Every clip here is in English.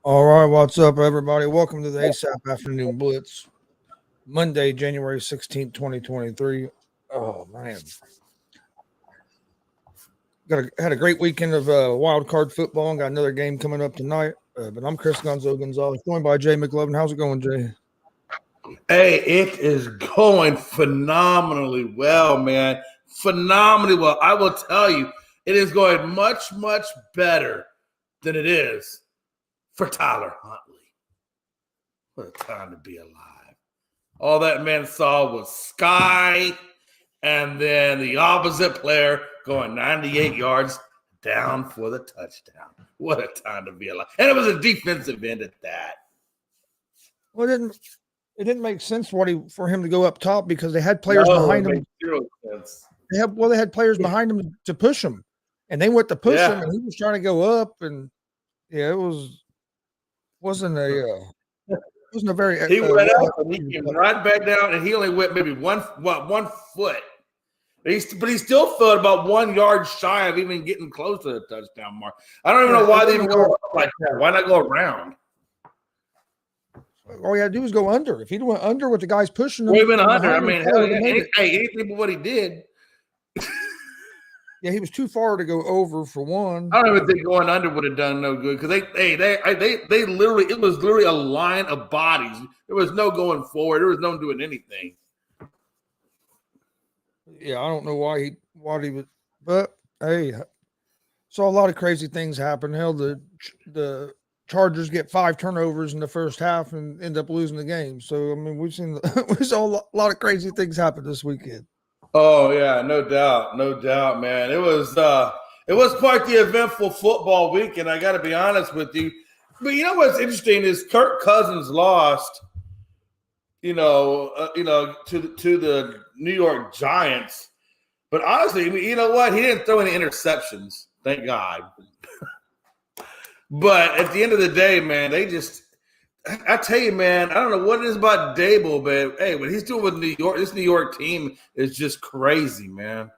All right, what's up, everybody? Welcome to the ASAP Afternoon Blitz, Monday, January 16th, 2023. Oh, man. Had a great weekend of Wildcard football and got another game coming up tonight. But I'm Chris Gonzalez, joined by Jay McLovin. How's it going, Jay? Hey, it is going phenomenally well, man. Phenomenally well. I will tell you, it is going much, much better than it is for Tyler Huntley. What a time to be alive. All that man saw was sky, and then the opposite player going 98 yards down for the touchdown. What a time to be alive. And it was a defensive end at that. Well, it didn't make sense for him to go up top because they had players behind him. They had players behind him to push him, and they went to push him, and he was trying to go up, and it wasn't a very. He went up and he came right back down, and he only went maybe one foot. But he still felt about 1 yard shy of even getting close to the touchdown mark. I don't even know why they even go up like that. Why not go around? All he had to do was go under. If he went under with the guys pushing him, he went under. I mean, anything but what he did. Yeah, he was too far to go over for one. I don't even think going under would have done no good because they literally, it was literally a line of bodies. There was no going forward. There was no doing anything. Yeah, I don't know why he was, but hey, saw a lot of crazy things happen. Hell, the Chargers get 5 turnovers in the first half and end up losing the game. So I mean, we saw a lot of crazy things happen this weekend. Oh yeah, no doubt, man. It was quite the eventful football weekend. I got to be honest with you. But you know what's interesting is Kirk Cousins lost. To the New York Giants. But honestly, you know what? He didn't throw any interceptions. Thank God. But at the end of the day, man, I tell you, man, I don't know what it is about Dable, but hey, what he's doing with New York, this New York team is just crazy, man.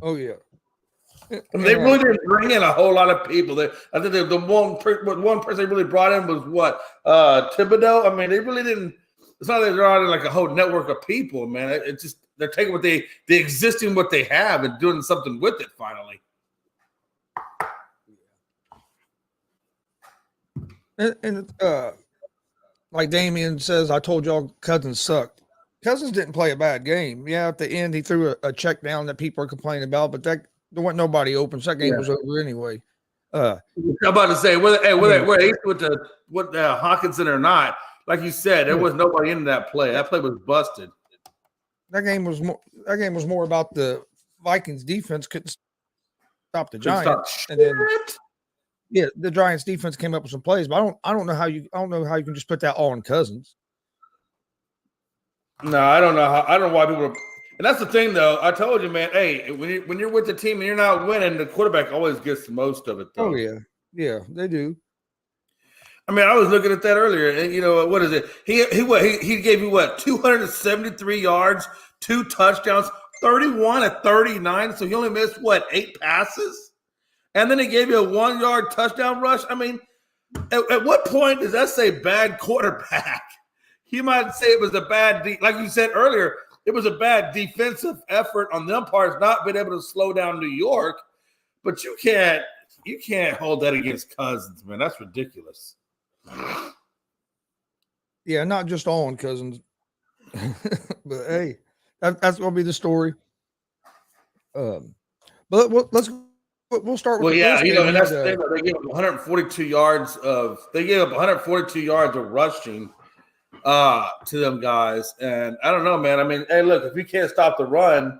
Oh, yeah. They really didn't bring in a whole lot of people. I think the one person they really brought in was what? Thibodeau. I mean, they really didn't. It's not that they're on like a whole network of people, man. It's just they're taking what they existing what they have and doing something with it finally. And like Damian says, I told y'all Cousins sucked. Cousins didn't play a bad game. Yeah, at the end he threw a check down that people are complaining about, but there wasn't nobody open. So that game was over anyway. I'm about to say whether he's with the Hawkinson or not. Like you said, there was nobody in that play. That play was busted. That game was more about the Vikings defense couldn't stop the Giants, and then the Giants defense came up with some plays. But I don't know how you can just put that all on Cousins. No, I don't know why people. And that's the thing, though. I told you, man. Hey, when you're with the team and you're not winning, the quarterback always gets the most of it, though. Oh yeah, they do. I mean, I was looking at that earlier, and you know what is it? He gave you 273 yards, 2 touchdowns, 31 at 39. So he only missed 8 passes, and then he gave you a 1 yard touchdown rush. I mean, at what point does that say bad quarterback? You might say it was a bad, like you said earlier, it was a bad defensive effort on them parts, not being able to slow down New York. But you can't hold that against Cousins, man. That's ridiculous. Yeah, not just all on Cousins, but hey, that's gonna be the story. But we'll start with. Well, yeah, and that's the thing. They gave up 142 yards of rushing to them guys, and I don't know, man. I mean, hey, look, if you can't stop the run,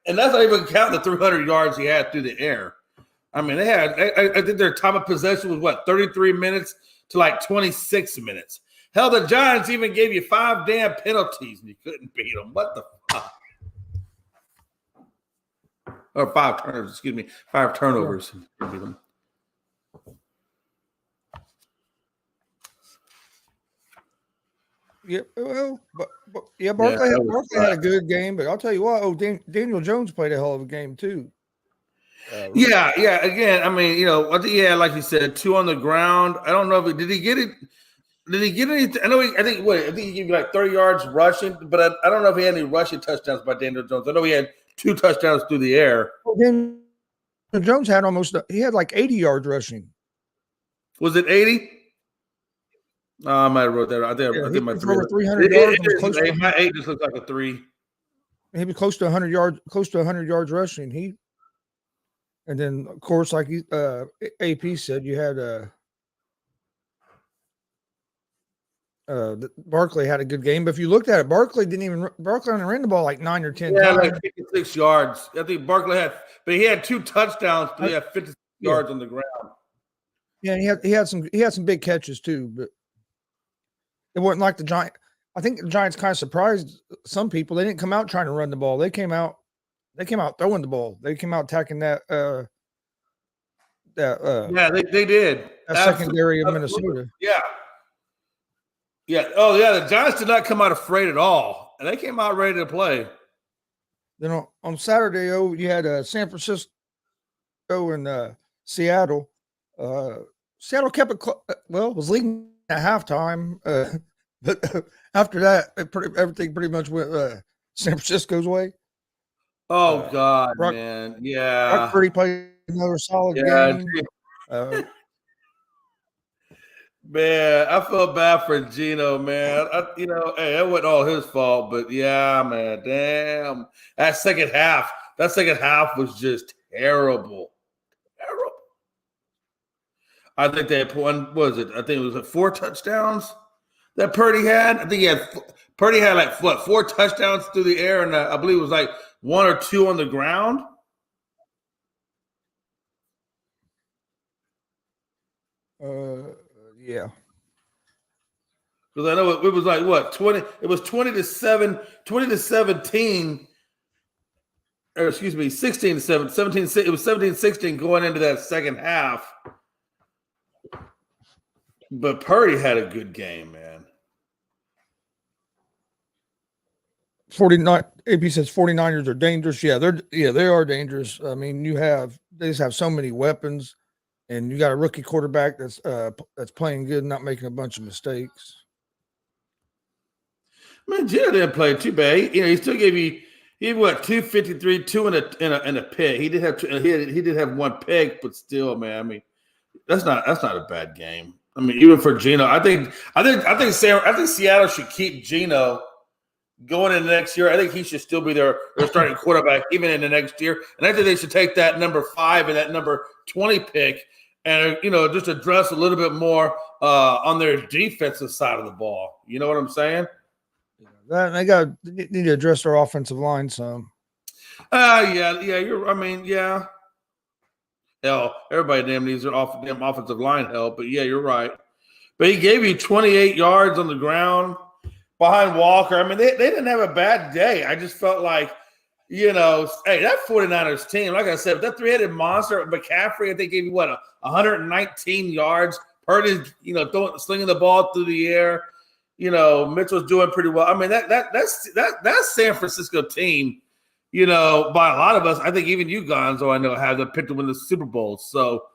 and that's not even counting the 300 yards he had through the air. I mean, they had. I think their time of possession was 33 minutes to 26 minutes. Hell, the Giants even gave you 5 damn penalties and you couldn't beat them. What the fuck? Or 5 turnovers, excuse me. 5 turnovers. You couldn't beat them. Yeah, well, Barkley had a good game, but I'll tell you what. Daniel Jones played a hell of a game too. Yeah. Again, I mean, I think he had, like you said, 2 on the ground. I don't know if did he get it. Did he get anything? I think he gave you like 30 yards rushing, but I don't know if he had any rushing touchdowns by Daniel Jones. I know he had 2 touchdowns through the air. Well, then Jones had he had like 80 yards rushing. Was it 80? I might have wrote that. I think my 3. Over 300 yards. My 8 just looks like a 3. He was close to 100 yards. Close to 100 yards rushing. And then of course, like AP said, you had Barkley had a good game, but if you looked at it, Barkley only ran the ball like 9 or 10 times. Like 56 yards. I think Barkley but he had 2 touchdowns, but he had 56 yards on the ground. Yeah, and he had some big catches too, but it wasn't like the Giants. I think the Giants kind of surprised some people. They didn't come out trying to run the ball. They came out throwing the ball. They came out attacking that they did. That secondary of Minnesota. Yeah. Yeah. Oh, yeah. The Giants did not come out afraid at all, and they came out ready to play. Then on Saturday, you had San Francisco and Seattle. Seattle kept it was leading at halftime, but after that, everything pretty much went San Francisco's way. Oh God, man! Yeah, Brock Purdy played another solid game. Man, I feel bad for Geno, man. Hey, that wasn't all his fault, but yeah, man, damn. That second half was just terrible. I think they had one. What was it? I think it was 4 touchdowns that Purdy had. I think Purdy had like 4 touchdowns through the air, and I believe it was like 1 or 2 on the ground. Yeah. Because I know it was like what 20. It was 20-7, 20-17. Or excuse me, 16-7, 17. It was 17-16 going into that second half. But Purdy had a good game, man. 49. AP says 49ers are dangerous. Yeah, they are dangerous. I mean, they just have so many weapons, and you got a rookie quarterback that's playing good, not making a bunch of mistakes. Man, Geno didn't play too bad. He still gave you 253, 2 in a pick. He did have 1 pick, but still, man. I mean, that's not a bad game. I mean, even for Geno, I think Seattle should keep Geno going into next year. I think he should still be their starting quarterback even in the next year. And I think they should take that number 5 and that number 20 pick and just address a little bit more on their defensive side of the ball. You know what I'm saying? They need to address their offensive line some. Yeah. Yeah. Hell, everybody damn needs their damn offensive line help, but yeah, you're right. But he gave you 28 yards on the ground behind Walker. I mean, they didn't have a bad day. I just felt like, hey, that 49ers team, like I said, that 3-headed monster, McCaffrey, I think gave you 119 yards. Purdy, slinging the ball through the air. Mitchell's doing pretty well. I mean, that's San Francisco team. By a lot of us, I think even you, Gonzo, I know, have the pick to win the Super Bowl. So,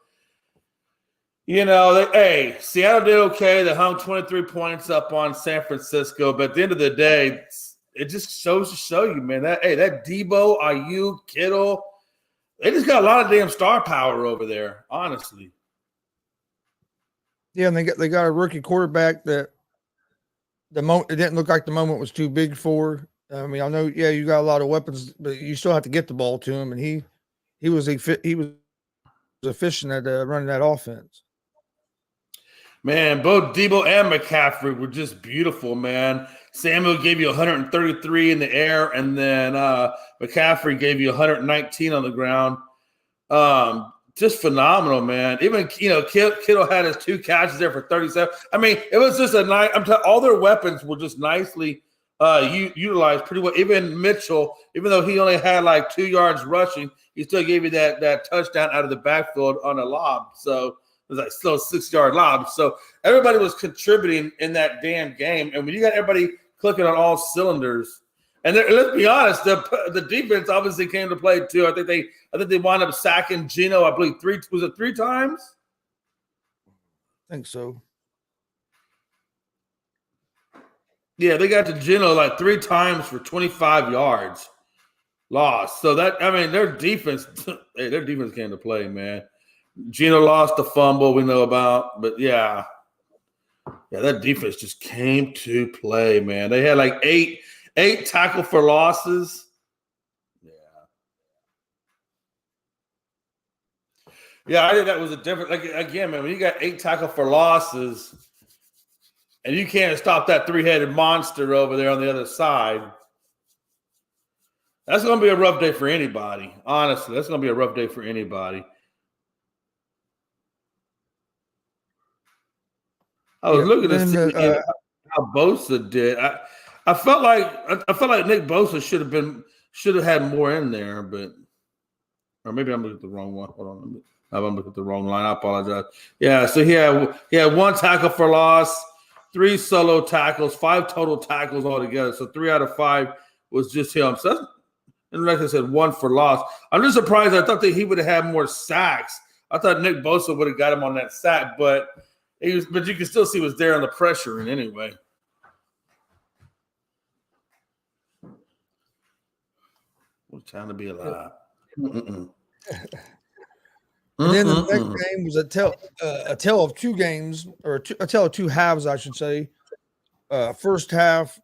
Seattle did okay. They hung 23 points up on San Francisco. But at the end of the day, it just shows to show you, man, that Debo, Ayuk, Kittle, they just got a lot of damn star power over there, honestly. Yeah, and they got a rookie quarterback that it didn't look like the moment was too big for. I mean, I know, you got a lot of weapons, but you still have to get the ball to him, and he was efficient at running that offense. Man, both Debo and McCaffrey were just beautiful, man. Samuel gave you 133 in the air, and then McCaffrey gave you 119 on the ground. Just phenomenal, man. Even Kittle had his 2 catches there for 37. I mean, it was just a nice. All their weapons were just nicely utilized pretty well. Even Mitchell, even though he only had like 2 yards rushing, he still gave you that touchdown out of the backfield on a lob. So it was like still a 6-yard lob. So everybody was contributing in that damn game. And when you got everybody clicking on all cylinders, And let's be honest, the defense obviously came to play too. I think they wound up sacking Geno. I believe three times. I think so. Yeah, they got to Geno like 3 times for 25 yards. Lost. So their defense, their defense came to play, man. Geno lost the fumble we know about, but yeah, that defense just came to play, man. They had like eight tackle for losses. Yeah, I think that was a different. Like again, man, when you got 8 tackle for losses, and you can't stop that 3-headed monster over there on the other side. That's going to be a rough day for anybody. Honestly, that's going to be a rough day for anybody. I was looking to see how Bosa did. I felt like Nick Bosa should have had more in there, but or maybe I'm looking at the wrong one. Hold on, I'm looking at the wrong line. I apologize. Yeah, so he had 1 tackle for loss, 3 solo tackles, 5 total tackles altogether. So 3 out of 5 was just him. So that's, and like I said, 1 for loss. I'm just surprised. I thought that he would have had more sacks. I thought Nick Bosa would have got him on that sack, but you can still see was there on the pressure. And anyway, what time to be alive? And then the next game was a tale of 2 games, or a tale of 2 halves, I should say. First half.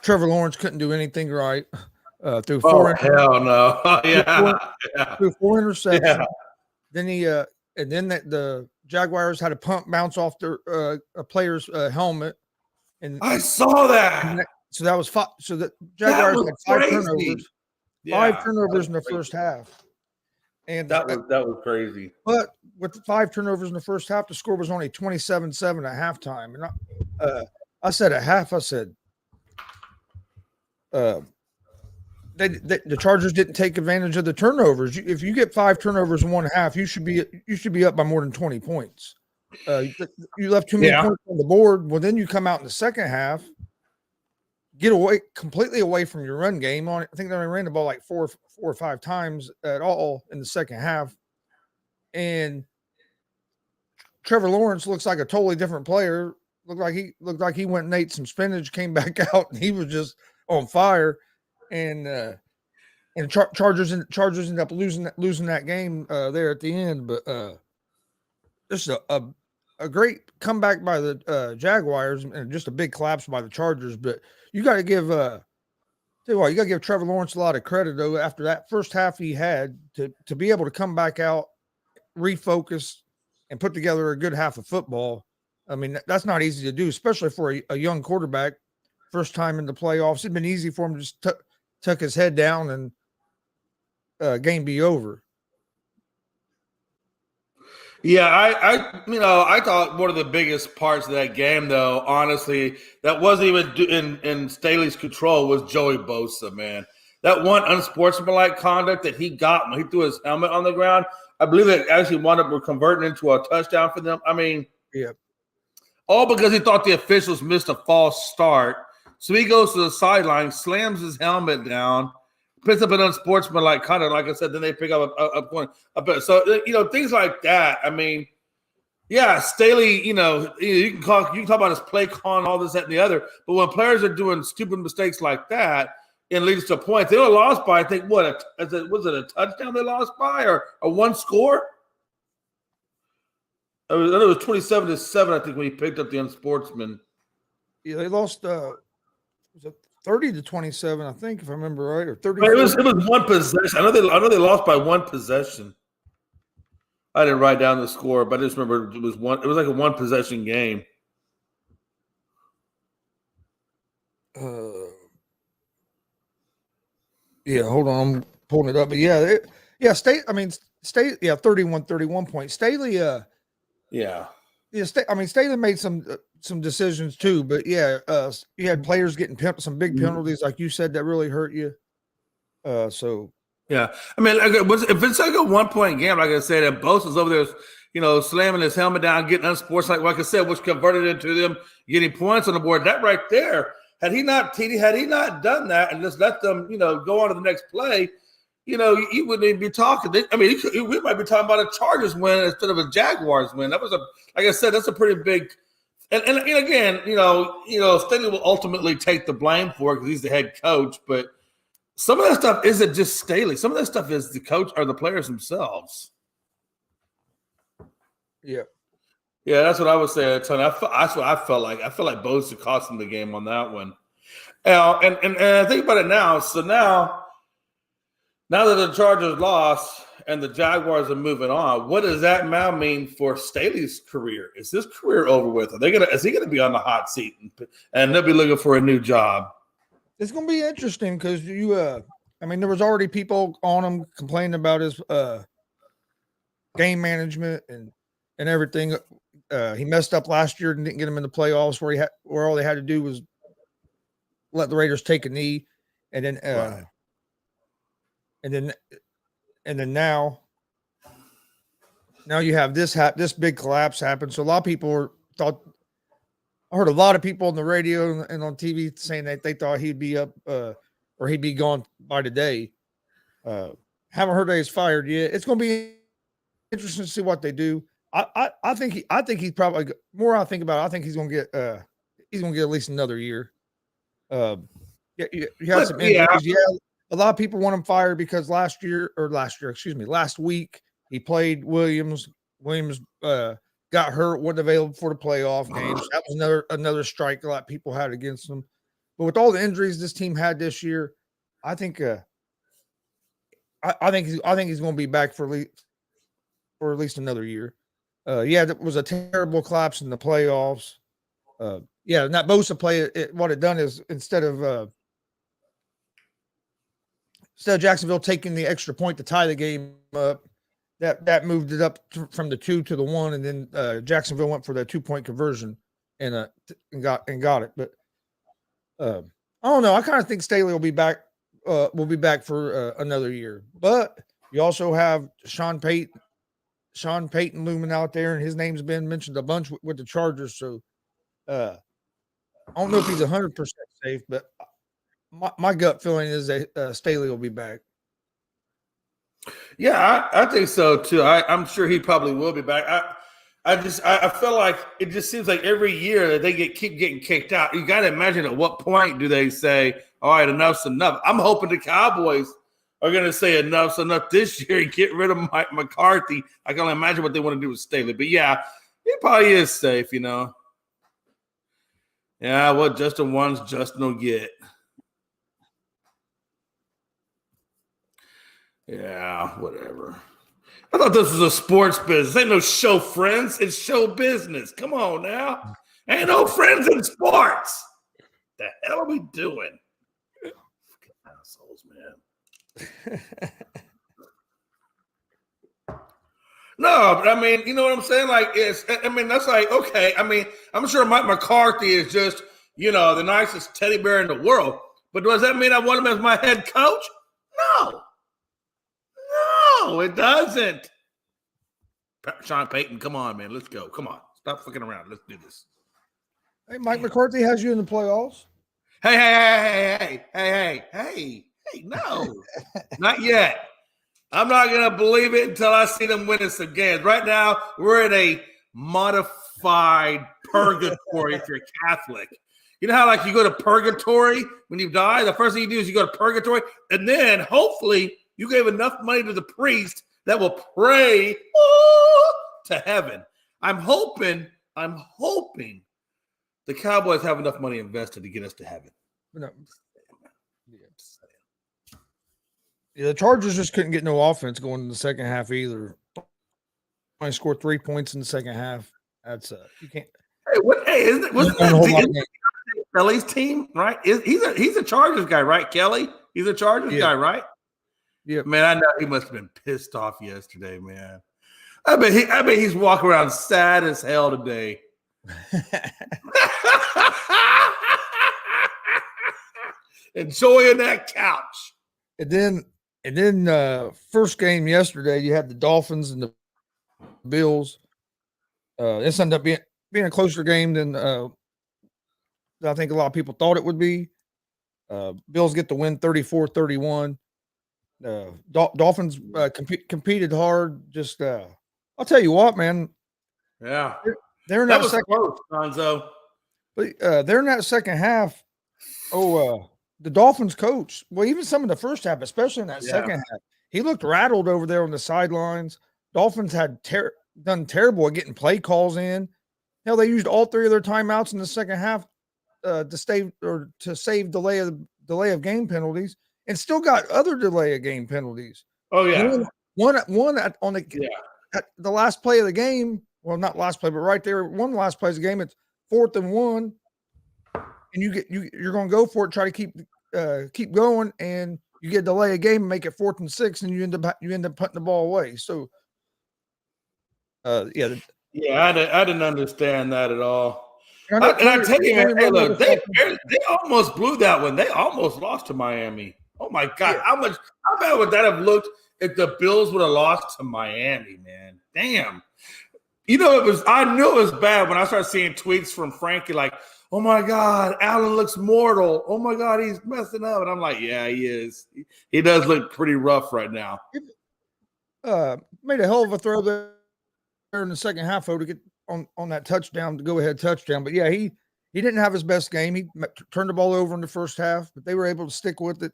Trevor Lawrence couldn't do anything right. Threw 4. Hell no! Threw 4 interceptions. Yeah. Then the Jaguars had a punt bounce off their a player's helmet, and I saw that. So that was 5. So the Jaguars had 5 crazy. turnovers. Yeah, 5 turnovers in the first half, and that was crazy. But with the 5 turnovers in the first half, the score was only 27-7 at halftime. And I said at half, the Chargers didn't take advantage of the turnovers. If you get 5 turnovers in one half, you should be up by more than 20 points. You left too many points on the board. Well, then you come out in the second half, get completely away from your run game. I think they only ran the ball like 4 or 5 times at all in the second half. And Trevor Lawrence looks like a totally different player. Looked like he went and ate some spinach, came back out, and he was just on fire. And Chargers end up losing that game there at the end. But just a great comeback by the Jaguars, and just a big collapse by the Chargers. But you got to give Trevor Lawrence a lot of credit though. After that first half he had to be able to come back out, refocus, and put together a good half of football. I mean, that's not easy to do, especially for a young quarterback, first time in the playoffs. It'd been easy for him to just tuck his head down and game be over. Yeah, I thought one of the biggest parts of that game, though, honestly, that wasn't even in Staley's control, was Joey Bosa, man. That one unsportsmanlike conduct that he got when he threw his helmet on the ground, I believe that actually wound up converting into a touchdown for them. I mean, yeah, all because he thought the officials missed a false start. So he goes to the sideline, slams his helmet down, picks up an unsportsmanlike conduct. Like I said, then they pick up a point. So, things like that. I mean, yeah, Staley, you can talk about his play calling, all this, that, and the other. But when players are doing stupid mistakes like that, it leads to points. They were lost by, I think, was it a touchdown they lost by, or a 1 score? I know it was 27-7, I think, when he picked up the unsportsman. Yeah, they lost. Was it 30-27? I think, if I remember right, or 30. It was 1 possession. I know they lost by 1 possession. I didn't write down the score, but I just remember it was like a 1 possession game. Yeah, hold on, I'm pulling it up. But State. 31 points. Staley. Staley made some decisions too, but you had players getting some big penalties, like you said, that really hurt you. Yeah, I mean, if it's like a 1-point game, like I said, and Bosa's over there, slamming his helmet down, getting unsportsmanlike, like I said, which converted into them getting points on the board. That right there, had he not done that and just let them, go on to the next play, you wouldn't even be talking. We might be talking about a Chargers win instead of a Jaguars win. That was like I said, that's a pretty big. And again, Staley will ultimately take the blame for it because he's the head coach. But some of that stuff isn't just Staley. Some of that stuff is the coach or the players themselves. Yeah. Yeah, that's what I was saying, Tony. That's what I felt like. I feel like Bosa cost him the game on that one. And I think about it now. So now that the Chargers lost and the Jaguars are moving on, what does that now mean for Staley's career? Is his career over with? Is he gonna be on the hot seat and they'll be looking for a new job? It's gonna be interesting because there was already people on him complaining about his game management and everything. He messed up last year and didn't get him in the playoffs where all they had to do was let the Raiders take a knee, and then Right. and then now you have this big collapse happen. So a lot of people I heard a lot of people on the radio and on TV saying that they thought he'd be up or he'd be gone by today. Haven't heard that he's fired yet. It's going to be interesting to see what they do. I think he's probably more. I think about it, I think he's going to get at least another year. You have some injuries. Yeah, a lot of people want him fired because last week he played Williams. Williams got hurt, wasn't available for the playoff games. That was another strike a lot of people had against him. But with all the injuries this team had this year, I think I think he's going to be back for at least another year. That was a terrible collapse in the playoffs. And that Bosa play, what it done is instead of Jacksonville taking the extra point to tie the game up, that moved it up from the 2 to the 1, and then Jacksonville went for the 2-point conversion and got it. But I don't know. I kind of think Staley will be back. For another year. But you also have Sean Payton looming out there, and his name's been mentioned a bunch with the Chargers. So I don't know if he's 100% safe, but my gut feeling is that Staley will be back. Yeah, I think so too. I'm sure he probably will be back. I feel like it just seems like every year that they keep getting kicked out. You got to imagine at what point do they say, all right, enough's enough. I'm hoping the Cowboys are going to say enough's enough this year and get rid of Mike McCarthy. I can only imagine what they want to do with Staley. But, yeah, he probably is safe, Yeah, what Justin wants, Justin will get. Yeah, whatever. I thought this was a sports business. Ain't no show friends. It's show business. Come on now. Ain't no friends in sports. The hell are we doing? Assholes, man. No, but you know what I'm saying? That's like, okay. I'm sure Mike McCarthy is just, the nicest teddy bear in the world. But does that mean I want him as my head coach? No, it doesn't. Sean Payton, come on, man. Let's go. Come on. Stop fucking around. Let's do this. Hey, Mike McCarthy has you in the playoffs. Hey, no. Not yet. I'm not going to believe it until I see them winning some games. Right now, we're in a modified purgatory if you're Catholic. You know how, you go to purgatory when you die? The first thing you do is you go to purgatory, and then hopefully you gave enough money to the priest that will pray to heaven. I'm hoping the Cowboys have enough money invested to get us to heaven. No. Yeah, the Chargers just couldn't get no offense going in the second half either. Only scored 3 points in the second half. That's you can't. Isn't it Kelly's team, right? He's a Chargers guy, right? Kelly, he's a Chargers guy, right? Yeah, man, I know he must have been pissed off yesterday, man. I bet he's walking around sad as hell today. Enjoying that couch. And then first game yesterday, you had the Dolphins and the Bills. This ended up being a closer game than I think a lot of people thought it would be. Bills get the win 34-31. Dolphins competed hard. Just I'll tell you what, man. Yeah, they're in that that was second. close, Gonzo. But they're in that second half. The Dolphins coach. Well, even some of the first half, especially in that second half, he looked rattled over there on the sidelines. Dolphins had done terrible at getting play calls in. Hell, they used all 3 of their timeouts in the second half to save delay of game penalties, and still got other delay of game penalties. Oh yeah, one at the last play of the game. Well, not last play, but right there, one of the last plays of the game. It's 4th and 1, and you're going to go for it, try to keep going, and you get a delay of game and make it 4th and 6, and you end up putting the ball away. So, I didn't understand that at all. And I tell you, man, hey, look, they almost blew that one. They almost lost to Miami. Oh my God, how bad would that have looked if the Bills would have lost to Miami, man? Damn. I knew it was bad when I started seeing tweets from Frankie like, oh my God, Allen looks mortal. Oh my God, he's messing up. And I'm like, yeah, he is. He does look pretty rough right now. Made a hell of a throw there in the second half, though, to get on that touchdown, to go ahead touchdown. But yeah, he didn't have his best game. He turned the ball over in the first half, but they were able to stick with it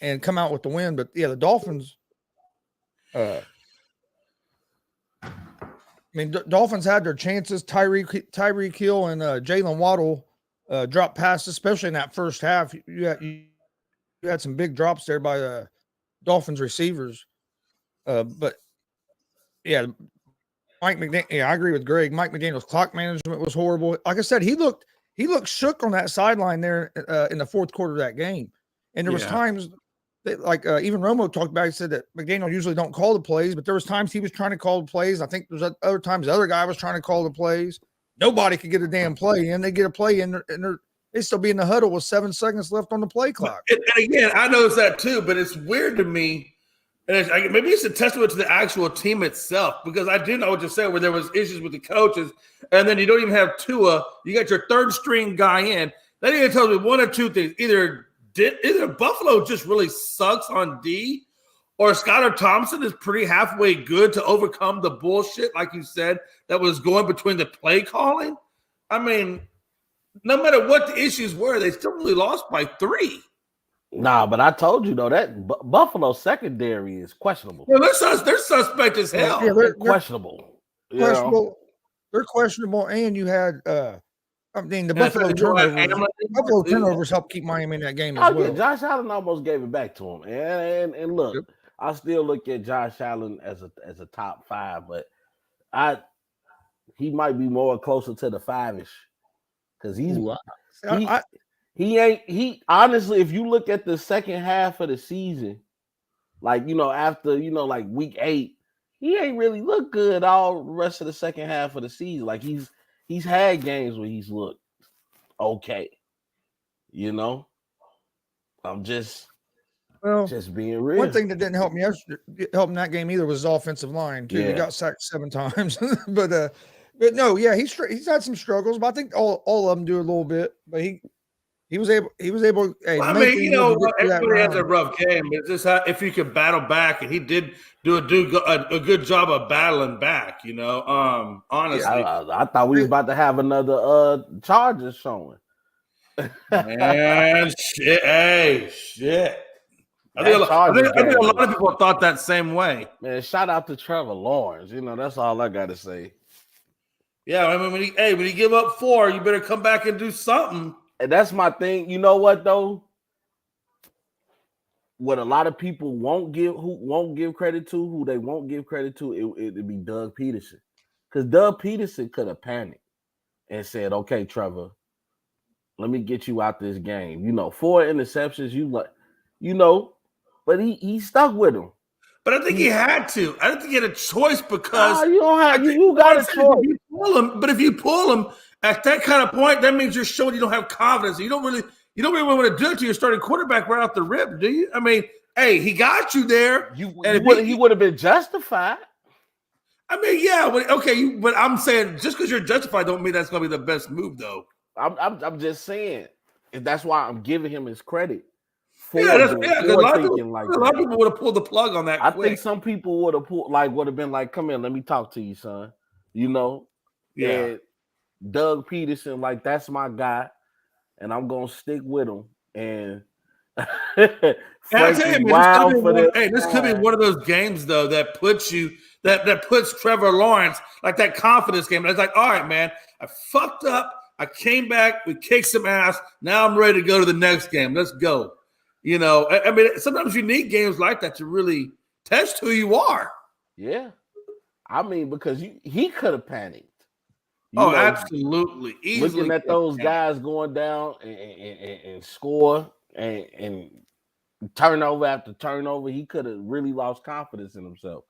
and come out with the win. But yeah, the Dolphins, Dolphins had their chances. Tyreek Hill and Jalen Waddle dropped passes, especially in that first half. You had some big drops there by Dolphins receivers. But yeah, Mike McDaniel. Yeah, I agree with Greg. Mike McDaniel's clock management was horrible. Like I said, he looked shook on that sideline there in the fourth quarter of that game. And there was times that, even Romo talked about. He said that McDaniel usually don't call the plays, but there was times he was trying to call the plays. I think there's other times the other guy was trying to call the plays. Nobody could get a damn play in. They get a play in, and they still be in the huddle with 7 seconds left on the play clock. And again, I noticed that too, but it's weird to me. And maybe it's a testament to the actual team itself, because I do know what you said, where there was issues with the coaches, and then you don't even have Tua. You got your third string guy in. That even tells me one or two things: either Buffalo just really sucks on D, or Skylar Thompson is pretty halfway good to overcome the bullshit, like you said, that was going between the play calling. I mean, no matter what the issues were, they still really lost by 3. Nah, but I told you, though, that Buffalo secondary is questionable. Yeah, they're suspect as hell. Yeah, they're questionable. They're questionable, and you had the Buffalo turnovers helped keep Miami in that game as well. Josh Allen almost gave it back to him. And look, I still look at Josh Allen as a top 5, but he might be more closer to the 5-ish, because he honestly, if you look at the second half of the season, after week 8, he ain't really looked good all the rest of the second half of the season. Like he's had games where he's looked okay. I'm just being real. One thing that didn't help in that game either was his offensive line. He got sacked 7 times. but no, he's had some struggles, but I think all of them do a little bit. But he was able. Hey, everybody has a rough game. It's just if you could battle back, and he did do a good job of battling back. Honestly, I thought we was about to have another Chargers showing. Man, shit. I think a lot of people thought that same way. Man, shout out to Trevor Lawrence. That's all I got to say. Yeah, I mean, when you give up 4, you better come back and do something. And that's my thing. You know what, though? What a lot of people won't give credit to, who they won't give credit to, it'd be Doug Peterson. Because Doug Peterson could have panicked and said, okay, Trevor, let me get you out this game. 4 interceptions, but he stuck with him. But I think he had to. I don't think he had a choice, because you don't have you got a choice. If you pull him at that kind of point, that means you're showing you don't have confidence. You don't really want to do it to your starting quarterback right off the rip, do you? I mean, hey, he got you there. He would have been justified. I mean, yeah, but I'm saying just because you're justified don't mean that's going to be the best move, though. I'm just saying. That's why I'm giving him his credit for because a lot of people would have pulled the plug on that. I think some people would have been like, "Come here, let me talk to you, son." You know, and Doug Peterson, like, that's my guy, and I'm gonna stick with him. And I tell you, man, this could be one of those games though that puts Trevor Lawrence, like that confidence game. It's like, all right, man, I fucked up. I came back. We kicked some ass. Now I'm ready to go to the next game. Let's go. You know, I mean, sometimes you need games like that to really test who you are. Yeah, I mean, because he could have panicked. Absolutely. Easily looking at those guys going down and score and turnover after turnover, he could have really lost confidence in himself.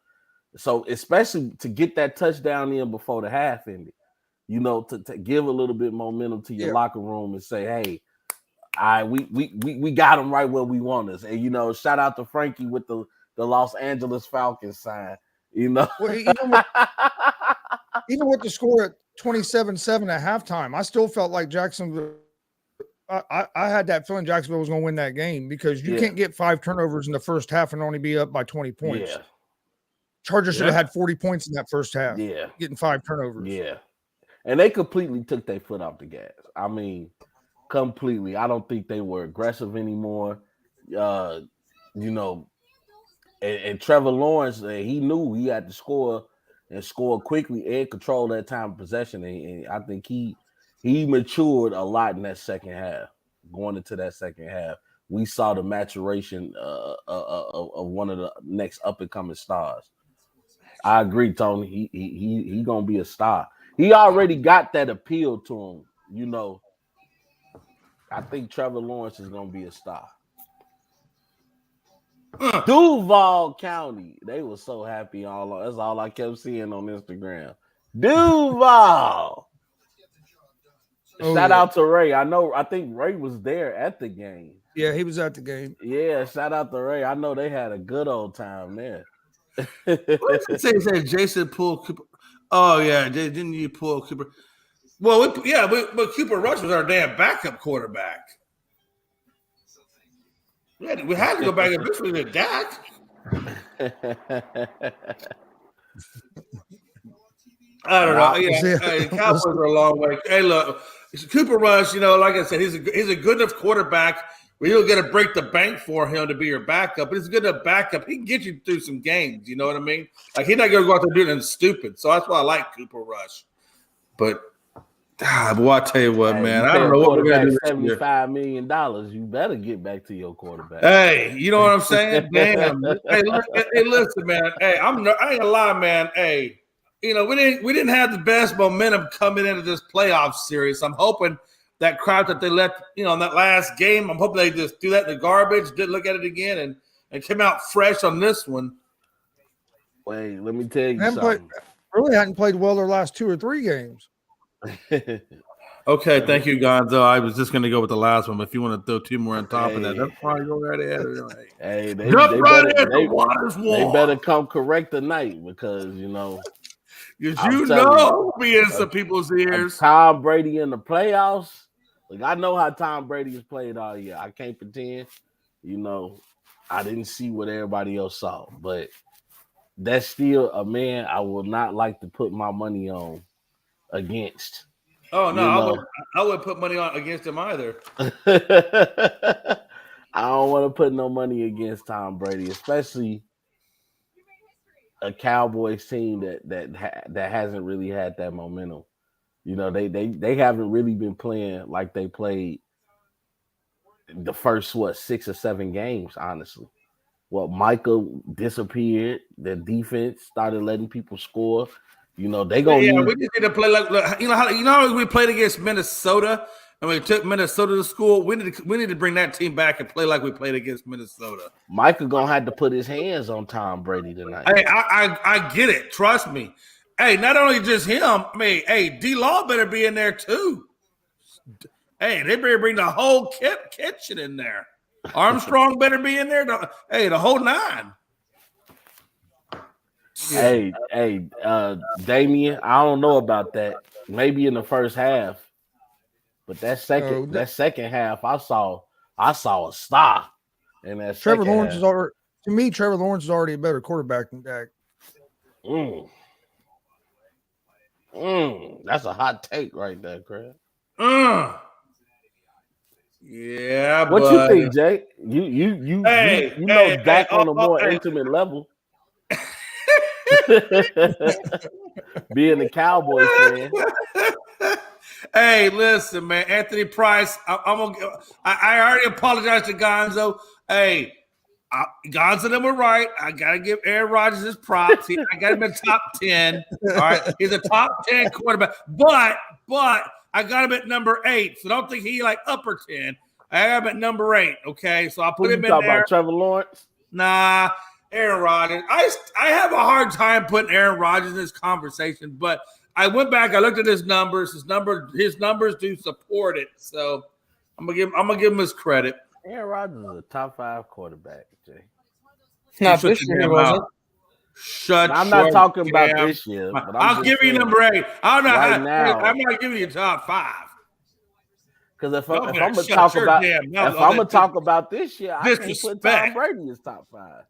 So especially to get that touchdown in before the half ended, you know, to give a little bit momentum to your locker room and say, hey, we got him right where we want us. And, you know, shout out to Frankie with the Los Angeles Falcons sign, you know. Well, even with the score at 27-7 at halftime, I still felt like Jacksonville. I had that feeling Jacksonville was going to win that game because you can't get 5 turnovers in the first half and only be up by 20 points. Yeah. Chargers should have had 40 points in that first half. Yeah. Getting 5 turnovers. Yeah. And they completely took their foot off the gas. I mean, completely. I don't think they were aggressive anymore. You know, and Trevor Lawrence, he knew he had to score and score quickly and control that time of possession. And I think he matured a lot in that second half. Going into that second half, we saw the maturation of one of the next up and coming stars. I agree, Tony. He gonna be a star. He already got that appeal to him. You know, I think Trevor Lawrence is gonna be a star. Duval County, they were so happy. That's all I kept seeing on Instagram. Duval. Shout out to Ray. I think Ray was there at the game. Yeah, he was at the game. Yeah, shout out to Ray. I know they had a good old time there. Say Jason pulled Cooper. Oh yeah, didn't you pull Cooper? Well, but Cooper Rush was our damn backup quarterback. We had to go back eventually to Dak. I don't know. Yeah, the Cowboys are a long way. Hey, look, Cooper Rush. You know, like I said, he's a good enough quarterback where you'll get to break the bank for him to be your backup. But he's a good enough backup. He can get you through some games. You know what I mean? Like he's not going to go out there doing anything stupid. So that's why I like Cooper Rush. But boy, I tell you what, man, I don't know what we're going to do. $75 million. You better get back to your quarterback. Hey, you know what I'm saying? Damn. Hey, listen, man. Hey, I ain't gonna lie, man. Hey. You know, we didn't have the best momentum coming into this playoff series. I'm hoping that crowd that they let, you know, in that last game, I'm hoping they just do that in the garbage, didn't look at it again, and came out fresh on this one. Wait, let me tell you something. Really hadn't played well their last 2 or 3 games. Okay, thank you, Gonzo. I was just going to go with the last one, but if you want to throw 2 more on top of that, that's fine. Go right ahead. Hey, they better come correct tonight because, you know. I'll be in some people's ears. Tom Brady in the playoffs. Like I know how Tom Brady has played all year. I can't pretend, you know, I didn't see what everybody else saw, but that's still a man I would not like to put my money on against. Oh no, I wouldn't put money on against him either. I don't want to put no money against Tom Brady, especially a Cowboys team that hasn't really had that momentum. You know, they haven't really been playing like they played the first 6 or 7 games, honestly. Well, Michael disappeared, their defense started letting people score. You know, we just need to play like you know how we played against Minnesota and we took Minnesota to school. We need to bring that team back and play like we played against Minnesota. Michael gonna have to put his hands on Tom Brady tonight. Hey, I get it. Trust me. Hey, not only just him. I mean, hey, D-Law better be in there too. Hey, they better bring the whole kitchen in there. Armstrong better be in there. The whole 9. Hey, Damian, I don't know about that. Maybe in the first half. But that second half, I saw a star in that Trevor second Lawrence half. is already, to me, Trevor Lawrence is already a better quarterback than Dak. That's a hot take right there, Craig. Yeah, what you think, Jay? You know Dak on a more intimate level. Being a Cowboys fan. Hey, listen, man, Anthony Price. I already apologized to Gonzo. Hey, Gonzo, them were right. I gotta give Aaron Rodgers his props. I got him in top 10. All right, he's a top 10 quarterback, but I got him at number 8. So don't think he like upper 10. I got him at number 8. Okay, so I put him in there. About Trevor Lawrence? Nah, Aaron Rodgers. I have a hard time putting Aaron Rodgers in this conversation, but I went back. I looked at his numbers. His numbers do support it. So I'm gonna give him his credit. Aaron Rodgers is a top 5 quarterback, Jay. Not this year, he wasn't. I'm not talking about this year. But I'll give you number 8. I'm not giving you top 5. Because if I'm gonna talk about this year, I can't put Tom Brady as top 5.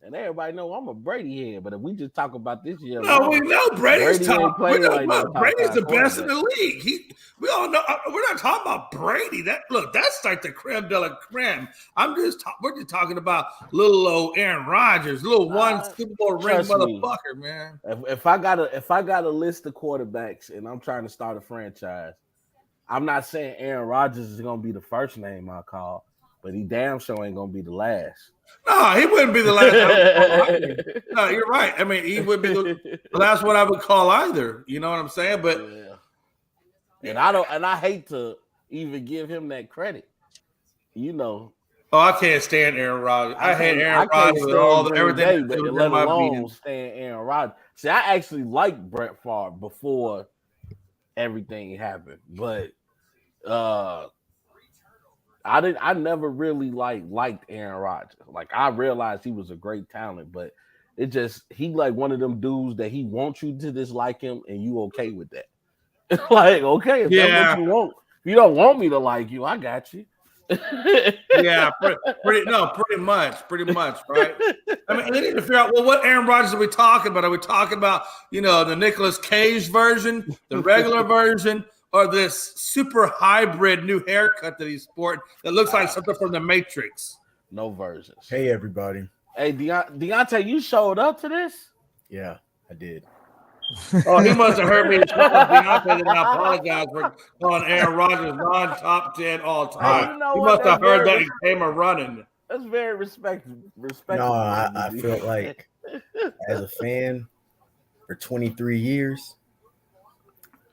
And everybody know I'm a Brady head, but if we just talk about this year, no, we know Brady's top. Brady's the best in the league. We all know. We're not talking about Brady. That's like the creme de la creme. We're just talking about little old Aaron Rodgers, little one Super Bowl ring motherfucker, man. If I got a list of quarterbacks and I'm trying to start a franchise, I'm not saying Aaron Rodgers is gonna be the first name I call, but he damn sure ain't gonna be the last. No, he wouldn't be the last. No, you're right. I mean, he would be the last one I would call either. You know what I'm saying? But and I hate to even give him that credit. You know. Oh, I can't stand Aaron Rodgers. I hate Aaron Rodgers with everything. But let alone stand Aaron Rodgers. See, I actually liked Brett Favre before everything happened, but I never really liked Aaron Rodgers. Like, I realized he was a great talent, but he like one of them dudes that he wants you to dislike him and you okay with that. Like, okay, if that's what you want. If you don't want me to like you, I got you. Yeah, pretty much, right? I mean, they need to figure out, well, what Aaron Rodgers are we talking about? Are we talking about, the Nicolas Cage version, the regular version, or this super hybrid new haircut that he's sporting that looks like something from the Matrix? No versions. Hey, everybody. Hey, Deontay, you showed up to this? Yeah, I did. Oh, he must have heard me Deontay, and I apologize for calling Aaron Rodgers non-top 10 all time. He must have heard that he came a running. That's very respectable. No, I feel like as a fan for 23 years,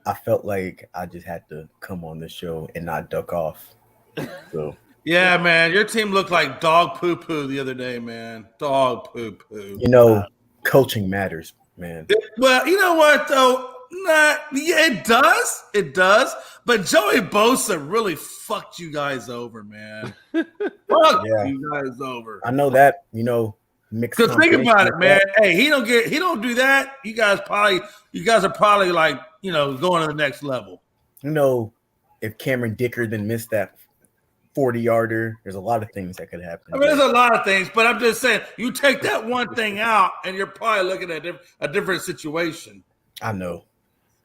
I felt like I just had to come on the show and not duck off. So yeah, man, your team looked like dog poo-poo the other day, man. Dog poo-poo. Coaching matters, man. Well, you know what though? It does. It does. But Joey Bosa really fucked you guys over, man. You guys over. I know that. Mixed. Because think about it, man. Hey, he don't do that. You guys are probably like, going to the next level. If Cameron Dicker then missed that 40-yarder, there's a lot of things that could happen. I mean, there's a lot of things, but I'm just saying, you take that one thing out, and you're probably looking at a different situation. I know.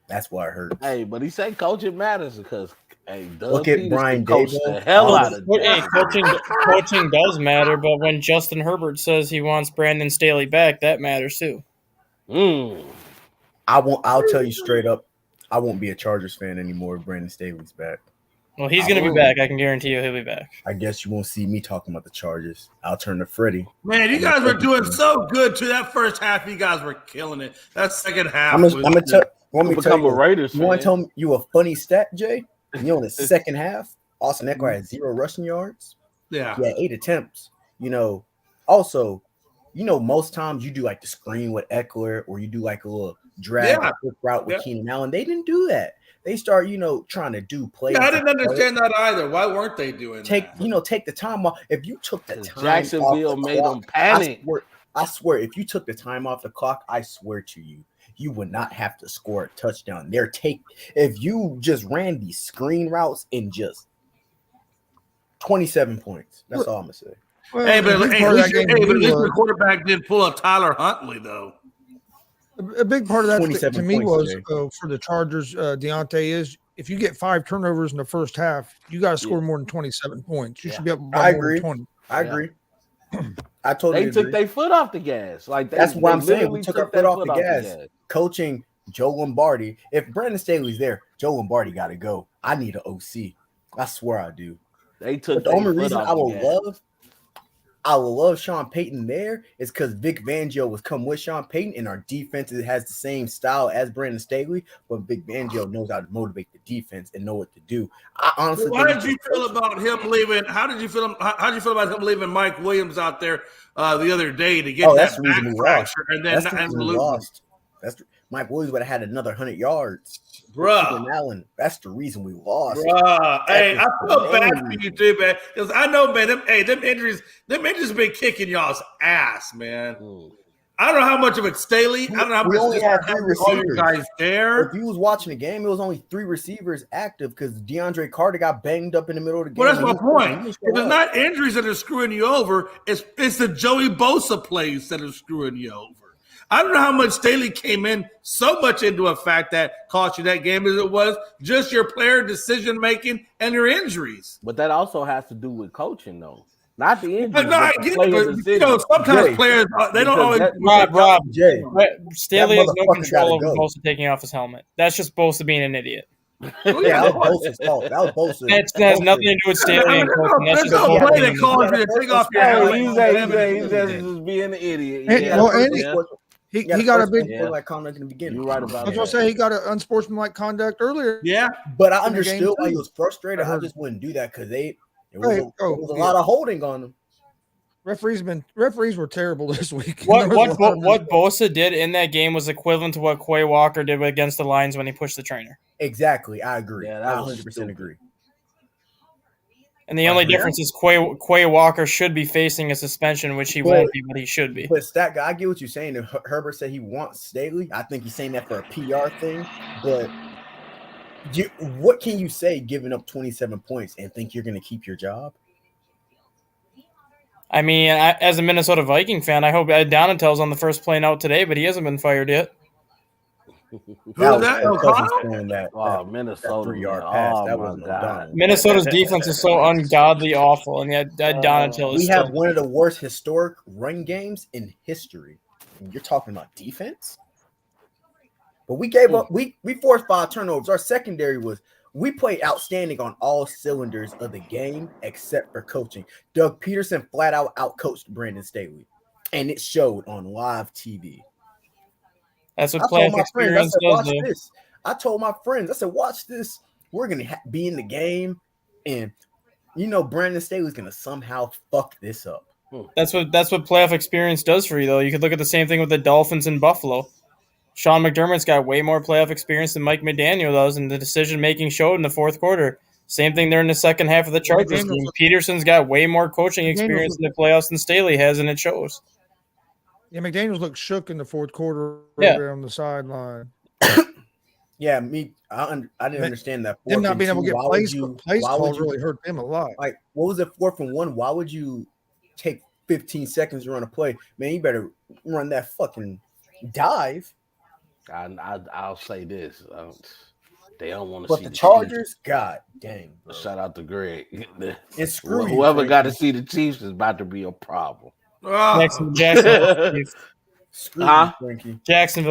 That's why it hurts. Hey, but he said coaching matters because look at Brian Daboll. The hell out of coaching does matter, but when Justin Herbert says he wants Brandon Staley back, that matters too. I'll tell you straight up, I won't be a Chargers fan anymore if Brandon Staley's back. Well, he's going to be back. I can guarantee you he'll be back. I guess you won't see me talking about the Chargers. I'll turn to Freddie. Man, you guys were doing so good too. That first half, you guys were killing it. That second half, I'm gonna tell you a Raiders. You want to tell you a funny stat, Jay? In the second half, Austin Eckler had 0 rushing yards. Yeah, he had 8 attempts. Also, most times you do like the screen with Eckler, or you do like a little drag route with Keenan Allen. They didn't do that. They start, trying to do plays. Yeah, I didn't understand that either. Why weren't they doing that? Take the time off. If you took the time Jacksonville off the made clock, them panic. I swear, if you took the time off the clock, I swear to you, you would not have to score a touchdown. If you just ran these screen routes in just 27 points. That's all I'm gonna say. Well, Hey, but at least the was, quarterback did pull a Tyler Huntley, though. a big part of that 27 to me points was today. for the Chargers, Deontay, is if you get 5 turnovers in the first half, you got to score more than 27 points. You should be up by more than 20. I agree. I totally They took their foot off the gas. Like that's what I'm saying. We literally took our foot off the gas. Coaching Joe Lombardi. If Brandon Staley's there, Joe Lombardi got to go. I need an OC. I swear I do. They took. But the only reason I will love Sean Payton there is because Vic Fangio was come with Sean Payton, and our defense has the same style as Brandon Staley, but Vic Fangio knows how to motivate the defense and know what to do. I honestly, how did you feel about him leaving? How did you feel about him leaving Mike Williams out there the other day to get that back fracture and then lost? Mike Williams would have had another 100 yards. Bruh. Allen, that's the reason we lost. Bruh. Hey, I feel bad for you too, man. Because I know, man, them injuries been kicking y'all's ass, man. I don't know how much of it's Staley. I don't know how much only had 3 receivers. Guys there. If you was watching the game, it was only 3 receivers active because DeAndre Carter got banged up in the middle of the game. Well, that's my point. It's not injuries that are screwing you over. It's the Joey Bosa plays that are screwing you over. I don't know how much Staley came in so much into a fact that cost you that game as it was just your player decision making and your injuries. But that also has to do with coaching, though. Not the injuries. No, I get it. But, sometimes players they don't always. Rob, Jay, Staley has no control over Bosa taking off his helmet. That's just Bosa being an idiot. Yeah, that was Bosa's fault. That was Bosa. That has nothing to do with Staley and coaching. That's just no play that calls you to take off your helmet. He's just being an idiot. He got a big like conduct in the beginning. You're right about that. I was gonna say he got an unsportsmanlike conduct earlier. Yeah, but I understood why he was frustrated. I just wouldn't do that because there was a lot of holding on them. Referees were terrible this week. What Bosa did in that game was equivalent to what Quay Walker did against the Lions when he pushed the trainer. Exactly, I agree. Yeah, I 100% agree. And the only difference is Quay Walker should be facing a suspension, which he won't be, but he should be. But Stat guy, I get what you're saying. If Herbert said he wants Staley, I think he's saying that for a PR thing. But what can you say giving up 27 points and think you're going to keep your job? I mean, as a Minnesota Viking fan, I hope Donatel's on the first plane out today, but he hasn't been fired yet. Minnesota 3-yard pass. That wasn't done. Minnesota's defense is so ungodly awful, and yet Donatel is. We have one of the worst historic run games in history. And you're talking about defense, but we gave up. We forced 5 turnovers. Our secondary we played outstanding on all cylinders of the game except for coaching. Doug Peterson flat out outcoached Brandon Staley, and it showed on live TV. That's what playoff experience does. I told my friends, I said, watch this. We're going to be in the game, and Brandon Staley's going to somehow fuck this up. That's what playoff experience does for you, though. You could look at the same thing with the Dolphins in Buffalo. Sean McDermott's got way more playoff experience than Mike McDaniel does, and the decision-making showed in the fourth quarter. Same thing there in the second half of the Chargers game. Peterson's got way more coaching experience in the playoffs than Staley has, and it shows. Yeah, McDaniels looked shook in the fourth quarter there on the sideline. Yeah, I didn't understand that. Them not being able to get plays called really hurt them a lot. Like, what was it, 4th and 1? Why would you take 15 seconds to run a play? Man, you better run that fucking dive. I'll say this. They don't want to but see the Chargers. Chiefs. God dang. Bro. Shout out to Greg. And screw whoever got to see the Chiefs is about to be a problem. Jacksonville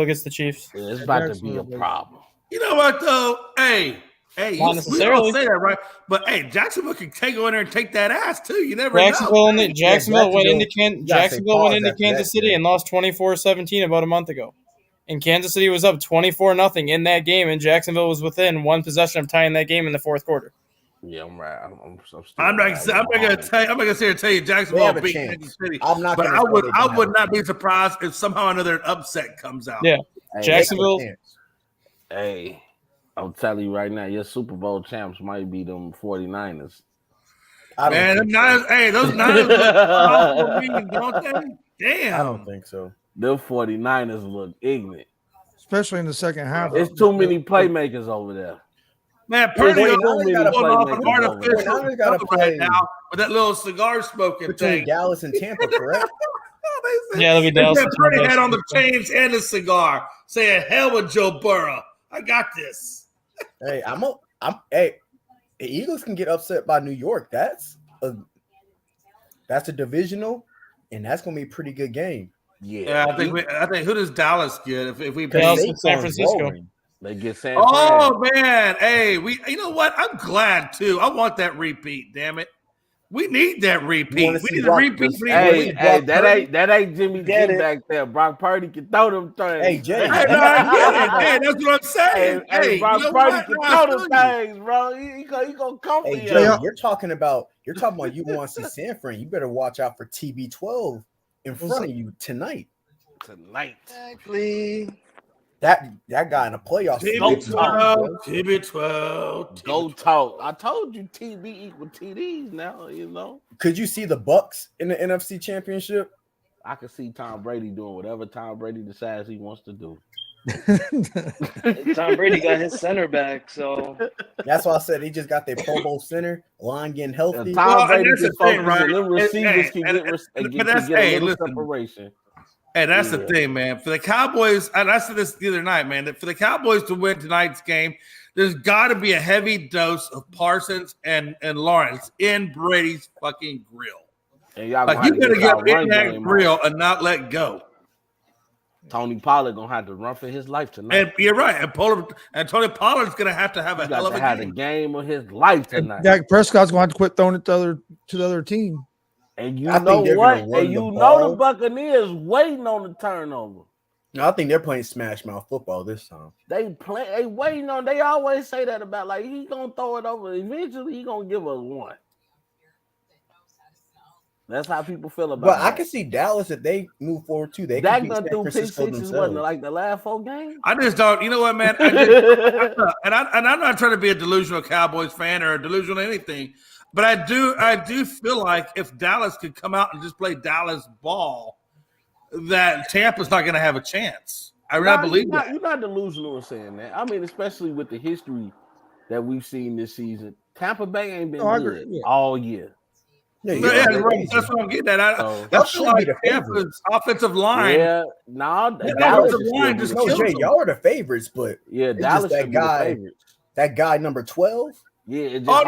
gets the Chiefs. Yeah, it's about to be a problem. You know what though? Hey, we don't say that, right? But hey, Jacksonville can go in there and take that ass too. You never know. Jacksonville went into Kansas City and lost 24-17 about a month ago. And Kansas City was up 24-0 in that game, and Jacksonville was within one possession of tying that game in the fourth quarter. Yeah, I'm right. I'm not gonna tell you Jacksonville beat Kansas City. But I would not be surprised if somehow another upset comes out. Yeah, Jacksonville. Hey, I'm telling you right now, your Super Bowl champs might be them 49ers. Those Niners look don't they? Damn. I don't think so. Them 49ers look ignorant. especially in the second half. It's too many playmakers over there. Man, Purdy There's going too many on an playmakers over artificial there. Gotta cover play right now with that little cigar smoking between thing. Dallas and Tampa, correct? Yeah, that'll be Dallas. Purdy had on the chains and the cigar, saying, "Hell with Joe Burrow. I got this." Hey, hey, the Eagles can get upset by New York. That's a divisional, and that's gonna be a pretty good game. Yeah, I think who does Dallas get if we Dallas play and San Francisco? They get San Oh man, hey, you know what? I'm glad too. I want that repeat. Damn it, we need that repeat. We need a repeat. Hey, that ain't Jimmy G back there. Brock Purdy can throw them things. Hey, Jay. Hey, that's what I'm saying. Hey, Brock Purdy can throw them things, bro. He gonna come for you. Jay, you're talking about you want to see San Fran. You better watch out for TB12 in front of you tonight. Exactly. That guy in the playoffs. TB12. Go talk. I told you TB equal TDs now, you know. Could you see the Bucks in the NFC Championship? I could see Tom Brady doing whatever Tom Brady decides he wants to do. Tom Brady got his center back, so that's why I said he just got their Pro Bowl center line getting healthy. Tom Brady can focus, right? And them receivers can get a little separation. And that's the thing, man. For the Cowboys, and I said this the other night, man, that for the Cowboys to win tonight's game, there's got to be a heavy dose of Parsons and Lawrence in Brady's fucking grill. And y'all like you better get in that grill and not let go. Tony Pollard gonna have to run for his life tonight. And you're right. And Tony Pollard's gonna have to have a hell of a game. The game of his life tonight. Dak Prescott's going to have to quit throwing it to the other team. And you know what? And you know the Buccaneers waiting on the turnover. No, I think they're playing smash mouth football this time. They waiting on. They always say that about like he's gonna throw it over. Eventually, he's gonna give us one. That's how people feel about it. But I can see Dallas if they move forward too. They Dak can beat done San threw pick Francisco sixes themselves. like the last 4 games. I just don't. You know what, man? And I'm not trying to be a delusional Cowboys fan or a delusional anything, but I do feel like if Dallas could come out and just play Dallas ball, that Tampa's not going to have a chance. I believe that. You're not delusional in saying that. I mean, especially with the history that we've seen this season, Tampa Bay ain't been good all year. Yeah, that's what I'm getting at. That should like be the Tampa's offensive line. Yeah, Dallas line just no, Jay, y'all are the favorites, but Dallas that guy number 12. Yeah, it's just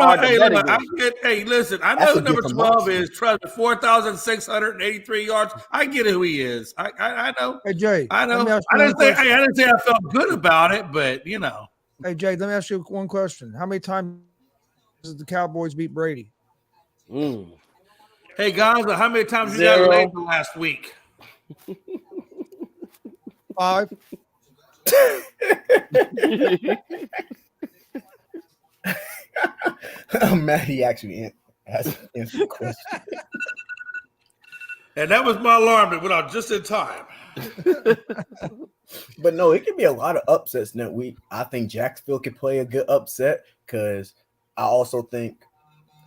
listen, I know who number 12 is. Trust 4,683 yards. I get who he is. I know. Hey Jay, I know. I didn't say I felt good about it, but you know. Hey Jay, let me ask you one question. How many times did the Cowboys beat Brady? Hey guys, how many times you got laid the last week? 5. I'm mad he actually answered the question. And that was my alarm that went off just in time. But no, it could be a lot of upsets next week. I think Jacksonville could play a good upset because I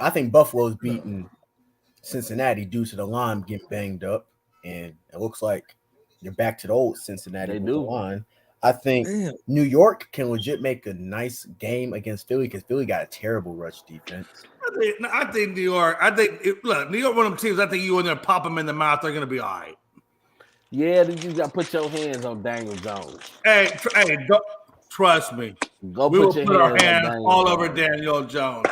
think Buffalo's beating Cincinnati due to the line getting banged up, and it looks like you're back to the old Cincinnati line. I think New York can legit make a nice game against Philly because Philly got a terrible rush defense. I think New York. New York, one of them teams. I think you in there pop them in the mouth. They're going to be all right. Yeah, you got to put your hands on Daniel Jones. Hey, don't trust me. We will put our hands all over Daniel Jones.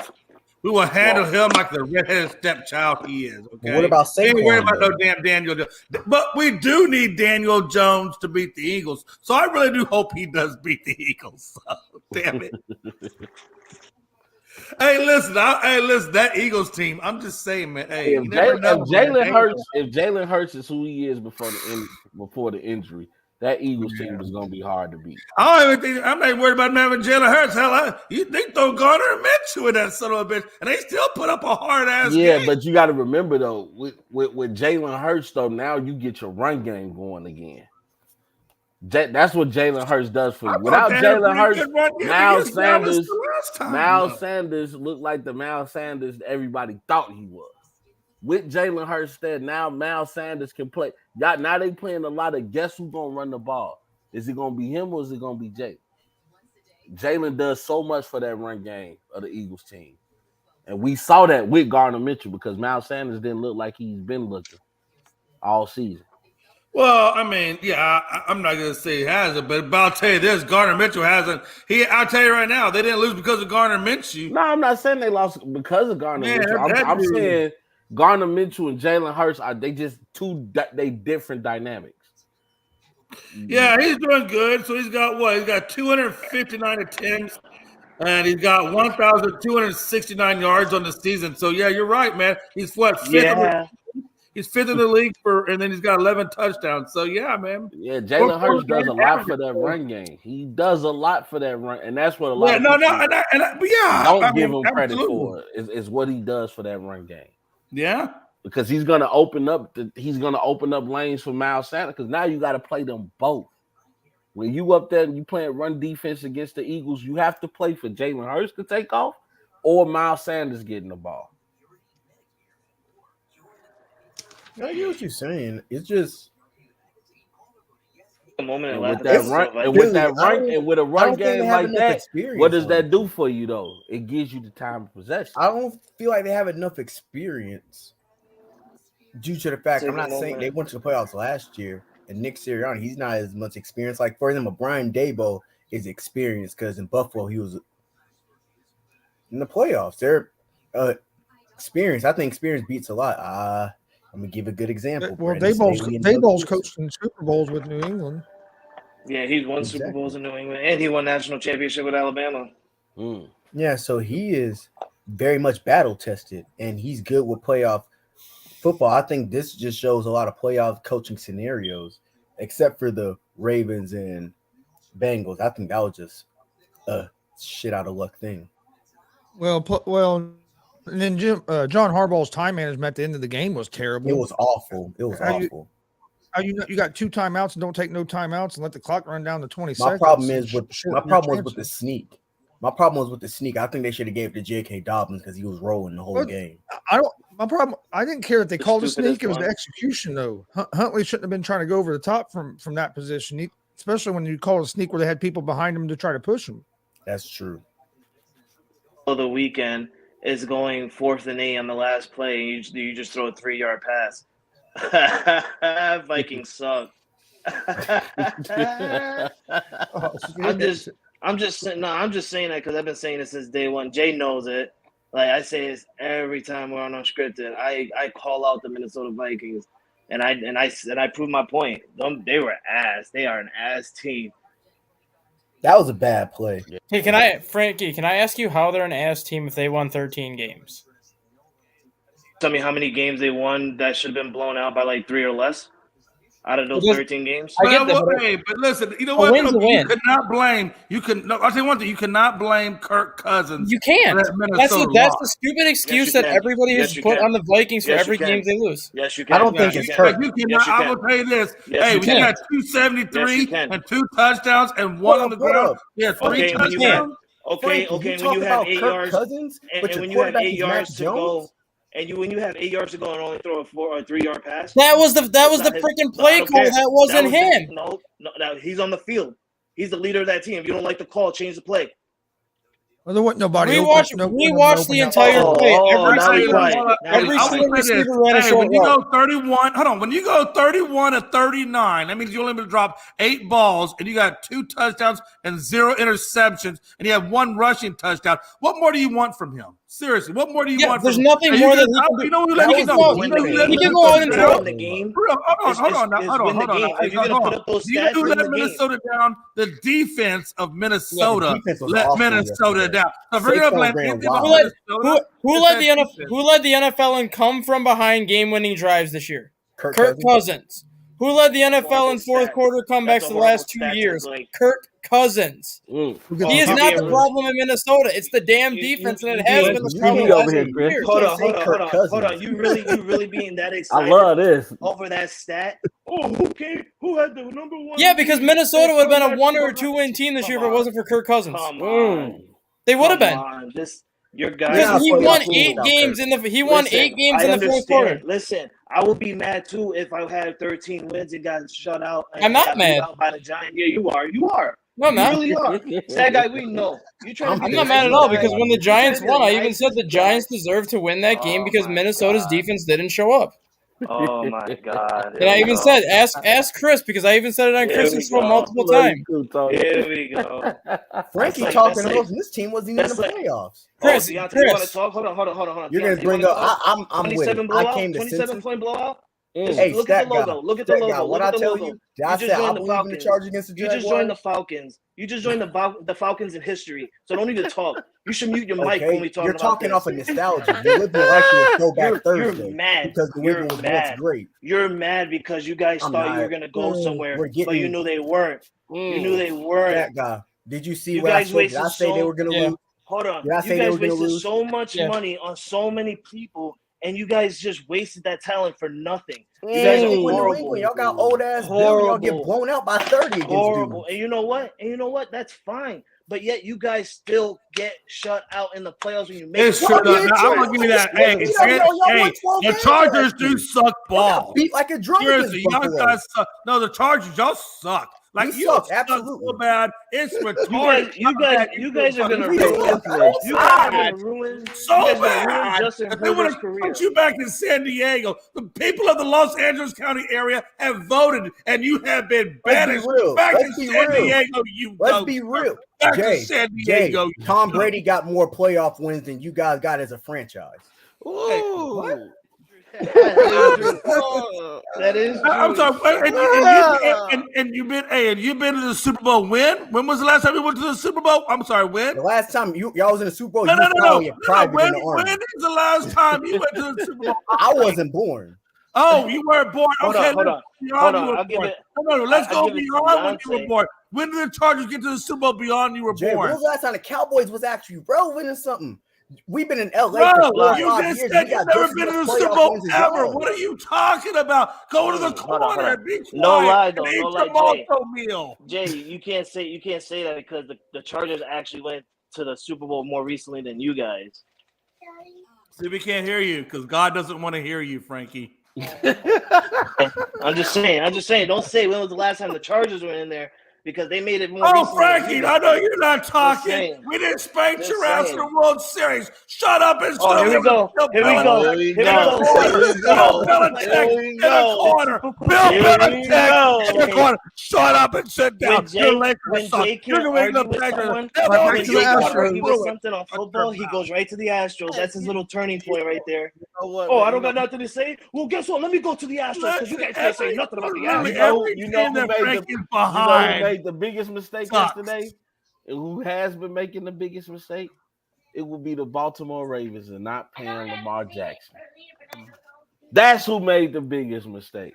We will handle him like the redheaded stepchild he is. Okay. What about Saquon? Ain't worried about no damn Daniel Jones. But we do need Daniel Jones to beat the Eagles. So I really do hope he does beat the Eagles. So, damn it. Hey, listen, that Eagles team. I'm just saying, man. Hey, if Jalen Hurts is who he is before the injury, that Eagles team is going to be hard to beat. I'm not worried about having Jalen Hurts. Hell, you think throw Garner and Minshew in that son of a bitch, and they still put up a hard ass game. But you got to remember though, with Jalen Hurts though, now you get your run game going again. That's what Jalen Hurts does for you. Without Jalen Hurts, Miles Sanders looked like the Miles Sanders everybody thought he was. With Jalen Hurts there, now Miles Sanders can play. Now they playing a lot of guess who's gonna run the ball. Is it gonna be him or is it gonna be Jalen? Jalen does so much for that run game of the Eagles team. And we saw that with Gardner Mitchell because Miles Sanders didn't look like he's been looking all season. Well, I mean, yeah, I'm not going to say he hasn't, but I'll tell you this, Gardner Mitchell hasn't. I'll tell you right now, they didn't lose because of Gardner Minshew. No, I'm not saying they lost because of Gardner Mitchell. I'm saying Gardner Mitchell and Jalen Hurts they just they different dynamics. Yeah, he's doing good. So he's got what? He's got 259 attempts, and he's got 1,269 yards on the season. So yeah, you're right, man. He's what? He's fifth in the league and then he's got 11 touchdowns. So yeah, man. Yeah, Jalen Hurts does a lot for that run game. He does a lot for that run, and that's what a lot of people don't give him credit for. Is what he does for that run game. Yeah, because he's gonna open up lanes for Miles Sanders. Because now you got to play them both. When you up there and you playing run defense against the Eagles, you have to play for Jalen Hurts to take off or Miles Sanders getting the ball. I get what you're saying. It's just the moment with a run game like that. What does that do for you though? It gives you the time of possession. I don't feel like they have enough experience due to the fact I'm not saying they went to the playoffs last year, and Nick Sirianni, he's not as much experience. Like for example, Brian Daboll is experienced because in Buffalo he was in the playoffs. They're experienced. I think experience beats a lot. I'm gonna give a good example. Well, Daboll's coached in Super Bowls with New England. Yeah, he's won Super Bowls in New England, and he won national championship with Alabama. Yeah, so he is very much battle tested, and he's good with playoff football. I think this just shows a lot of playoff coaching scenarios, except for the Ravens and Bengals. I think that was just a shit out of luck thing. Well. And then John Harbaugh's time management at the end of the game was terrible. It was awful. Awful. You got 2 timeouts and don't take no timeouts and let the clock run down to 20 My seconds. problem was with the sneak. I think they should have gave it to J.K. Dobbins because he was rolling the whole game. I didn't care that they called a sneak. It was the execution though. Huntley shouldn't have been trying to go over the top from that position, especially when you call a sneak where they had people behind him to try to push him. That's true. The weekend is going 4th and 8 on the last play, and you just throw a 3-yard pass. Vikings suck. I'm just saying that because I've been saying it since day one. Jay knows it. Like I say this every time we're on Unscripted. I call out the Minnesota Vikings, and I prove my point. They were ass. They are an ass team. That was a bad play. Hey, Frankie, can I ask you how they're an ass team if they won 13 games? Tell me how many games they won that should have been blown out by like 3 or less out of those 13 games. But listen, you know what? You could not blame. I'll tell you one thing. You cannot blame Kirk Cousins. You can't. That's the stupid excuse that everybody has put on the Vikings for every game they lose. Yes, you can. I don't think it's Kirk. I will tell you this. Hey, when you got 273 and 2 touchdowns and 1 on the ground, yeah, 3 touchdowns. Okay. When you have 8 yards, Cousins, and when you have 8 yards to go. And when you have 8 yards to go and only throw a 4 or 3 yard pass, that was the freaking play call. That wasn't him. No, he's on the field. He's the leader of that team. If you don't like the call, change the play. Well, there wasn't nobody. We watched the entire play. Every single receiver ran a short route. When you go 31 to 39, that means you only able to drop 8 balls and you got 2 touchdowns and 0 interceptions, and you have 1 rushing touchdown. What more do you want from him? Seriously, what more do you want? There's nothing more that he can do. He can go out and throw the game. Hold on. If you're gonna put up those stats, you let Minnesota down. The defense of Minnesota let Minnesota down. So if we're gonna blame who led the NFL in come from behind game-winning drives this year? Kirk Cousins. Who led the NFL in fourth quarter comebacks the last 2 years? Kirk Cousins. He is not the problem in Minnesota. It's the damn defense, and it has been the problem last 2 years. Hold on. You really being that excited? I love this Over that stat. Who had the number 1? Yeah, because Minnesota would have been a 1 or 2 win team this year if it wasn't for Kirk Cousins. Come on. They would have been. Your guys. Yeah, He so won y'all 8 fooled games in the. He won 8 games I in the fourth quarter. understand. Listen, I would be mad too if I had 13 wins and got shut out. And I'm not got beat mad. out by the Giants. Yeah, you are. You are. No, I'm You not. really are. It's that guy we know. You trying to I'm be I'm not the mad at nice all guy. because when the You trying Giants to be the won, I even nice said the guy. Giants deserved to win that game Oh because my Minnesota's God. defense didn't show up. Oh my God. And I even said, ask Chris because I even said it on Here Chris's we show go. multiple times. Here we go. Frankie like- talking that's to like- us, and this team wasn't even in that's the like- playoffs. Chris, Deontay, you want to Chris. talk? Hold on. You're Deontay, gonna you bring wanna up. talk? I'm with 27 it. I blowout. came to 27 sense. point blowout. Hey, Look at stat the logo. guy. Look at the Stat guy, logo. what Look I at the tell logo. you? I said I believe in the Chargers against the You Jaguars. just joined the Falcons. You just joined the Falcons in history. So don't need to talk. You should mute your mic when we talk You're about talking this. off of nostalgia. You live your life to a throwback Thursday. You're mad. Because the You're Wiggins was mad. once great. You're mad because you guys I'm thought you not. were gonna go somewhere, We're getting- but you knew they weren't. You knew they weren't. That guy. Did you see You what I guys said? Did wasted I say they were going to Yeah. lose? Hold on. Did I You say they guys were gonna wasted lose? so much Yeah. money on so many people, and you guys just wasted that talent for nothing. You You guys guys are ain't win New horrible. England. Y'all got old ass Bill. Y'all get Horrible. blown out by 30 against Horrible. dudes. And you know what? That's fine. But yet you guys still get shut out in the playoffs when you make It's it. true. Well, I'm gonna give you that. Hey, y'all won 12 the games Chargers last do year. suck Y'all got ball. beat like a drum Seriously, against y'all Buffalo. guys suck. No, the Chargers, y'all suck. Like We you suck, suck absolutely. so bad. It's retarded. You guys are gonna We ruin. suck. You guys are gonna ruin. So you guys are gonna ruin bad. Justin If they want Herbert's to career. put you back in San Diego, the people of the Los Angeles County area have voted, and you have been Let's banished be real. back Let's to be San real. Diego. You Let's go. be real. Back to Jay, San Jay, Diego. Tom Brady got more playoff wins than you guys got as a franchise. Ooh. That is true. I'm sorry. And you've been to the Super Bowl. When was the last time you went to the Super Bowl? I'm sorry. When? The last time y'all was in the Super Bowl, No. you was probably a private When in the Army. is the last time you went to the Super Bowl? I wasn't born. Oh, you weren't born. Hold Okay, on, hold let's on. go Hold beyond on, you were I'll give born. it- No, let's I'll go give it to beyond when you were Beyonce. born. When did the Chargers get to the Super Bowl beyond you were Jay, born? when was the last time the Cowboys was actually relevant in something? We've been in LA Bro, for 4 you or 5 just years. said We you've got never just been as to the much Super playoff Bowl wins as ever. y'all. What are you talking about? Go to the Hold on, corner and be quiet. No lie, though. and No eat lie, your Jay. malto meal. Jay, you can't say that because the Chargers actually went to the Super Bowl more recently than you guys. See, we can't hear you because God doesn't want to hear you, Frankie. I'm just saying. Don't say when was the last time the Chargers were in there because they made it more. Oh, recently than Frankie, you I know guys. you're not talking. saying. We didn't spank Just your ass in saying. the World Series. Shut up and Oh, here we go. Here we go. Here we Here we go. go. Here we Bill go. Belichick Here we in go. the corner. Bill Here we Belichick in the go. corner. Shut up and sit down. You're Lakers When suck. Jay You're can't New England argue with Patriots. someone, Never Right back when to Jay the can't Astros. argue with something on football, he goes right to the Astros. That's his little turning point right there. Oh, I don't got nothing to say. Well, guess what? Let me go to the Astros because you guys can't say nothing about the Astros. You know who made the biggest mistake sucks. yesterday? And who has been making the biggest mistake? It will be the Baltimore Ravens and not paying Lamar Jackson. That's who made the biggest mistake.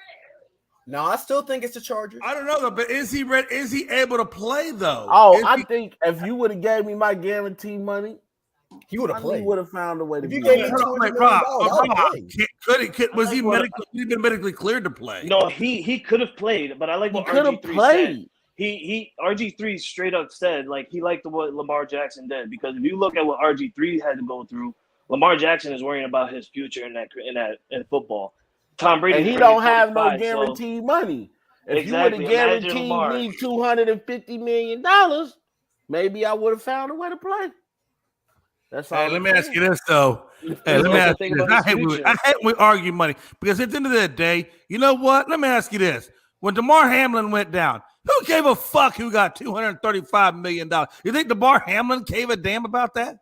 No, I still think it's the Chargers. I don't know though, but is he ready? Is he able to play though? Oh, I think if you would have gave me my guarantee money, He would have he played. would have found a way to If you be gave me there. $200 million, Rob, I would play. was he medically? He been medically cleared to play? No, he could have played, but I like He what could have RG3 said. played. He RG3 straight up said like he liked what Lamar Jackson did because if you look at what RG3 had to go through, Lamar Jackson is worrying about his future in football. Tom Brady And he don't have no guaranteed money. If Exactly. you would have Imagine guaranteed Lamar. me $250 million, maybe I would have found a way to play. That's all. Hey, let me ask you this though. Hey, let me ask you this. I hate when we argue money because at the end of the day, you know what? Let me ask you this: when DeMar Hamlin went down, who gave a fuck who got $235 million? You think DeMar Hamlin gave a damn about that?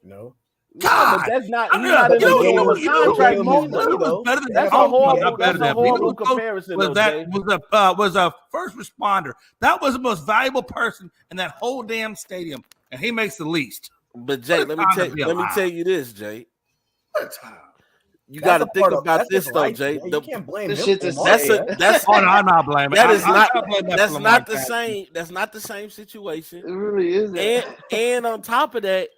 No. God, but that's not. I He's mean, not in you know the what- game you know of contract what- money, you know though. what's better than That's that? a Oh, horrible. not better That's a than that. You know horrible who comparison. was though, that Jay. was a first responder. That was the most valuable person in that whole damn stadium, and he makes the least. But Jay, let me tell you this, Jay. You got to That's a think part of- about that's this his though, right. Jay. You can't blame This him shit for is- Lamar. That's Oh no, I'm not blaming. that is I'm not blaming that that's for not Lamar the Jackson. same. That's not the same situation. It really is. And on top of that,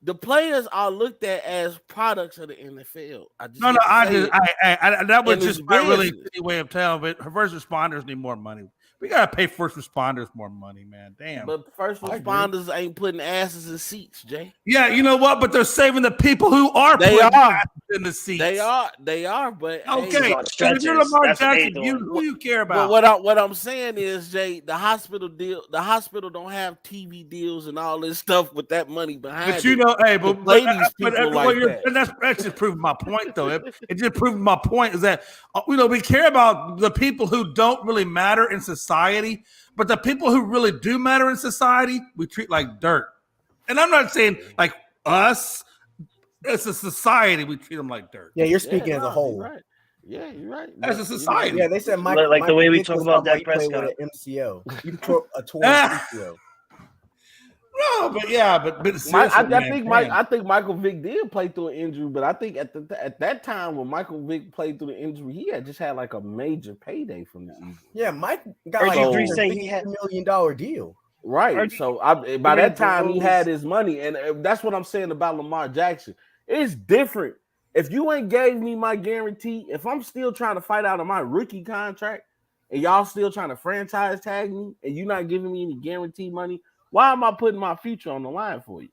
The players are looked at as products of the NFL. That was And just it's my really business. shitty way of telling. But first responders need more money. We gotta pay first responders more money, man. Damn. But first responders ain't putting asses in seats, Jay. Yeah, you know what? But they're saving the people who are They putting are. asses in the seats. They are. But Okay, hey, so if you're Lamar That's what they Jackson, doing. who you care but about? what I'm saying is, Jay, the hospital don't have TV deals and all this stuff with that money behind But it. you know, hey, but play these people like that. And that's just proving my point, though. It just proving my point is that we care about the people who don't really matter in society, but the people who really do matter in society, we treat like dirt. And I'm not saying like us; it's a society. We treat them like dirt. Yeah, you're speaking as a whole. You're right. Yeah, you're right. As a society. Yeah, they said Like the way we talk about Dak Prescott Prescott. with an MCL. You tore a torn MCL. No, but yeah, but I think Michael Vick did play through an injury, but I think at that time when Michael Vick played through the injury, he had just had like a major payday from the injury. Yeah, Mike got like RG3 a saying he had $50 million deal. Right. So by that time he had his money, and that's what I'm saying about Lamar Jackson. It's different. If you ain't gave me my guarantee, if I'm still trying to fight out of my rookie contract, and y'all still trying to franchise tag me, and you're not giving me any guarantee money, why am I putting my future on the line for you?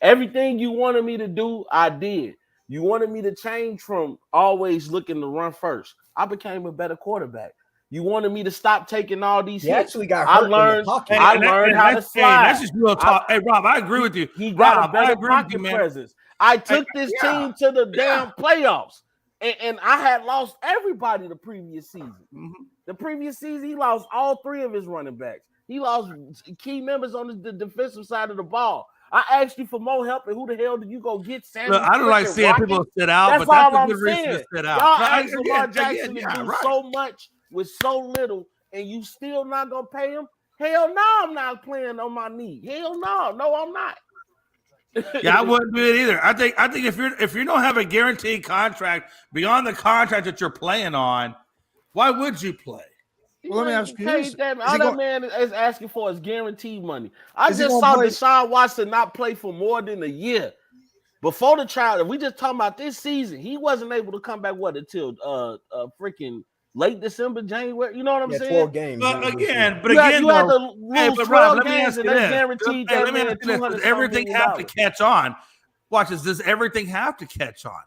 Everything you wanted me to do, I did. You wanted me to change from always looking to run first. I became a better quarterback. You wanted me to stop taking all these He hits. actually got hurt in the pocket. I learned how to slide. That's just real talk. Hey, Rob, I agree with you. He got Rob, a better I agree with pocket you, man. presence. I took this team to the damn playoffs, and I had lost everybody the previous season. Mm-hmm. The previous season, he lost all three of his running backs. He lost key members on the defensive side of the ball. I asked you for more help, and who the hell did you go get? Look, I don't like seeing people sit out, but that's a good reason to sit out. Y'all asked Lamar Jackson to do so much with so little, and you still not gonna pay him? Hell no, I'm not playing on my knee. Hell no, I'm not. Yeah, I wouldn't do it either. I think if you don't have a guaranteed contract beyond the contract that you're playing on, why would you play? Well, let me ask you this. All that man is asking for is guaranteed money. I just saw Deshaun Watson not play for more than a year. Before the trial, if we just talking about this season, he wasn't able to come back until freaking late December, January. You know what I'm saying? 12 games. But again, you had to lose 12 games, and that's guaranteed that let me ask you this. Does everything have to catch on? Watch this. Does everything have to catch on?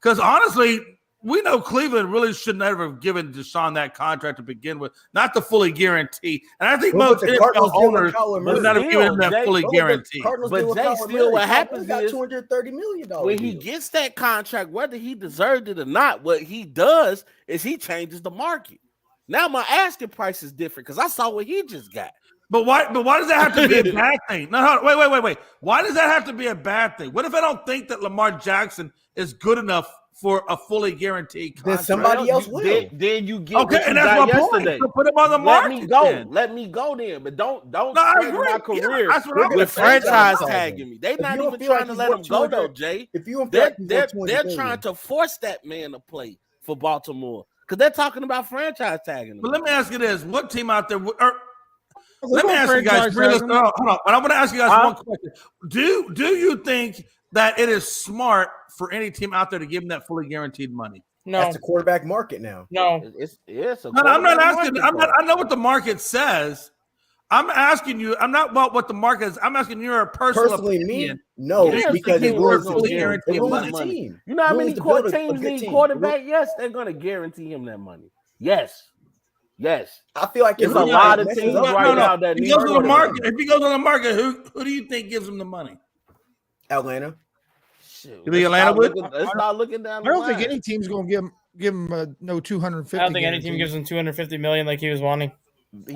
Because honestly, we know Cleveland really should never have given Deshaun that contract to begin with, not the fully guarantee. And I think most NFL owners would not have given him that fully guarantee. But Jay, still what happens is $230 million when he gets that contract, whether he deserved it or not, what he does is he changes the market. Now my asking price is different because I saw what he just got. But why does that have to be a bad thing? No, wait. Why does that have to be a bad thing? What if I don't think that Lamar Jackson is good enough for a fully guaranteed contract? Then somebody else will. Then you get okay, and that's my yesterday. point. So put him on the market. Let me go then. But don't threaten my career with franchise tagging me. They're not even trying to let him go though, Jay. If you they're trying to force that man to play for Baltimore because they're talking about franchise tagging him. But let me ask you this: what team out there? Let me ask you guys. Hold on. But I want to ask you guys one question. Do you think that it is smart for any team out there to give them that fully guaranteed money? No, that's the quarterback market now. No, it's I'm not asking. I know what the market says. I'm asking you. I'm not about what the market is. I'm asking your personal opinion. No, because it ruins the team. You know how many teams need quarterback? Yes, they're going to guarantee him that money. Yes. I feel like it's a lot of teams right now that he goes on the market. If he goes on the market, who do you think gives him the money? Atlanta. You think Atlanta would? Let's start looking down. I don't think any team's going to give him no 250. I don't think any team gives him 250 million like he was wanting.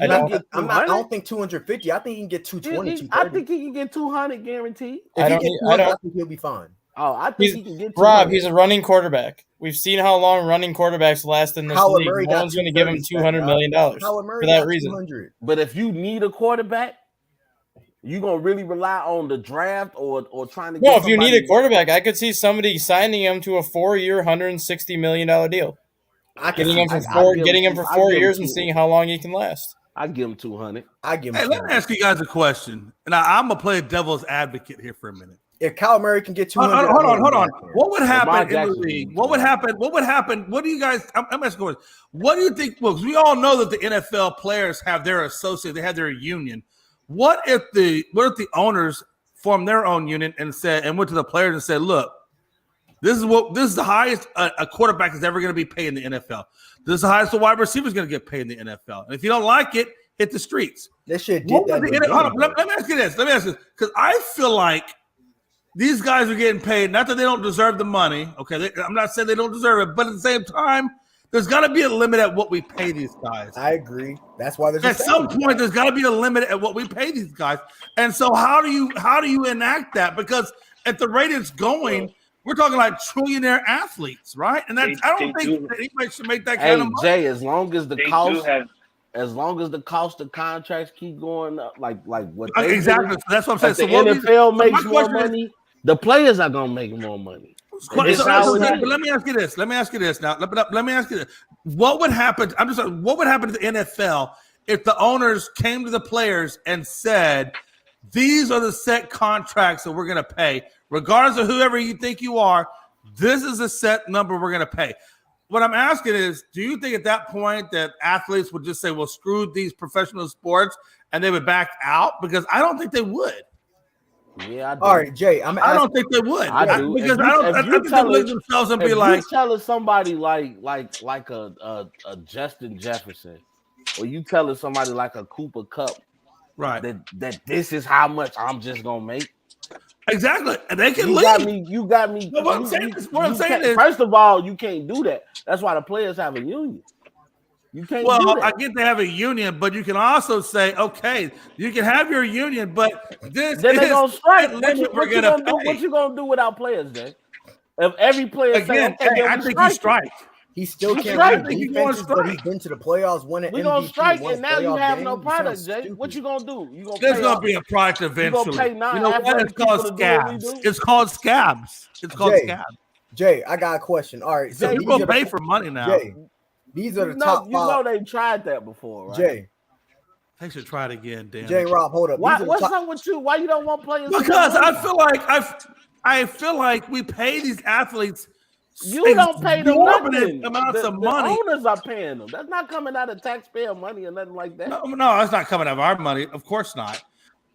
I don't think 250. I think he can get 220. I think he can get 200 guaranteed. I think he'll be fine. Oh, I think he can get 200. Rob, he's a running quarterback. We've seen how long running quarterbacks last in this league. No one's going to give him $200 million for that reason. 200. But if you need a quarterback, you gonna really rely on the draft or trying to? Well, if you need a quarterback, I could see somebody signing him to a 4-year, $160 million deal. Getting him for 4 years and seeing how long he can last. I'd give him 200. Let me ask you guys a question, and I'm gonna play devil's advocate here for a minute. If Kyler Murray can get 200, hold on. What would happen in the Jackson. league? What would happen? What do you guys? I'm asking. What do you think? Well, we all know that the NFL players have their associate. They have their union. What if the owners formed their own union and went to the players and said, "Look, this is the highest a quarterback is ever going to be paid in the NFL. This is the highest a wide receiver is going to get paid in the NFL. And if you don't like it, hit the streets." This shit did that. Let me ask you this. Because I feel like these guys are getting paid. Not that they don't deserve the money. Okay, I'm not saying they don't deserve it, but at the same time, there's got to be a limit at what we pay these guys. I agree. That's why there's at some point there's got to be a limit at what we pay these guys. And so how do you enact that? Because at the rate it's going, we're talking like trillionaire athletes, right? And I don't think that anybody should make that kind of money. Jay, as long as the cost of contracts keep going up, like what exactly. Do, that's what I'm saying. So the NFL makes more money. The players are gonna make more money. But let me ask you this. Let me ask you this now. Let me ask you this. What would happen? What would happen to the NFL if the owners came to the players and said, "These are the set contracts that we're going to pay, regardless of whoever you think you are. This is a set number we're going to pay." What I'm asking is, do you think at that point that athletes would just say, "Well, screw these professional sports," and they would back out? Because I don't think they would. Yeah, I do. All right, Jay. I don't think they would. I do. Because I think they look themselves and be like, you telling somebody like a Justin Jefferson, or you telling somebody like a Cooper Kupp, right? That this is how much I'm just gonna make. Exactly, and they can leave. You got me. What I'm saying is, first of all, you can't do that. That's why the players have a union. You can't. Well, I get they have a union, but you can also say, okay, you can have your union, but this then they're gonna strike. What you gonna do without players, Jay? If every player again, I think you strike. He still can't win defenses, but he's been to the playoffs, winning MVP. We're gonna strike, and now you have no product, Jay. What you gonna do? There's gonna be a product eventually. You know what? It's called scabs. It's called scabs. It's called scabs. Jay, I got a question. All right, so people pay for money now. Jay, these are the top 5. You know they tried that before, right? Jay. They should try it again, damn. Jay, Rob, hold up. What's up with you? Why you don't want players? Because I feel like we pay these athletes. You don't pay them nothing. Amounts of money. The owners are paying them. That's not coming out of taxpayer money or nothing like that. No, that's not coming out of our money. Of course not.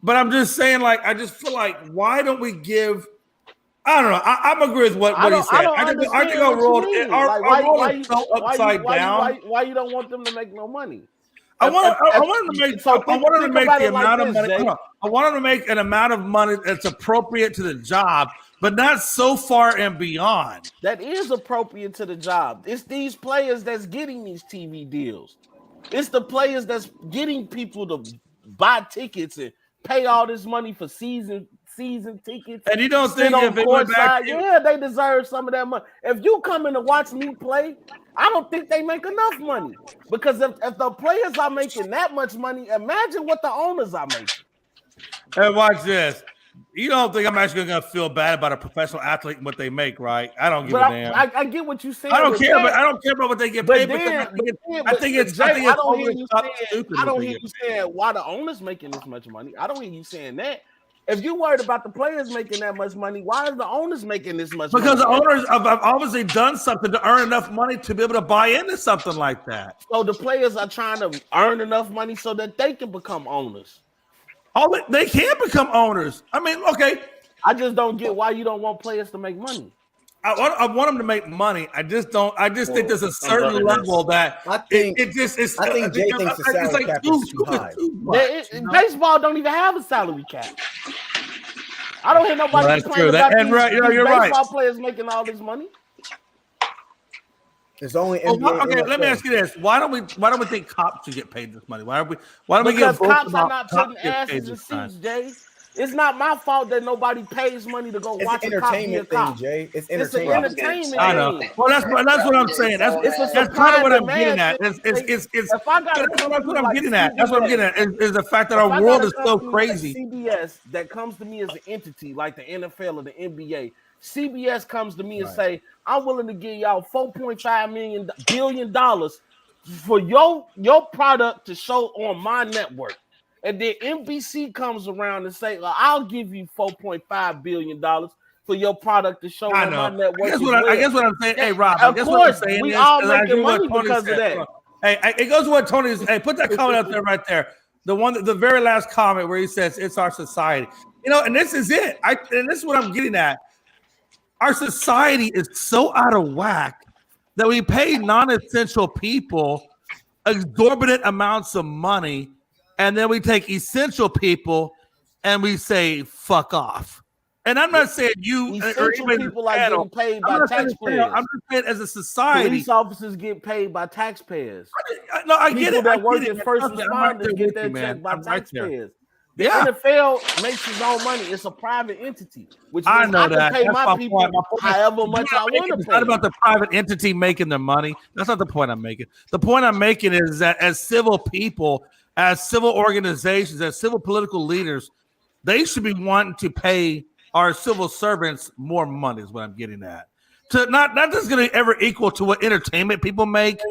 But I'm just saying, like, I just feel like, why don't we give? I don't know. I'm agree with what he said. I think our world is so upside down. Why you don't want them to make no money? I want them to make the amount of money. I want them to make an amount of money that's appropriate to the job, but not so far and beyond. That is appropriate to the job. It's these players that's getting these TV deals. It's the players that's getting people to buy tickets and pay all this money for season tickets. And you don't think if it went back, they deserve some of that money. If you come in to watch me play, I don't think they make enough money. Because if the players are making that much money, imagine what the owners are making. Hey, watch this. You don't think I'm actually going to feel bad about a professional athlete and what they make, right? I don't give a damn. I get what you're saying. I don't care, but I don't care about what they get paid. I don't hear you saying why the owners making this much money. I don't hear you saying that. If you're worried about the players making that much money, why are the owners making this much money? Because the owners have obviously done something to earn enough money to be able to buy into something like that. So the players are trying to earn enough money so that they can become owners. They can become owners. I mean, okay. I just don't get why you don't want players to make money. I want them to make money. I just think there's a certain level that I think Jay thinks the salary cap is too high. Baseball don't even have a salary cap. I don't hear nobody complaining about these baseball players making all this money. There's only NBA. Okay, let me ask you this: Why don't we think cops should get paid this money? Why don't we give cops are not putting asses in seats, Jay? It's not my fault that nobody pays money to go watch a cop be a cop. Jay. It's entertainment. It's an entertainment. I know. Well, that's what I'm saying. That's kind of what I'm getting at. That's what I'm getting at. That's what I'm getting at. Is the fact that our world is so crazy. CBS that comes to me as an entity like the NFL or the NBA. CBS comes to me and say, "I'm willing to give y'all $4.5 billion for your product to show on my network." and then NBC comes around and say, well, "I'll give you $4.5 billion for your product to show on my network." I guess what I'm saying. Hey, Rob. Of course, saying we is, all making money because of that. Hey, it goes to what Tony's. Hey, put that comment out there right there. The very last comment where he says it's our society. And this is it. And this is what I'm getting at. Our society is so out of whack that we pay non-essential people exorbitant amounts of money, and then we take essential people and we say fuck off. And I'm not saying you essential people are getting paid by taxpayers. I'm just saying as a society, police officers get paid by taxpayers. No, I get it. People that work as first responders get their check by taxpayers. The Yeah. NFL makes its own money. It's a private entity, which I means know I can that. pay That's my my people point. My point is- however much I want to It's pay. not about the private entity making their money. That's not the point I'm making. The point I'm making is that as civil people, as civil organizations, as civil political leaders, they should be wanting to pay our civil servants more money is what I'm getting at. To not just going to ever equal to what entertainment people make,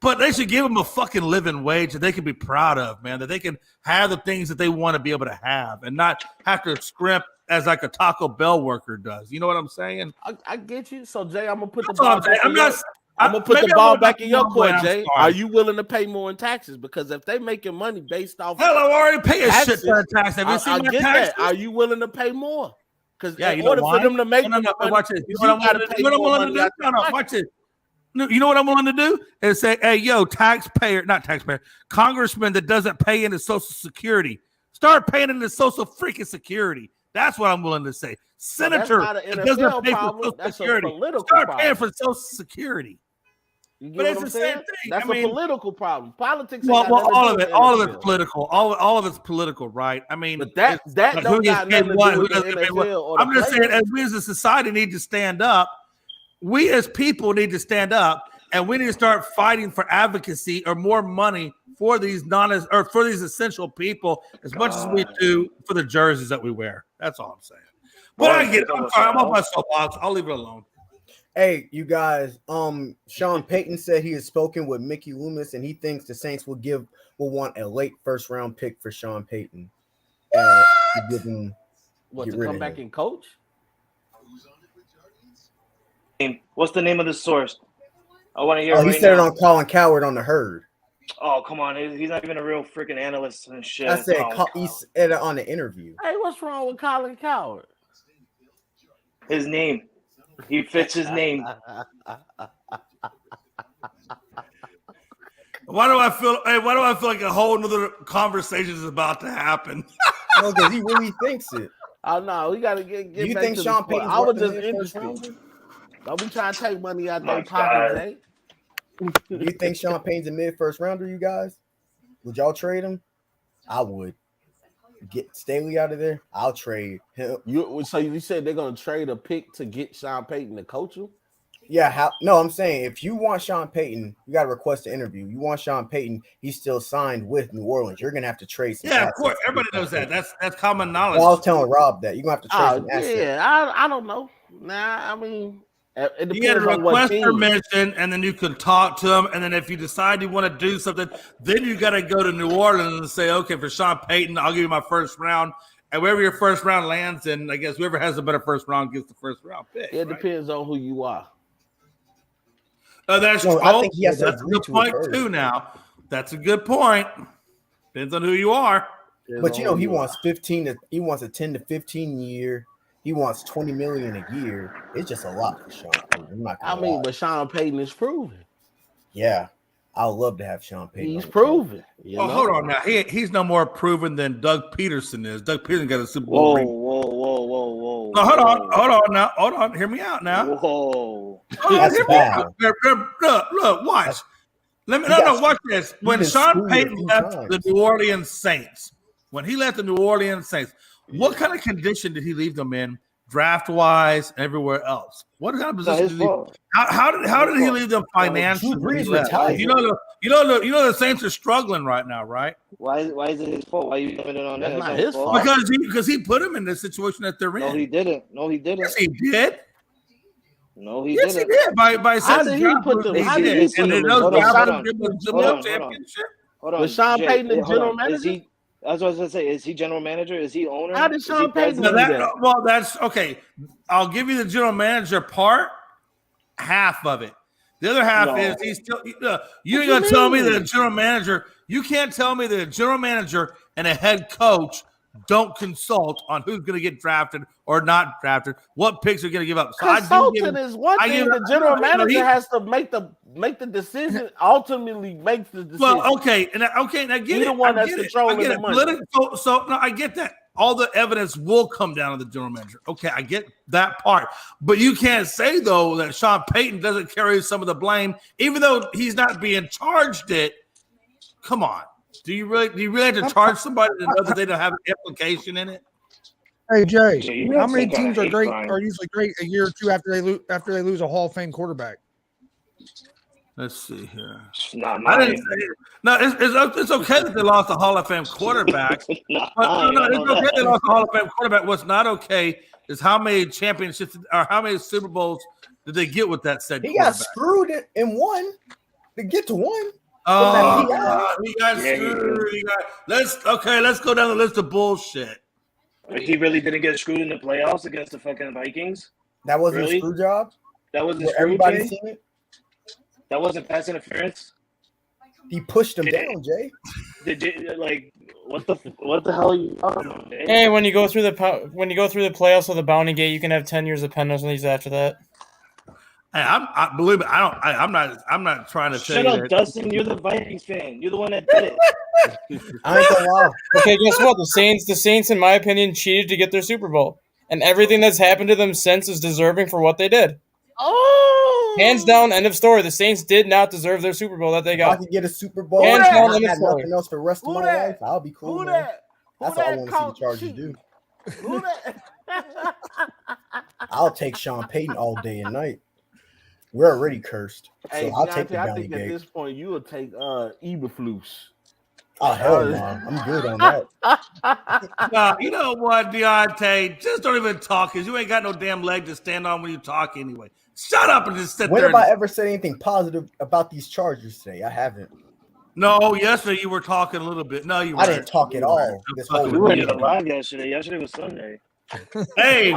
but they should give them a fucking living wage that they can be proud of, man, that they can have the things that they want to be able to have and not have to scrimp as like a Taco Bell worker does. You know what I'm saying? I get you. So, Jay, I'm going to put the That's all ball I'm saying. back in your- I'm going to put maybe the I'm ball going back in your the wrong court, way. I'm Jay. sorry. Are you willing to pay more in taxes? Because if they making money based off Hell, I already pay a taxes, shit ton of tax. Have you I seen my get taxes? that. Are you willing to pay more? Because Yeah, in you know order why? for them to make No, money, watch it. You you know what I'm gotta willing to pay do? more money out No, your watch it. No, you know what I'm willing to do? Is say, hey, yo, congressman that doesn't pay into Social Security, start paying into Social freaking Security. That's what I'm willing to say. Senator not an that doesn't NFL pay problem. for Social That's a Security, political start problem. paying for Social Security. You get But what it's I'm the saying? same thing. That's I mean, a political problem. Politics. Well, ain't got nothing all to of do it, with all of NFL. it's political. All of it's political, right? I mean, But that like, don't who gets got paid nothing to what, do who with the doesn't get paid what. NFL or the I'm just saying, players. as we as a society need to stand up. We as people need to stand up, and we need to start fighting for advocacy or more money for these for these essential people as much as we do for the jerseys that we wear. That's all I'm saying. But I get it. I'm sorry. I'm on my soapbox. I'll leave it alone. Hey, you guys. Sean Payton said he has spoken with Mickey Loomis, and he thinks the Saints will want a late first round pick for Sean Payton. To give him, What, get to rid come of back him. and coach? What's the name of the source? I want to hear. Oh, he right said now. it on Colin Coward on the Herd. Oh, come on. He's not even a real freaking analyst and shit. I said Oh, he said it on the interview. Hey, what's wrong with Colin Coward? his name. He fits his name. Why do I feel like a whole nother conversation is about to happen? No, because he really thinks it. Oh no, we gotta get Do you back think to Sean the sport. Payton's I was worth the just million first interested. rounder? Don't be trying to take money out My their pockets, eh? Do you think Sean Payton's a mid first rounder, you guys? Would y'all trade him? I would. Get Staley out of there. I'll trade him. So you said they're gonna trade a pick to get Sean Payton to coach him? Yeah, no, I'm saying if you want Sean Payton, you got to request an interview. You want Sean Payton, he's still signed with New Orleans. You're gonna have to trade some Yeah, of assets course. to Everybody get knows that. Payton. That's common knowledge. Well, I was telling Rob that you're gonna have to trade some assets. Yeah, I don't know. Nah, I mean, it You got to depends on what request team. permission, and then you can talk to them. And then if you decide you want to do something, then you got to go to New Orleans and say, okay, for Sean Payton, I'll give you my first round. And wherever your first round lands, and I guess whoever has a better first round gets the first round pick. It right? depends on who you are. That's No, I think he has to that's a agree good to it point first. too. Now, that's a good point. Depends on who you are. But you know, he wants 15 he wants a 10 to 15 year. He wants 20 million a year. It's just a lot for Sean Payton. I'm not gonna lie. but Sean Payton is proven. Yeah, I would love to have Sean Payton. He's on the proven. You Well, know? hold on now. He's no more proven than Doug Peterson is. Doug Peterson got a Super Bowl Whoa, ring. whoa. No, hold on. Hear me out now. Whoa. That's Hear me bad. out. Look, watch. Watch this. When been Sean screwed a Payton few left times. the New Orleans Saints, what kind of condition did he leave them in, draft wise, everywhere else? What kind of position did he? How did he leave them financially? Drew Brees when he left? retired. You know the Saints are struggling right now, right? Why is it his fault? Why are you blaming it on That's that? not It's his not fault. Because he put them in the situation that they're in. No, he didn't. Yes, he did. No, he Yes, didn't. he did. By How setting did he draft put moves, them- he how did did. he put And them then in- those hold on, drafts hold on. give him the Hold on, hold on. championship. Hold on. Was Sean Jay, Payton the hold general on. manager? That's what I was gonna say. Is he general manager? Is he owner? How did Is he Sean Payton president? do that? Well, that's okay. I'll give you the general manager part, half of it. The other half No. is he's still. You ain't gonna tell me that a general manager. You can't tell me that a general manager and a head coach don't consult on who's going to get drafted or not drafted, what picks are going to give up. So Consulting is one thing. The general manager has to make the decision. Ultimately, makes the decision. Well, okay, and I get it. He's the one that's controlling the money. So no, I get that. All the evidence will come down to the general manager. Okay, I get that part. But you can't say, though, that Sean Payton doesn't carry some of the blame, even though he's not being charged it. Come on. Do you really have to charge somebody to know that they don't have an implication in it? Hey Jay, how many teams are usually great a year or two after they lose a Hall of Fame quarterback? Let's see here. I didn't say it. No, it's okay that they lost a Hall of Fame quarterback. It's okay they lost a Hall of Fame quarterback. What's not okay is how many championships or how many Super Bowls did they get with that said quarterback? He got screwed in one to get to one. Oh, he got screwed. Let's go down the list of bullshit. He really didn't get screwed in the playoffs against the fucking Vikings. That wasn't a screw job. That wasn't everybody seen it. That wasn't pass interference. He pushed him down, Jay. What the hell are you talking about? Jay? Hey, when you go through the playoffs of the bounty gate, you can have 10 years of penalties after that. Hey, I'm not trying to Shut tell up, you that. Dustin. You're the Vikings fan. You're the one that did it. I ain't gonna lie. Okay, guess what? The Saints, in my opinion, cheated to get their Super Bowl, and everything that's happened to them since is deserving for what they did. Oh, hands down, end of story. The Saints did not deserve their Super Bowl that they got. If I could get a Super Bowl, Hands down, I end of had story. nothing else for the rest of my life. I'll be cool. Who Man. that? That's all I want to see the Chargers do. Who that? I'll take Sean Payton all day and night. We're already cursed, so Hey, I'll take the I bounty think at gate. this point you will take Eberflus. Oh hell no, I'm good on that. No, you know what, Deontay? Just don't even talk, because you ain't got no damn leg to stand on when you talk anyway. Shut up and just sit When there. have I ever said anything positive about these Chargers today? I haven't. No, yesterday you were talking a little bit. No, you weren't. I didn't talk at all. This whole We weren't week. even live yesterday. Yesterday was Sunday. Hey,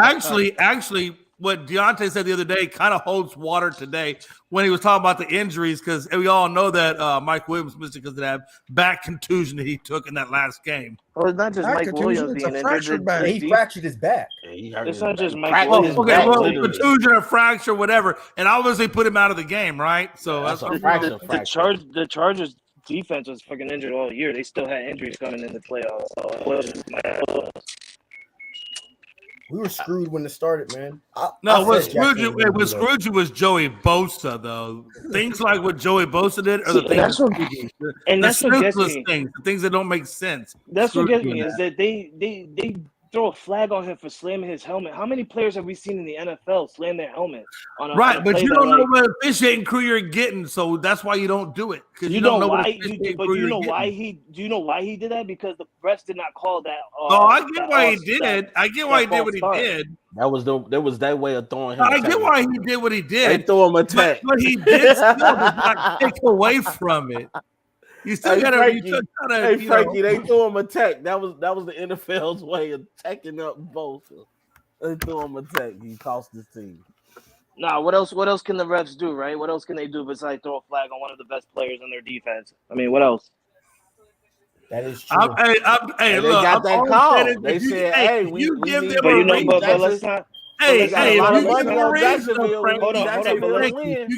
actually, what Deontay said the other day kind of holds water today when he was talking about the injuries, because we all know that Mike Williams missed it because of that back contusion that he took in that last game. Well, it's not just Back Mike contusion, Williams it's a being fractured injured. back. He fractured his back. It's not just Mike Crack Williams. his Okay, back, well, literally. contusion or fracture, whatever, and obviously put him out of the game, right? So That's that's a fracture. The Chargers defense was fucking injured all year. They still had injuries coming in the playoffs. So it wasn't Mike. We were screwed when it started, man. what screwed you was Joey Bosa, though. Things like what Joey Bosa did are the things that's what gets me. the things that don't make sense. That's what Screwed gets you me in is that they throw a flag on him for slamming his helmet. How many players have we seen in the NFL slam their helmet on a Right, on a but play you that, don't know like, what officiating crew you're getting, so that's why you don't do it. Because you don't know what why? officiating But crew you you're know getting. why do you know why he did that? Because the refs did not call that. Oh, I get why he did. I get why he did what he did. That was that way of throwing him. I get why he did what he They did. threw him a tech. But he did still does not take away from it. You still gotta. Hey, Frankie, they threw him a tech. That was the NFL's way of teching up both. They threw him a tech. He cost the team. Nah, what else can the refs do, right? What else can they do besides throw a flag on one of the best players in their defense? I mean, what else? That is true. Hey, They look, got that I'm call. saying is They if you- said, hey, "Hey, if we you we give need them But a you know, ring, but let's not. Hey, got a hey, lot if of you money give them a on ring, Jacksonville. Frank, Hold on, Jacksonville but let's- win.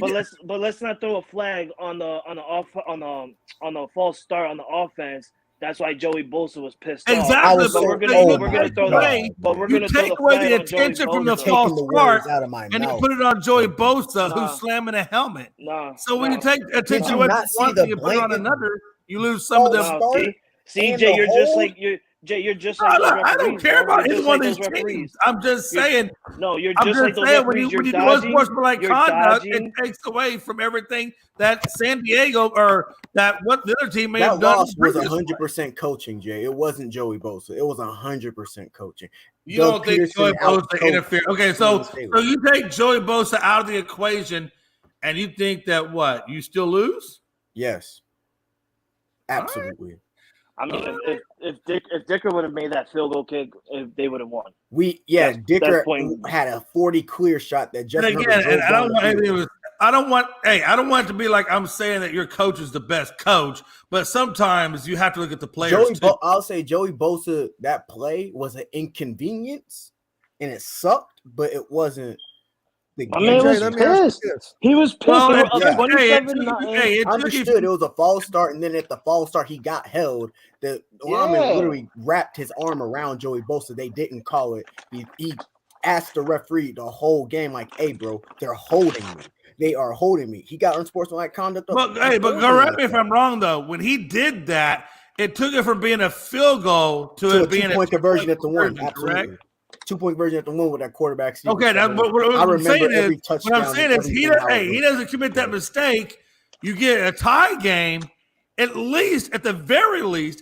But let's not throw a flag on the false start on the offense. That's why Joey Bosa was pissed off. Exactly, But we're gonna throw you take away the attention from the Taking false the start words out of my and you mouth. put it on Joey Bosa, Nah. who's slamming a helmet. Nah. So when you take attention you away not from see one the thing, you put it on blatant another, you lose some of them. false No, start see, and Jay, the you're just hold? like you're just like those referees. I don't care bro. about You're either just one like of those these referees. teams. I'm just saying. No, you're I'm just like just those saying when referees. you do Dodging. unsportsmanlike You're conduct, dodging. it takes away from everything that San Diego or that what the other team may That have done. loss was previously. 100% coaching, Jay. It wasn't Joey Bosa. It was 100% coaching. You Doug don't think Peterson Joey Bosa outcoached interfere? Okay, so Brandon Staley. you take Joey Bosa out of the equation, and you think that what you still lose? Yes, absolutely. I mean, if Dicker would have made that field goal kick, if they would have won. Dicker had a 40 clear shot that just. And again, and I don't want it to be like I'm saying that your coach is the best coach, but sometimes you have to look at the players. I'll say Joey Bosa, that play was an inconvenience, and it sucked, but it wasn't. My man was pissed. He was pissed. I understood it was a false start, and then at the false start, he got held. The lineman literally wrapped his arm around Joey Bosa. They didn't call it. He asked the referee the whole game, like, "Hey, bro, they're holding me. They are holding me." He got unsportsmanlike conduct. But correct me if I'm wrong, though. When he did that, it took it from being a field goal to it being a 2-point conversion at the one. Correct. 2-point version at the one with that quarterback. Okay, that's what I'm saying is he doesn't commit that mistake. You get a tie game, at the very least,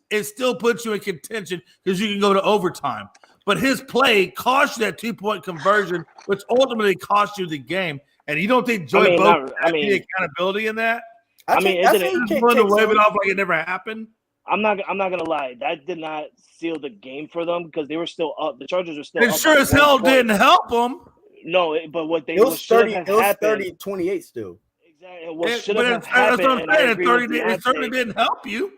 it still puts you in contention because you can go to overtime. But his play cost you that 2-point conversion, which ultimately cost you the game. And you don't think Joey Bosa had the accountability in that? He's willing to wave it off like it never happened. I'm not gonna lie. That did not seal the game for them because they were still up. The Chargers were still up. It sure as hell didn't help them. No, but what they it was 30-28 still. Exactly. What should have happened? That's what I'm saying. It certainly didn't help you.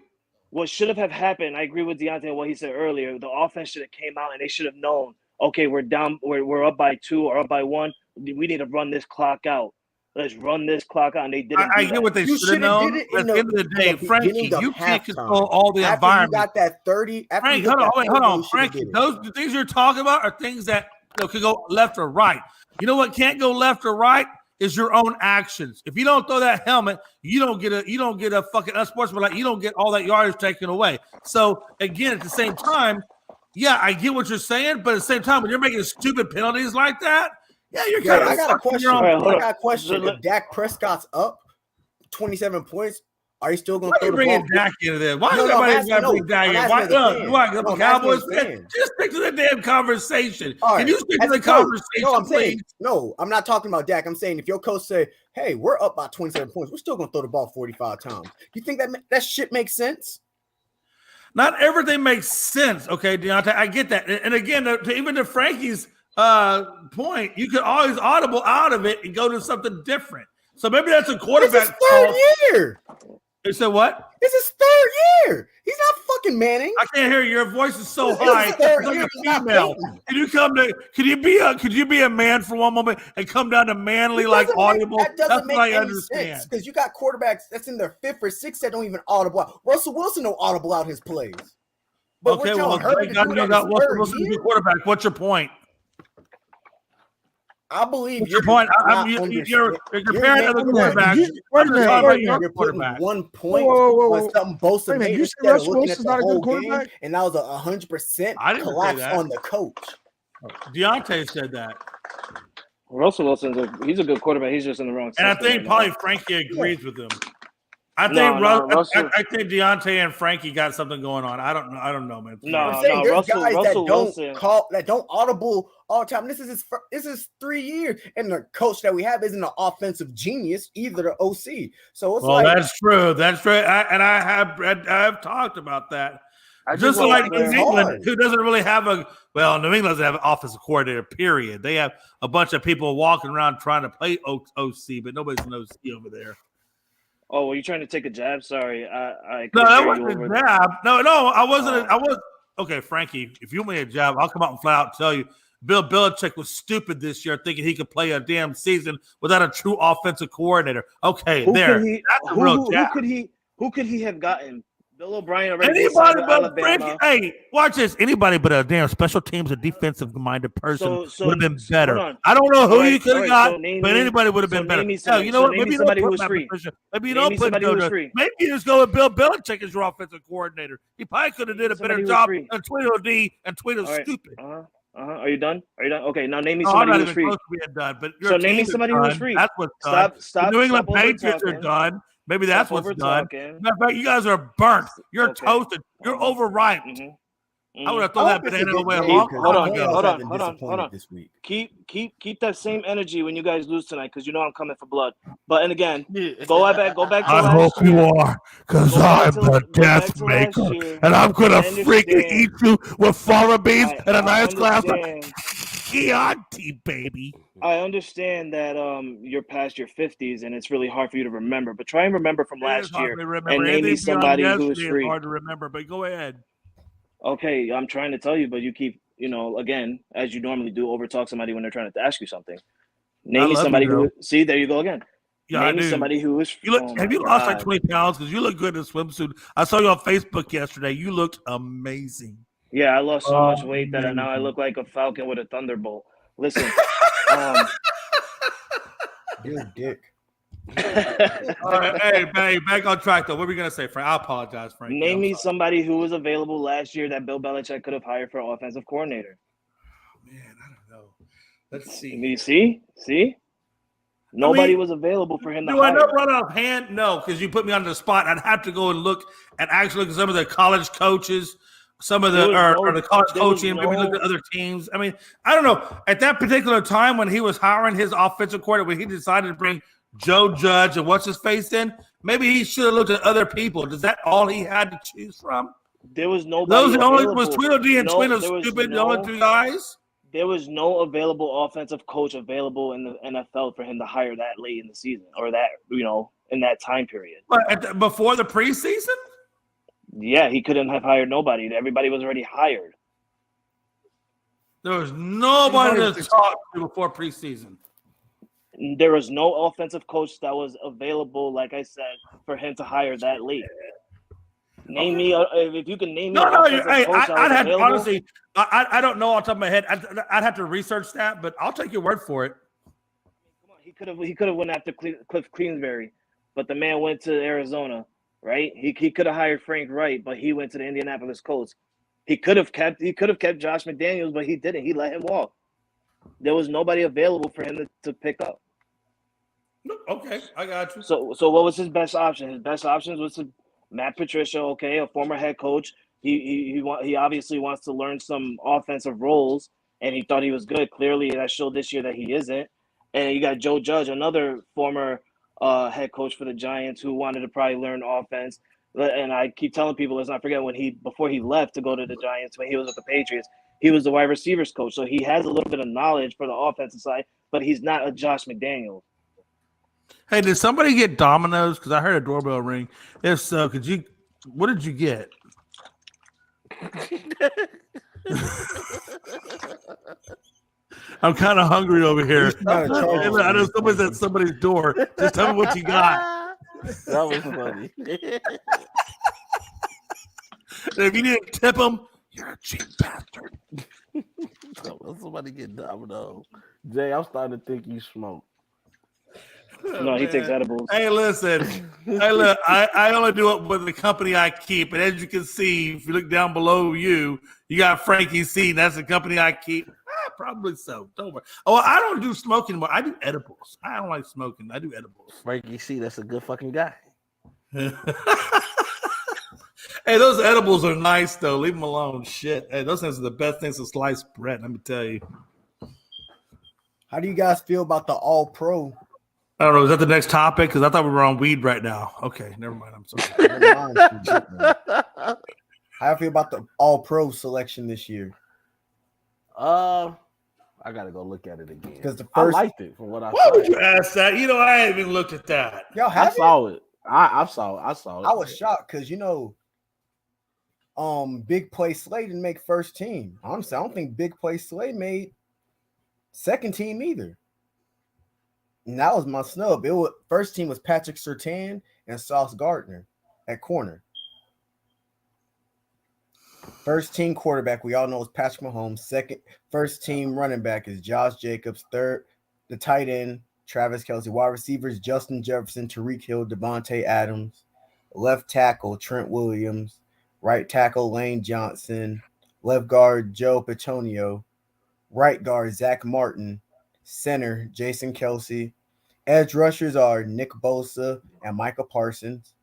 What should have happened? I agree with Deontay and what he said earlier. The offense should have came out and they should have known. Okay, we're down. We're up by 2 or up by 1. We need to run this clock out. Let's run this clock out, and they didn't. I get what they should have known. At the end of the day, Frankie, you can't control all the environment. You got that 30. Frank, hold on, Frankie. The things you're talking about are things that could go left or right. You know what can't go left or right is your own actions. If you don't throw that helmet, you don't get a fucking unsportsmanlike. You don't get all that yardage taken away. So again, at the same time, yeah, I get what you're saying, but at the same time, when you're making stupid penalties like that. Yeah, you're kind of. I got a question. If Dak Prescott's up 27 points, are you still going to throw the ball? Why are you bringing Dak into this? Why is everybody got to bring Dak in? Why? I'm a Cowboys fan. Just stick to the damn conversation. Can you stick to the conversation, please? No, I'm not talking about Dak. I'm saying if your coach say, "Hey, we're up by 27 points, we're still going to throw the ball 45 times." Do you think that shit makes sense? Not everything makes sense, okay, Deontay. I get that, and again, even to Frankie's point, you could always audible out of it and go to something different. So maybe that's a quarterback. It's his third year. You said what? It's his third year. He's not fucking Manning. I can't hear you. Your voice is so high. It's like a female. Could you be a man for one moment and come down to manly like audible? That doesn't make any sense because you got quarterbacks that's in their 5th or 6th that don't even audible out. Russell Wilson don't audible out his plays. But okay, well, you got Russell Wilson to be quarterback. What's your point? I believe your point. You're comparing other quarterbacks. You're putting 1 point on something Bosa made instead of looking at the whole game, and that was 100% collapse on the coach. Deontay said that. Russell Wilson's he's a good quarterback. He's just in the wrong. And I think probably Frankie agrees with him. I think Deontay and Frankie got something going on. I don't know, man. There's guys that don't audible all the time. This is 3 years, and the coach that we have isn't an offensive genius either. The OC, so it's that's true. That's true. I have talked about that. Just like New England, who doesn't really have New England doesn't have an offensive coordinator. Period. They have a bunch of people walking around trying to play OC, but nobody's an OC over there. Oh, were you trying to take a jab? Sorry, no, that wasn't a jab. No, I wasn't. I was okay, Frankie. If you want me a jab, I'll come out and flat out tell you. Bill Belichick was stupid this year, thinking he could play a damn season without a true offensive coordinator. Okay, that's a real jab. Who could he have gotten? Bill O'Brien already. Anybody but Frankie. Hey, watch this. Anybody but a damn special teams or defensive minded person would have been better. I don't know who you could have got, but anybody would have been better. You know what? Maybe you don't put free. Maybe you don't put Maybe you just go with Bill Belichick as your offensive coordinator. He probably could have did a better job than Tweedledee, and Tweedle's stupid. Are you done? Okay, now name me somebody who's free. So name me somebody who's free. That's what's done. Stop. The New England Patriots are done. Maybe that's what's done. Matter of fact, you guys are burnt. You're toasted. You're overripe. I would have thrown that banana away a Keep- long hold on, time ago. hold on. This week. Keep that same energy when you guys lose tonight, because you know I'm coming for blood. But and again, go back to last year. are, because Go back to- go back to last year. and I'm gonna I freaking understand. eat you with fava beans and a I nice glass of understand. Chianti, baby. I understand that you're past your 50s and it's really hard for you to remember, but try and remember from last year and name me somebody who is free. Hard to remember, but go ahead. Okay, I'm trying to tell you, but you keep, again, as you normally do, overtalk somebody when they're trying to ask you something. Name me somebody who. See, there you go again. Yeah, name I me do. somebody who is. Have you lost like 20 pounds? Because you look good in a swimsuit. I saw you on Facebook yesterday. You looked amazing. Yeah, I lost so much weight that now I look like a falcon with a thunderbolt. Listen, You're a dick. All right, hey, back on track though. What were we gonna say, Frank? I apologize, Frank. Name me somebody who was available last year that Bill Belichick could have hired for offensive coordinator. Man, I don't know. Let's see. You see? Nobody was available for him to Do I hire. know right offhand? No, because you put me on the spot. I'd have to go and look and actually look at some of the college coaches, some of the or the college coaching, maybe look at other teams. I mean, I don't know. At that particular time when he was hiring his offensive coordinator, when he decided to bring Joe Judge and what's his face in, maybe he should have looked at other people. Is that all he had to choose from? There was nobody. Those only available. was Tweedledee and Twino stupid. The only two guys. There was no available offensive coach available in the NFL for him to hire that late in the season or that, in that time period. But before the preseason? Yeah, he couldn't have hired nobody. Everybody was already hired. There was nobody to talk to before preseason. There was no offensive coach that was available, like I said, for him to hire that late. Name me if you can name me. Honestly, I don't know off the top of my head. I'd have to research that, but I'll take your word for it. Come on, he could have went after Cliff Kingsbury, but the man went to Arizona, right? He could have hired Frank Wright, but he went to the Indianapolis Colts. He could have kept Josh McDaniels, but he didn't. He let him walk. There was nobody available for him to pick up. Okay, I got you. So what was his best option? His best options was Matt Patricia, okay, a former head coach. He obviously wants to learn some offensive roles, and he thought he was good. Clearly, that showed this year that he isn't. And you got Joe Judge, another former head coach for the Giants, who wanted to probably learn offense. And I keep telling people, let's not forget before he left to go to the Giants, when he was with the Patriots, he was the wide receivers coach. So he has a little bit of knowledge for the offensive side, but he's not a Josh McDaniels. Hey, did somebody get Domino's? Because I heard a doorbell ring. If so, what did you get? I'm kind of hungry over here. I know somebody's at somebody's door. Just tell me what you got. That was funny. If you didn't tip them, you're a cheap bastard. Somebody get Domino. Jay, I'm starting to think you smoke. No, he takes edibles. Hey, listen. Look, I only do it with the company I keep. And as you can see, if you look down below you got Frankie C. That's the company I keep. Probably so. Don't worry. Oh, I don't do smoking anymore. I do edibles. I don't like smoking. I do edibles. Frankie C. That's a good fucking guy. Hey, those edibles are nice, though. Leave them alone. Shit. Hey, those things are the best things to slice bread. Let me tell you. How do you guys feel about the All-Pro? I don't know. Is that the next topic? Because I thought we were on weed right now. Okay, never mind. I'm sorry. How do you feel about the All-Pro selection this year? I gotta go look at it again. Because I liked it from what I saw. Why would you ask that? I haven't even looked at that. Y'all I saw it. I saw it. I was shocked because Big Play Slay didn't make first team. Honestly, I don't think Big Play Slay made second team either. And that was my snub. First team was Patrick Surtain and Sauce Gardner at corner. First team quarterback, we all know, is Patrick Mahomes. First team running back is Josh Jacobs. Third, the tight end, Travis Kelce. Wide receivers, Justin Jefferson, Tyreek Hill, Devontae Adams. Left tackle, Trent Williams. Right tackle, Lane Johnson. Left guard, Joe Patonio. Right guard, Zach Martin. Center, Jason Kelce. Edge rushers are Nick Bosa and Micah Parsons.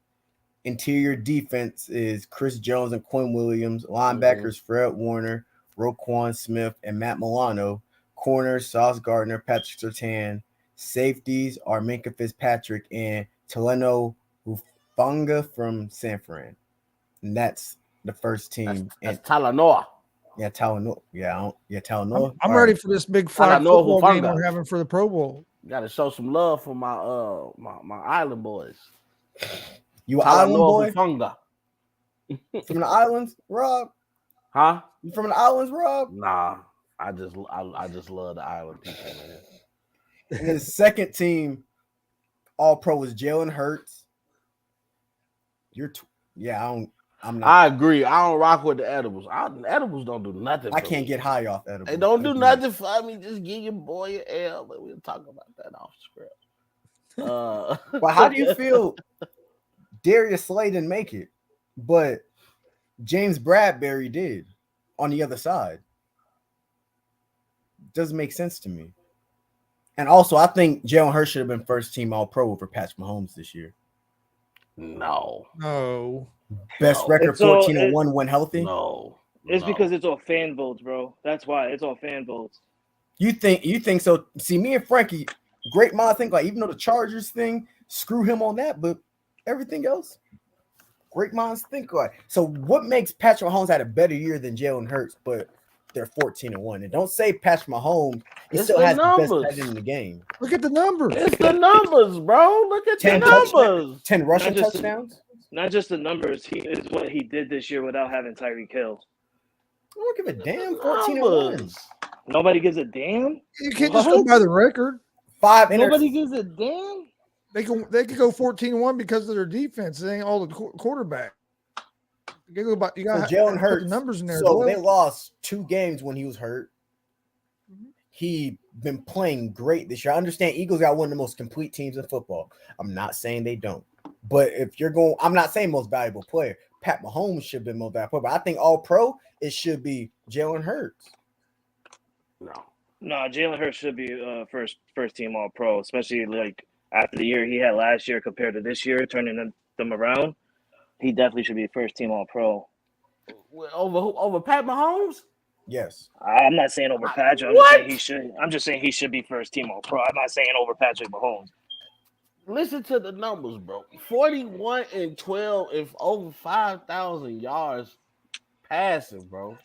Interior defense is Chris Jones and Quinn Williams. Linebackers Fred Warner, Roquan Smith, and Matt Milano. Corners Sauce Gardner, Patrick Surtain. Safeties are Minkah Fitzpatrick and Taleno Hufanga from San Fran. And that's the first team. That's Talanoa. Yeah, Talanoa. Talanoa. I'm ready for this big flag football game we're having for the Pro Bowl. Got to show some love for my my island boys. You an island boy? Hufanga. From the islands, Rob? Huh? You from the islands, Rob? Nah, I just love the island people, man. And his second team, All Pro, was Jalen Hurts. I agree. I don't rock with the edibles. Edibles don't do nothing. I can't get high off edibles. They don't do nothing for me. Just give your boy an L, but we'll talk about that off script. But how do you feel? Darius Slay didn't make it, but James Bradbury did on the other side. Doesn't make sense to me. And also, I think Jalen Hurts should have been first team All Pro over Patrick Mahomes this year. No. Best record 14-1 when healthy. No. It's because it's all fan votes, bro. That's why it's all fan votes. You think so? See, me and Frankie, great mind think like even though the Chargers thing, screw him on that, but everything else, great minds think like. So what makes Patrick Mahomes had a better year than Jalen Hurts, but they're 14-1? And don't say Patrick Mahomes, he still has the best tight end in the game. Look at the numbers. It's the numbers, bro. Look at the numbers. 10 rushing touchdowns. Not just the numbers. He is what he did this year without having Tyreek Hill. I don't give a damn. 14-1. Nobody gives a damn. You can't just go by the record. Nobody gives a damn. They could go 14-1 because of their defense. It ain't all the quarterback. You got Jalen Hurts the numbers in there. So they lost 2 games when he was hurt. He been playing great this year. I understand Eagles got one of the most complete teams in football. I'm not saying they don't. But if you're going, I'm not saying most valuable player. Pat Mahomes should be most valuable player. But I think All Pro, it should be Jalen Hurts. No, Jalen Hurts should be first team All Pro, especially like after the year he had last year compared to this year, turning them around. He definitely should be first team All Pro. Over Pat Mahomes? Yes. I'm not saying over Patrick. I'm just saying he should be first team All Pro. I'm not saying over Patrick Mahomes. Listen to the numbers, bro. 41-12 if over 5,000 yards passing, bro.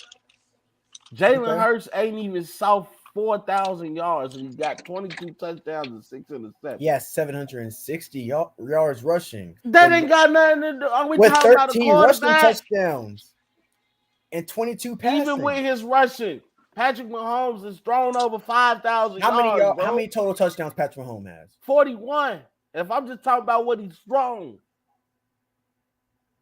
Jalen Hurts ain't even south 4,000 yards, and he's got 22 touchdowns and 6 interceptions. Yeah, 760 yards rushing. That ain't got nothing to do. Are we with talking 13 about rushing touchdowns and 22 passing. Even with his rushing, Patrick Mahomes has thrown over 5,000 yards. How many total touchdowns Patrick Mahomes has? 41. If I'm just talking about what he's thrown.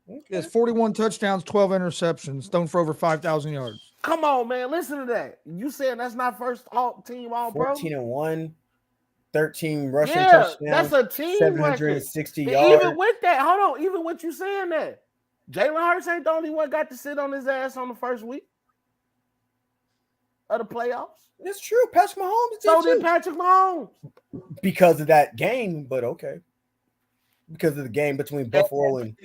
He has 41 touchdowns, 12 interceptions, thrown for over 5,000 yards. Come on, man. Listen to that. You saying that's not first team All Pro? 14-1, 13 rushing touchdowns. That's a team 760 record. yards. Even with that, hold on. Even with you saying that, Jalen Hurts ain't the only one got to sit on his ass on the first week of the playoffs. That's true. Patrick Mahomes did Patrick Mahomes. Because of that game, but okay. Because of the game between Buffalo and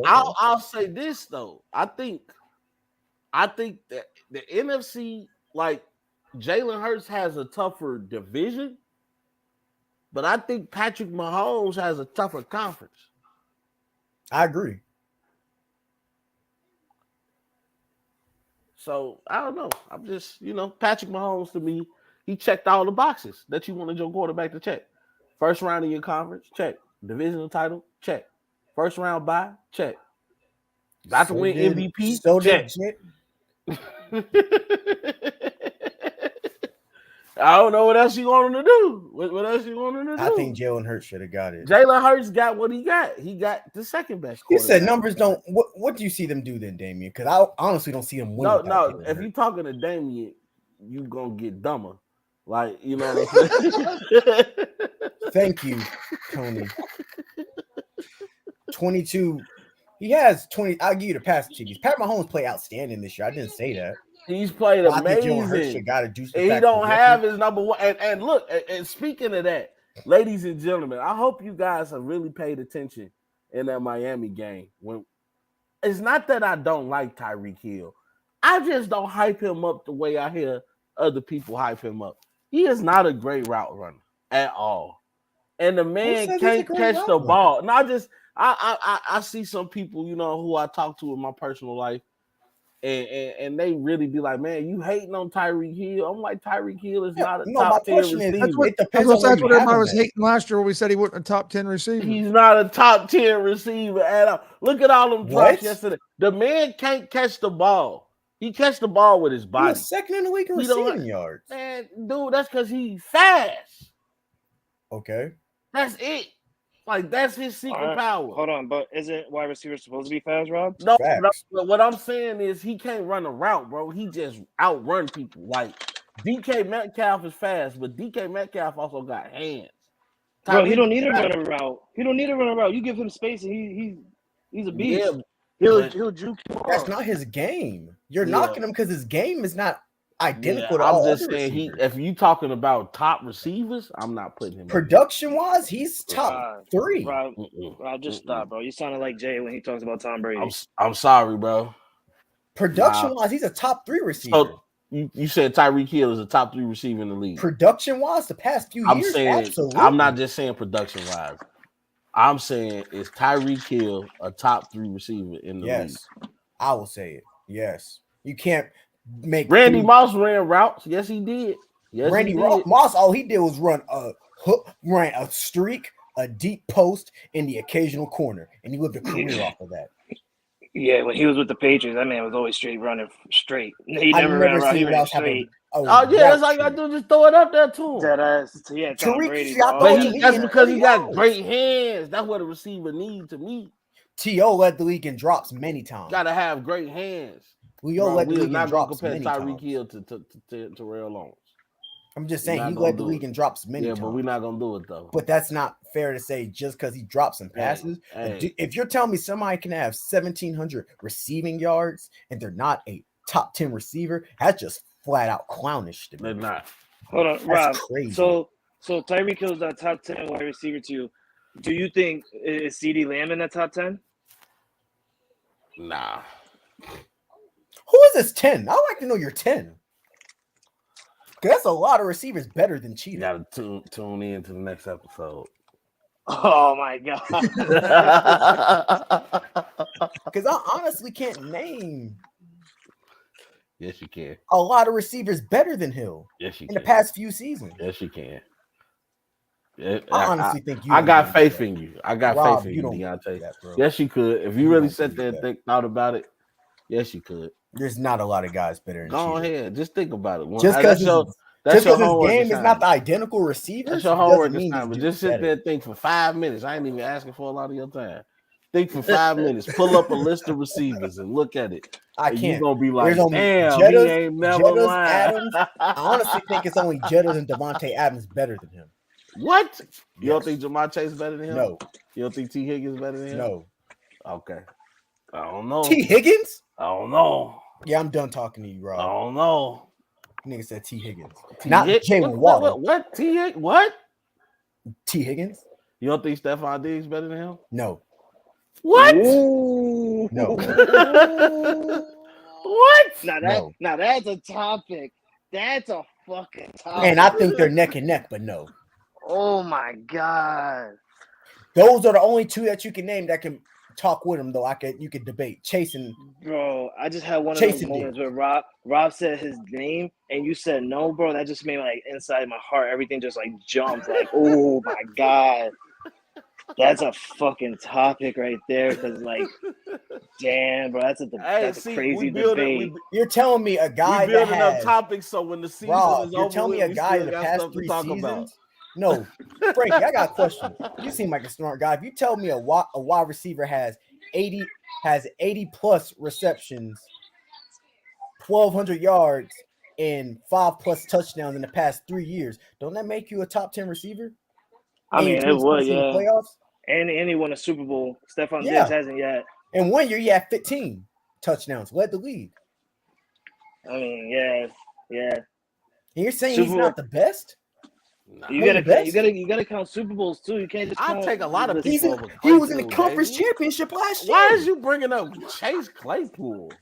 I'll say this though. I think that the NFC, like Jalen Hurts has a tougher division, but I think Patrick Mahomes has a tougher conference. I agree. So I don't know. I'm just, Patrick Mahomes to me, he checked all the boxes that you wanted your quarterback to check. First round in your conference, check. Divisional title, check. First round bye, check. About to win MVP, check. I don't know what else you want him to do. What else you want him to do? I think Jalen Hurts should have got it. Jalen Hurts got what he got. He got the second best. You said numbers don't. What do you see them do then, Damian? Because I honestly don't see them win. No. If you're talking to Damian, you gonna get dumber. Like, you know what I'm saying? Thank you, Tony. 22. He has 20. I'll give you the pass, Chiggies. Pat Mahomes played outstanding this year. I didn't say that. He's played amazing. He don't have his number one. And look, and speaking of that, ladies and gentlemen, I hope you guys have really paid attention in that Miami game. When it's not that I don't like Tyreek Hill, I just don't hype him up the way I hear other people hype him up. He is not a great route runner at all, and the man can't catch the ball. And I see some people, who I talk to in my personal life, and they really be like, man, you hating on Tyreek Hill. I'm like, Tyreek Hill is not a top 10 receiver. That's what everybody was hating last year when we said he wasn't a top 10 receiver. He's not a top 10 receiver at all. Look at all them drops yesterday. The man can't catch the ball. He catch the ball with his body. He was second in the league in receiving yards. Man, dude, that's because he's fast. Okay. That's it. Like, that's his secret power. Hold on, but isn't wide receiver supposed to be fast, Rob? No, what I'm saying is he can't run a route, bro. He just outrun people. Like, DK Metcalf is fast, but DK Metcalf also got hands. Bro, he don't need to run a route. You give him space, and he's a beast. Yeah, he'll juke you. That's not his game. You're knocking him because his game is not identical to all. I'm just saying, if you talking about top receivers, I'm not putting him. Production wise, he's top 3. Bro, just stop, bro. You sounded like Jay when he talks about Tom Brady. I'm sorry, bro. Production wise, he's a top 3 receiver. So you said Tyreek Hill is a top 3 receiver in the league. Production wise, the past few years, absolutely. I'm not just saying production wise. I'm saying is Tyreek Hill a top 3 receiver in the league? I will say it. Yes, you can't make Randy Moss ran routes. Yes, he did. Yes, Randy Moss, all he did was run a hook, ran a streak, a deep post, in the occasional corner, and he lived a career off of that. Yeah, when he was with the Patriots, that man was always running straight. He never ran around. He ran straight. That's all you gotta do. Just throw it up there to him. Tom Brady. That's because he got great hands. That's what a receiver needs to me. T.O. led the league in drops many times. Gotta have great hands. We all led the league in drops compare many Tyreek times. Hill to Terrell Owens. I'm just saying he led the league in drops many times. Yeah, but we're not gonna do it though. But that's not fair to say just because he drops some passes. If you're telling me somebody can have 1,700 receiving yards and they're not a top 10 receiver, that's just flat out clownish to me. They're not. Hold on, that's Rob. Crazy. So Tyreek Hill's that top 10 wide receiver to you. Do you think is CeeDee Lamb in that top 10? Nah. Who is this 10? I'd like to know your 10. Because that's a lot of receivers better than Cheetah. You gotta tune in to the next episode. Oh my god. Because I honestly can't name. Yes, you can. A lot of receivers better than Hill. Yes, you in can. the past few seasons. Yes, you can. I honestly think you. I got faith in you. I got Rob, faith in you, Deontay. That, bro. Yes, you could. If you really sat there and thought about it, yes, you could. There's not a lot of guys better than Go ahead. Just think about it. Just because his game is not the identical receiver. That's your homework this time. But just sit there and think for 5 minutes. I ain't even asking for a lot of your time. Think for 5 minutes. Pull up a list of receivers and look at it. I can't. You're gonna be like, damn, Jettas, he ain't never lying. Adams. I honestly think it's only Jettas and Devontae Adams better than him. What? You don't think Jamar Chase better than him? No. You don't think T. Higgins better than him? No. Okay. I don't know. T. Higgins? I don't know. Yeah, I'm done talking to you, Rob. I don't know. Nigga said T. Higgins. Not Jalen Waddle. What? T. Higgins? What? T. Higgins? You don't think Stephon Diggs better than him? No. What? Ooh. No. What? Now that's a topic. That's a fucking topic. And I think they're neck and neck, but no. Oh my god. Those are the only two that you can name that can talk with him, though. You could debate. Chasing. Bro, I just had one of those moments where Rob said his name and you said no, bro. That just made me like inside my heart, everything just like jumped. Like, oh my god. That's a fucking topic right there. Cause like, damn, bro, that's a crazy debate. You're telling me a guy that building up topics so when the season is over, you're telling me a guy in the past 3 seasons. No, Frankie, I got a question. You seem like a smart guy. If you tell me a wide receiver has 80 plus receptions, 1,200 yards, and 5+ touchdowns in the past 3 years, don't that make you a top 10 receiver? I mean, it would, yeah. Playoffs? And he won a Super Bowl. Stephon Diggs hasn't yet. And 1 year he had 15 touchdowns, led the league. I mean, yeah. And you're saying he's not the best? You gotta count Super Bowls too. You can't just. I take a lot of people over he was in the Claypool, conference baby. championship last year. Why is you bringing up Chase Claypool?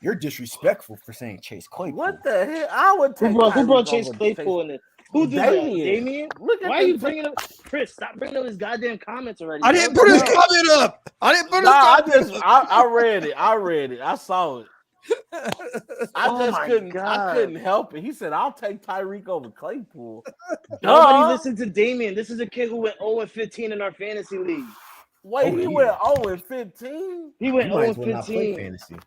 You're disrespectful for saying Chase Claypool. What the hell? I would take Who brought Tyreek Chase over Claypool in it? Who did Damien. that? Damien? Look at Why are you bringing up Chris? Stop bringing up his goddamn comments already. I didn't put his comment up. I read it. I saw it. I couldn't help it. He said, "I'll take Tyreek over Claypool." Nobody listened to Damien. This is a kid who went 0-15 in our fantasy league. Wait, he went 0-15? He went 0-15.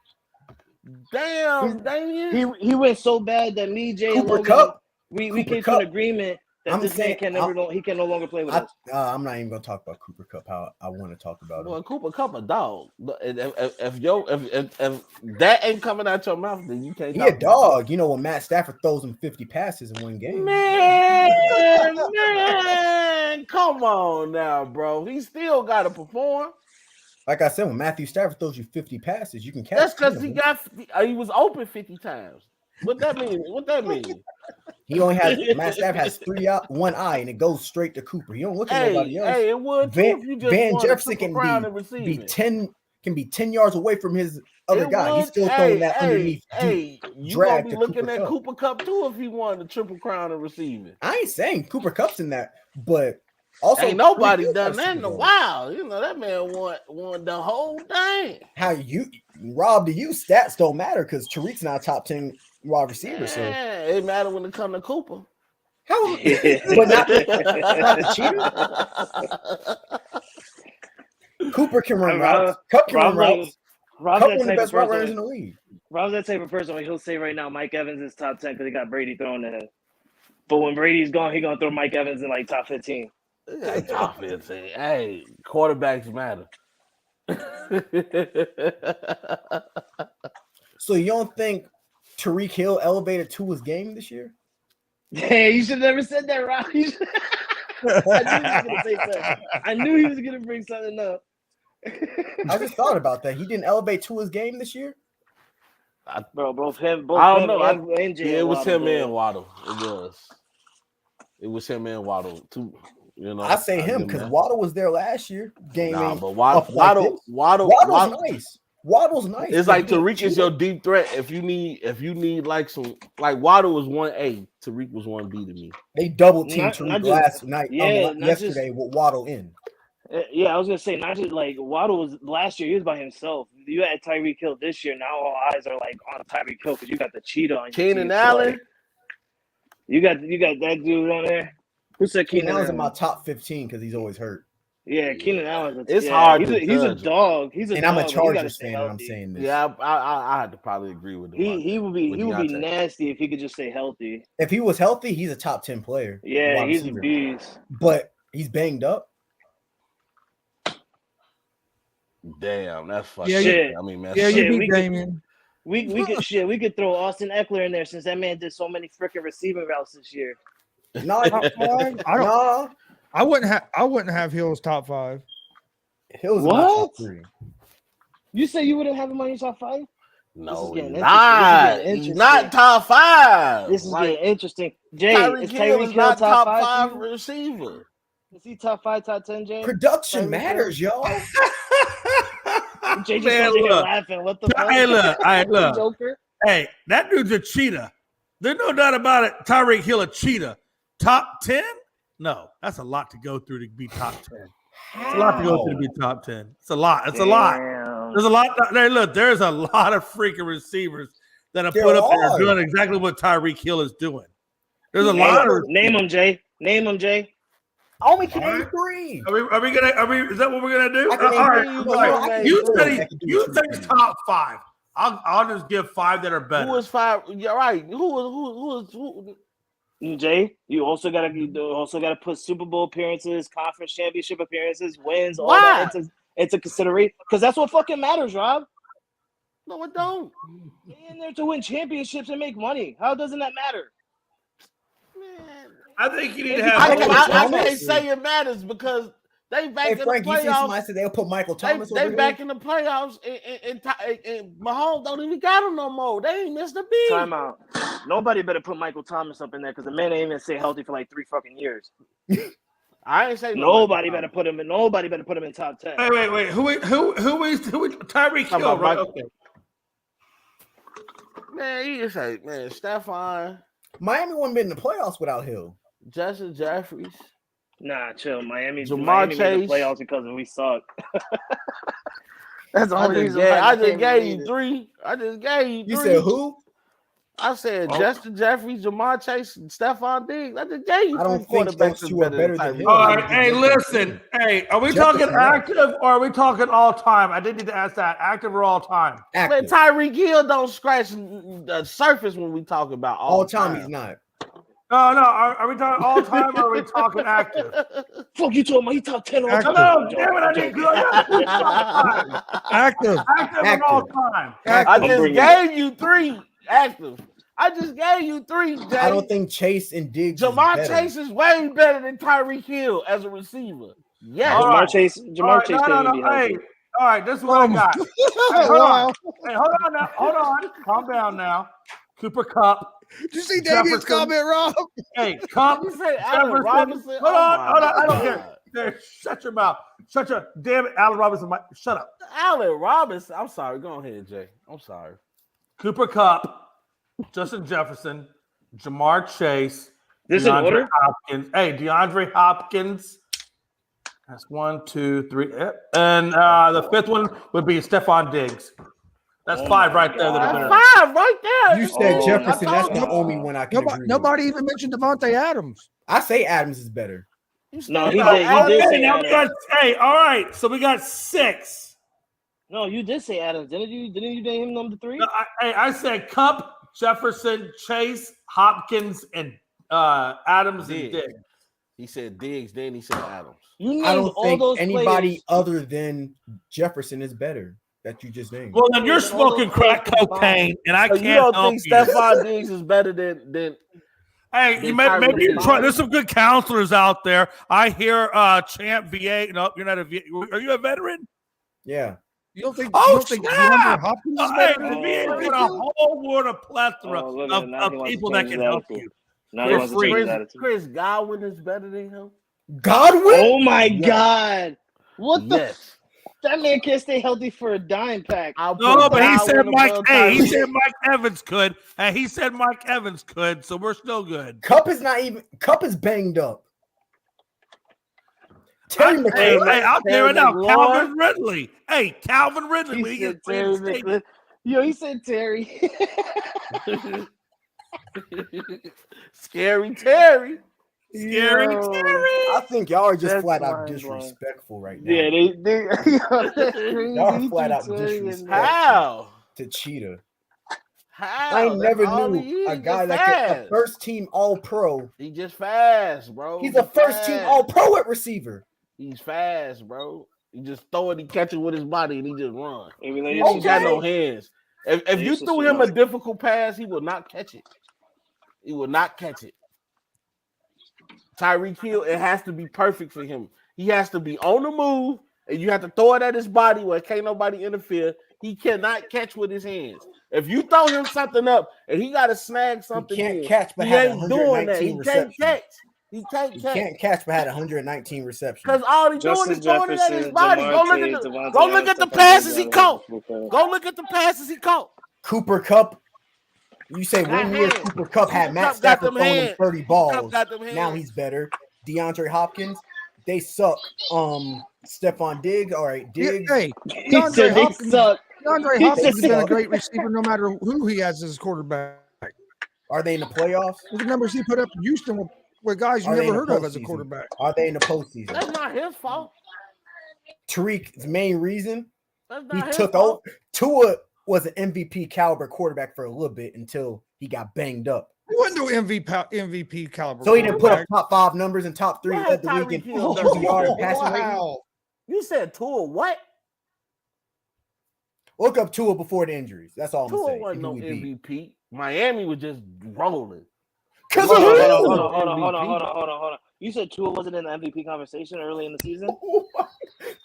Damn, Damien. He went so bad that me, Jay, and Logan, Cup. we came to an agreement that this man can no longer play with us. I'm not even gonna talk about Cooper Cup. How I want to talk about him. Well, Cooper Cup a dog. If that ain't coming out your mouth, then you can't. He a dog. You know when Matt Stafford throws him 50 passes in one game. Man, come on now, bro. He still got to perform. Like I said, when Matthew Stafford throws you 50 passes, you can catch. That's because he was open 50 times. What that mean? He only has Matt Stafford has one eye, and it goes straight to Cooper. He don't look at nobody else. Hey, it would Van Jefferson can be 10 yards away from his other guy. He's still throwing that underneath. You gonna be looking at Cooper Cup too if he won the triple crown of receiving. I ain't saying Cooper Cup's in that, but also ain't nobody done that in a while. You know that man won the whole thing. Rob, to you stats don't matter because Tariq's not a top 10 wide receiver. So it matter when it comes to Cooper. How? But not the cheater. Cooper can run routes. Cup can run routes. Rob's one of the best route runners in the league. Rob's that type of person where he'll say right now Mike Evans is top 10 because he got Brady thrown to him. But when Brady's gone, he's gonna throw Mike Evans in like top 15. Yeah, top 15. Hey, quarterbacks matter. So you don't think Tyreek Hill elevated to his game this year? Hey, you should have never said that, Rob. I knew he was gonna bring something up. I just thought about that. He didn't elevate to his game this year. Both him. I don't know. And it was him and Waddle. It was him and Waddle too. You know, I say him because Waddle was there last year. But Waddle's nice. Waddle's nice. It's like Tyreek is your deep threat. If you need like Waddle was 1A, Tyreek was 1B to me. They double teamed Tyreek yesterday with Waddle in. Yeah, I was gonna say not just like Waddle was last year. He was by himself. You had Tyreek Hill this year. Now all eyes are like on Tyreek Hill because you got the cheetah on. Keenan Allen. You got that dude on there. Who said Keenan Allen's in my top 15 because he's always hurt. Yeah, Keenan Allen. It's hard. He's a dog. I'm a Chargers fan. And I'm saying this. Yeah, I had to probably agree with him. He would be nasty if he could just stay healthy. If he was healthy, he's a top 10 player. Yeah, he's a beast. But he's banged up. Damn, that's fucking shit. I mean, man, we could throw Austin Eckler in there since that man did so many freaking receiving routes this year. No, I wouldn't have Hills top 5. Hills top 3. You say you wouldn't have him on your top 5? No, not top 5. This is getting interesting. Jay, Tyreek Hill is not top 5 receiver. Is he top 5, top 10, Jay? Production matters, y'all. Jay just laughing. What the fuck? Hey, look. Joker? Hey, that dude's a cheetah. There's no doubt about it. Tyreek Hill, a cheetah. Top 10? No, that's a lot to go through to be top 10. It's a lot to go through to be top 10. It's a lot. It's a lot. There's a lot. There's a lot of freaking receivers that have put up there doing exactly what Tyreek Hill is doing. There's a lot of name them, Jay. Name them, Jay. Only can name 3. Are we gonna? Is that what we're gonna do? All right. You say top 5. I'll just give 5 that are better. Who is 5? You're right. Who? Jay, you also gotta put Super Bowl appearances, conference championship appearances, wins, all Why? that into consideration because that's what fucking matters, Rob. No, it don't. Get in there to win championships and make money. How doesn't that matter? Man, I think you need to have. I can't say it matters because They back Hey, in Frank, the you see playoffs. somebody said they'll put Michael Thomas over They him? back in the playoffs, and Mahomes don't even got him no more. They ain't missed a beat. Timeout. Nobody better put Michael Thomas up in there because the man ain't even stay healthy for like 3 fucking years. I ain't say Nobody better put him in. Nobody better put him in top 10. Wait. Who? Tyreek Hill, right? Okay. Man, you just say, man, Stephon, Miami wouldn't been in the playoffs without Hill. Justin Jeffries. Nah, chill. Miami Jamar made the Chase. playoffs because we suck. That's the I only just reason. gave you three. I just gave you three. You said who? I said Justin Jeffries, Jamar Chase, and Stephon Diggs. I just gave you I don't three think quarterbacks those two are better than Tyreek Hill. All right. Hey, listen. Hey, are we talking active or are we talking all time? I did need to ask that. Active or all time? Man, Active. Tyreek Hill don't scratch the surface when we talk about All time he's not. No. Are we talking all time or are we talking active? Fuck you talking about? He top 10 all Active. time. No, damn it, I didn't go. Active. Active or all time? I just gave you three active. I just gave you three, Jay. I don't think Chase and Diggs. Jamar Chase is way better than Tyreek Hill as a receiver. Yeah. Jamar Chase can't even be healthy. Hey, all right, this is what I got. Hey, hold on. Hey, hold on now. Hold on. Calm down now. Cooper Kupp. Did you see Damian's comment, Rob? Hey, Kupp. You say Allen Robinson? Hold on. I don't care. Hey, shut your mouth. Shut your damn it, Allen Robinson. Shut up. Allen Robinson. I'm sorry. Go ahead, Jay. I'm sorry. Cooper Kupp, Justin Jefferson, Jamar Chase, This in order? Hopkins. Hey, DeAndre Hopkins. That's 1, 2, 3. And the fifth one would be Stephon Diggs. That's 5 right there. That are better. 5 right there. You said Jefferson. I That's told the you. only one I can agree with. Nobody even mentioned Devontae Adams. I say Adams is better. No, he did say Adams. Hey, all right. So we got 6. No, you did say Adams, didn't you? Didn't you name him number 3? No, I said Kupp, Jefferson, Chase, Hopkins, and Adams and Diggs. He said Diggs, then he said Adams. I don't think anybody other than Jefferson is better that you just named. Well, then you're smoking crack cocaine, and I can't you don't help think you. Stephon Diggs is better than Hey, you maybe you try. There's some good counselors out there. I hear Champ VA. No, you're not a VA. Are you a veteran? Yeah. You don't think? Oh, you don't think DeAndre Hopkins is better? The VA's got a whole world of plethora of people that can help you. Chris Godwin is better than him. Godwin? Oh my God! What the? That man can't stay healthy for a dime pack. No, but he said Mike. Hey, he said Mike Evans could, and he said Mike Evans could. So we're still good. Kupp is banged up. Terry McLaurin. Hey, out there right now, Calvin Ridley. Hey, Calvin Ridley. When he gets Terry. Yo, he said Terry. Scary Terry. Scary Terry. I think y'all are just flat out disrespectful right now. Yeah, they y'all are flat out disrespectful. How? To Cheetah. How? I never knew a guy that could a first team all pro. He just fast, bro. He's a first team all pro at receiver. He's fast, bro. He just throw it, he catch it with his body, and he just run. He Okay. got no hands. If you threw him a difficult pass, he will not catch it. He will not catch it. Tyreek Hill, it has to be perfect for him. He has to be on the move, and you have to throw it at his body where can't nobody interfere. He cannot catch with his hands. If you throw him something up and he got to snag something, he can't catch, but he had ain't doing that. He can't catch. He can't catch, but had 119 receptions. Because all he's doing is throwing it at his body. Go look at the passes he caught. Go look at the passes he caught. Cooper Kupp. You say 1 year Cooper Kupp had Matt Stafford throwing him 30 balls. Now he's better. DeAndre Hopkins, they suck. Stephon Diggs, all right. Diggs. Hey, DeAndre Hopkins has been a great receiver no matter who he has as his quarterback. Are they in the playoffs? The numbers he put up in Houston were guys you never heard of as a quarterback. Are they in the postseason? That's not his fault. Tariq's main reason he took over. Tua was an MVP caliber quarterback for a little bit until he got banged up. He wasn't no MVP caliber. So he didn't put up top 5 numbers and top 3 led the league in yard passing rating. You said Tua what? Look up Tua before the injuries. That's all I'm Tua saying. wasn't no MVP. Miami was just rolling. Hold on. You said Tua wasn't in the MVP conversation early in the season.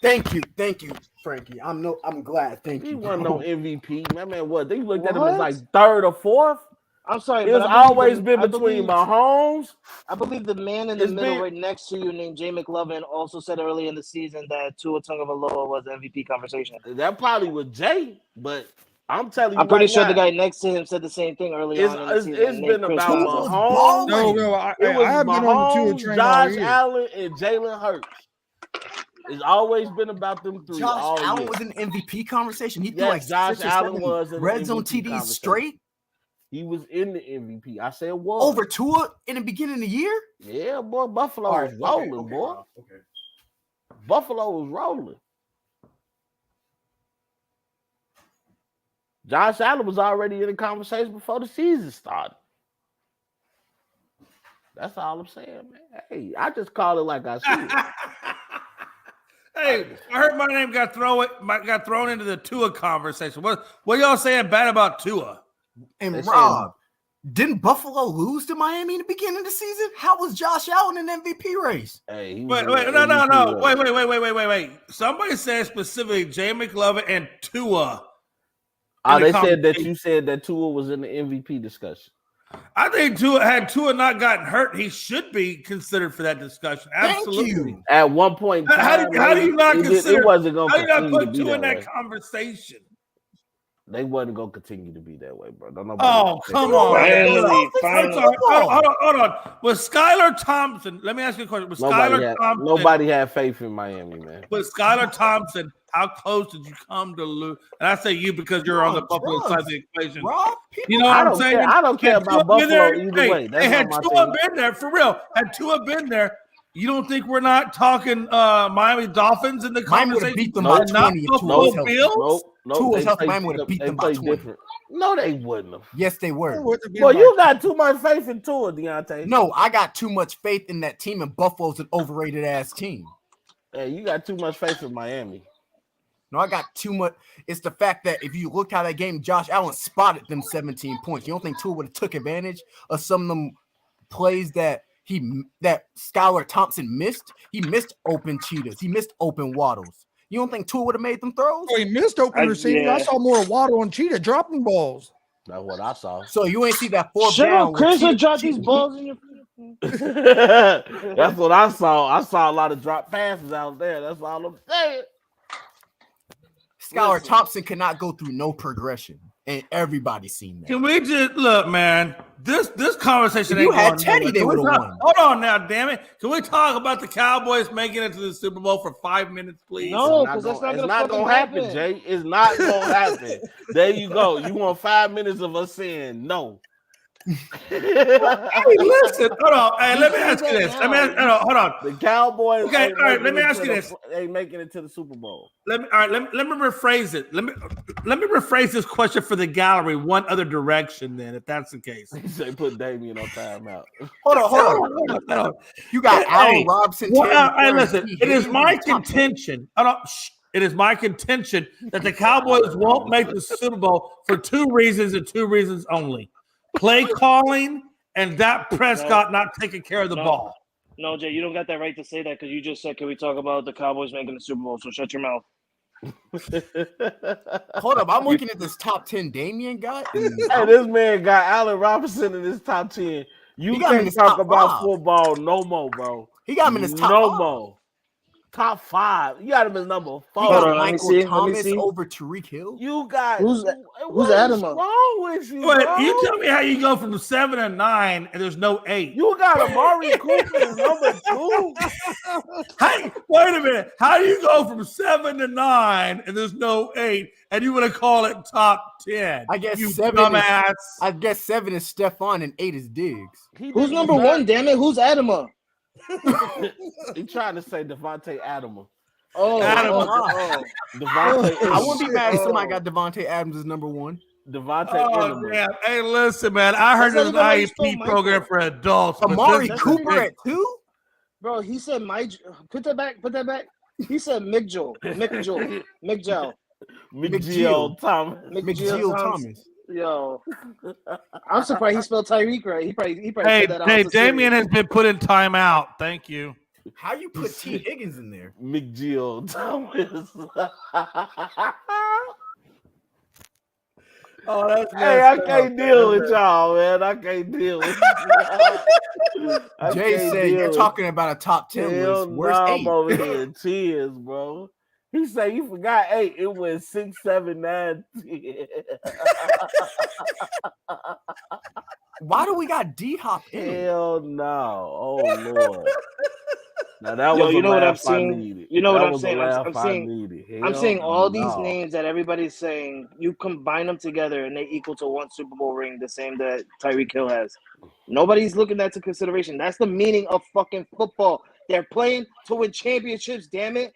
Thank you, Frankie. I'm glad. Thank you. He wasn't no MVP. Man, what? They looked at him What? as like third or fourth. I'm sorry, It's but I believe always the- been I between believe- Mahomes. I believe the man in the It's middle been- right next to you named Jay McLovin also said early in the season that Tua Tagovailoa was the MVP conversation. That probably was Jay, but I'm telling you, I'm pretty right sure now, the guy next to him said the same thing early on in the season. it's named been Chris about Johnson. Mahomes. No, It was I haven't been on the Tua Mahomes, train all Josh year. Allen, and Jalen Hurts. It's always been about them three. Josh Allen year. was in the MVP conversation. He threw Yes, like Josh 6 or Allen 7 was in the red zone MVP TDs conversation. straight He was in the MVP. I said was over Tua in the beginning of the year. Yeah, boy. Buffalo All was right, rolling, okay, boy. Rob, okay. Buffalo was rolling. Josh Allen was already in the conversation before the season started. That's all I'm saying, man. Hey, I just call it like I see it. Hey, I heard my name got thrown into the Tua conversation. What y'all saying bad about Tua? And They Rob, didn't Buffalo lose to Miami in the beginning of the season? How was Josh Allen in the MVP race? Hey, he was Wait, in no. MVP. Wait. Somebody said specifically Jay McLovin and Tua. Oh, in the they said that conversation. you said that Tua was in the MVP discussion. I think had Tua not gotten hurt, he should be considered for that discussion. Absolutely. Thank you. At one point, in How time, do you not consider? it wasn't going How to do you not continue to put be Tua in that that way. conversation? They wasn't going to continue to be that way, bro. Don't nobody. Oh, come on. Finally. I'm sorry. Hold on. Was Skylar Thompson? Let me ask you a question. Was Skylar Thompson? Nobody had faith in Miami, man. With Skylar Thompson, how close did you come to lose? And I say you because you're on the Buffalo side of the equation. Rob, You know what I'm saying? I don't care Had about Tua been Buffalo there- either way. That's had not my Tua team. been there for real? Had Tua been there? You don't think we're not talking Miami Dolphins in the Miami would have conversation? beat them Nope. by 20 if Tua Buffalo was healthy. Bills? Nope. Tua was They healthy, played- Miami would have beat they them by played 20. different. No, they wouldn't have. Yes, they were. Well, you got too much faith in Tua, Deontay. No, I got too much faith in that team, and Buffalo's an overrated ass team. Hey, you got too much faith in Miami. No, I got too much. It's the fact that if you look how that game, Josh Allen spotted them 17 points. You don't think Tua would have took advantage of some of them plays that Skylar Thompson missed? He missed open cheetahs. He missed open waddles. You don't think Tua would have made them throws? Oh, he missed open receiving. I saw more Waddle and Cheetah dropping balls. That's what I saw. So you ain't see that fourth Shut down. up, Chris. where Will drop Cheetah- these balls in your. That's what I saw. I saw a lot of drop passes out there. That's all I'm saying. Skylar Listen. Thompson could not go through no progression, and everybody's seen that. Can we just look, man? This conversation If you ain't had going Teddy, nowhere. they Can we would've talk- won. Hold on now, damn it! Can we talk about the Cowboys making it to the Super Bowl for 5 minutes, please? No, It's because that's not it's gonna not fucking gonna happen, happen. Jay. It's not gonna happen. There you go. You want 5 minutes of us saying no. Hey, listen, hold on. Hey, let me ask you this. Hold on. The Cowboys. Okay, ain't all right, let making me it ask to you the- this. They ain't making it to the Super Bowl. Let me rephrase it. Let me rephrase this question for the gallery one other direction. Then, if that's the case, They put Damian on timeout. Hold on. Hold on. You got Hey, Allen Robinson. Well, Terry hey, Jones, listen. T. It is Higgins, my and top 10. contention. It is my contention that the Cowboys won't make the Super Bowl for 2 reasons and 2 reasons only: play calling and Dak Prescott not taking care of the ball. No, Jay, you don't got that right to say that because you just said, "Can we talk about the Cowboys making the Super Bowl?" So shut your mouth. Hold up, I'm looking at this top 10 Damian got. Hey, this man got Allen Robinson in his top 10. You He got him in can't his talk top about 5. football no more, bro. He got him in his top no 5. more. Top 5. You got him as number 4. He got Hold on, let me Michael see, let me Thomas see. over Tariq Hill. You got Who's what's Adama? wrong with you, Wait, bro? you tell me how you go from 7 and 9 and there's no 8. You got Amari Cooper as number 2. Hey, wait a minute. How do you go from 7 to 9 and there's no 8 and you want to call it top 10? I guess you 7 dumbass. I guess 7 is Stephon and 8 is Diggs. Who's number 1? Damn it, who's Adama? He trying to say Devontae Adams. Oh, Adama. Devontae. I wouldn't be mad if somebody got Devontae Adams as number 1. Devontae Oh, Adams. damn. Hey, listen, man. I heard That's there's not an even how you IEP spell program Michael. for adults. but Amari this- Cooper at 2? Bro, he said put that back. He said McGill. McGill McGill Thomas. Thomas. Yo, I'm surprised he spelled Tyreek right. He probably Hey, said that out hey, to Damien Siri. has been put in timeout. Thank you. How you put T. Higgins in there? McGill Thomas. Oh, that's Hey, I can't deal with y'all, man. I can't deal with y'all. Jay said you're talking about a top 10 Hell list. no, Where's I'm 8? over here in tears, bro. He said you forgot 8. It was 6, 7, 9, 10. Why do we got D-Hop in it? Hell no. Oh Lord. Now that Yo, was you a know what I'm laugh I seeing? needed. You know That what I'm was a saying? laugh I'm I seeing. needed. I'm Hell saying all these no. names that everybody's saying. You combine them together and they equal to one Super Bowl ring, the same that Tyreek Hill has. Nobody's looking that to consideration. That's the meaning of fucking football. They're playing to win championships. Damn it,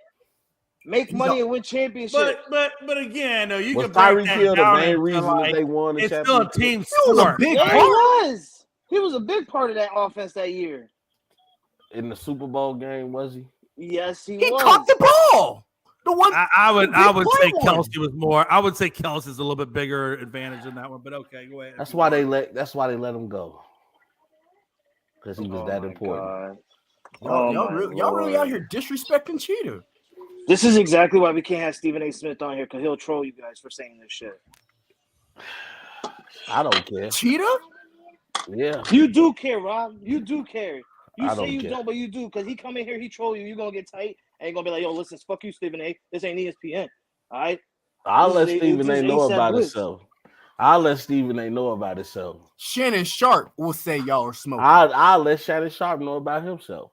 make money and win championships. But again, though, you Was can break Tyreek that Hill the down main into reason that like they won the it's still a championship? team was a sport. big Yeah, right? he was. He was a big part of that offense that year. In the Super Bowl game, was he? Yes, he He was. caught the ball. The one I would play say one. Kelsey was more. I would say Kelsey's a little bit bigger advantage in that one. But okay, go ahead. That's why they let him go. Because he was that my important. God. Y'all really out here disrespecting Cheetah. This is exactly why we can't have Stephen A. Smith on here, because he'll troll you guys for saying this shit. I don't care. Cheetah? Yeah. You do care, Rob. You do care. You I say don't you care. don't, but you do, because he come in here, he troll you. You're going to get tight, and you're going to be like, yo, listen, fuck you, Stephen A. This ain't ESPN. All right? I'll let This is Stephen A. know ASAP about Blitz. himself. I'll let Stephen A. know about himself. Shannon Sharp will say y'all are smoking. I'll let Shannon Sharp know about himself.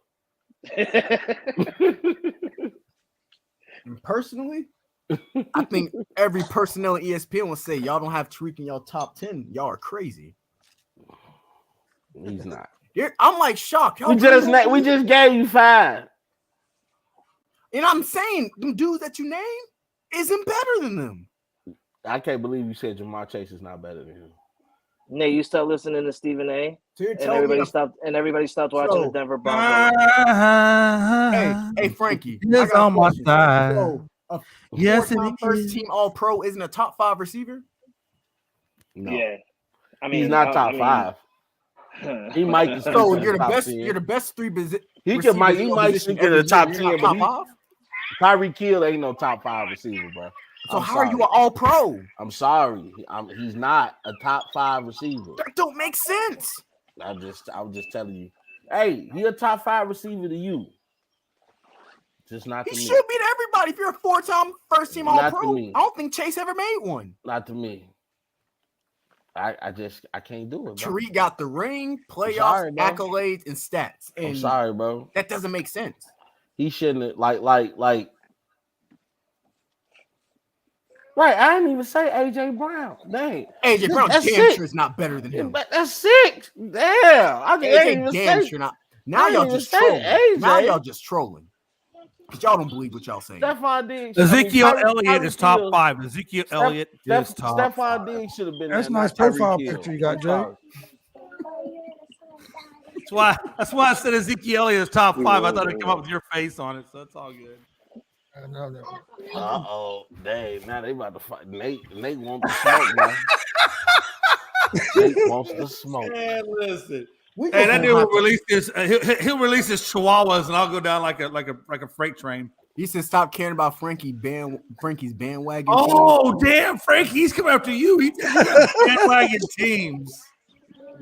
And personally, I think every personnel at ESPN will say y'all don't have Tariq in y'all top 10. Y'all are crazy. He's not. I'm like shocked. We just gave you 5. And I'm saying them dudes that you name isn't better than them. I can't believe you said Jamar Chase is not better than him. Nate, you start listening to Stephen A. So you're and telling everybody stopped watching the Denver Broncos. Hey, Frankie. It's on my side. So a Yes, four-time first-team All-Pro isn't a top 5 receiver? No. Yeah, I mean he's not top 5. He might just So sneak you're in the top best. 10. You're the best 3 He might sneak in the top 10, but top 5. Tyreek Hill ain't no top 5 receiver, bro. So how are you an All-Pro? I'm sorry. He's not a top 5 receiver. That don't make sense. I'm just telling you. Hey, he a top 5 receiver to you. Just not to He me. should be to everybody. If you're a 4-time first-team Not All-Pro, to me. I don't think Chase ever made one. Not to me. I can't do it, bro. Tariq got the ring, playoffs, sorry, bro. accolades, and stats. And I'm sorry, bro. that doesn't make sense. He shouldn't have, like. Right, I didn't even say AJ Brown. Dang. AJ Brown that's damn sick. sure is not better than him. But that's 6. Damn. I didn't AJ even damn say sure not. Now I didn't y'all even just say trolling. AJ. Now y'all just trolling. Because y'all don't believe what y'all saying. Stephon Diggs. Ezekiel Elliott is top Hill- 5. Ezekiel Elliott is top Stephon 5. Diggs should have been That's a there, nice not Tyreek profile Hill. picture you got, I'm Jay. sorry. That's why I said Ezekiel Elliott is top 5. I thought it'd come up with your face on it, so it's all good. No. Uh-oh. Dang, now they about to fight. Nate wants the smoke, man. Nate wants the smoke. Man, listen. We Hey, just that don't dude will have to- release this. He'll release his chihuahuas, and I'll go down like a freight train. He said stop caring about Frankie's bandwagon. Oh, damn, Frank, he's coming after you. He got bandwagon teams.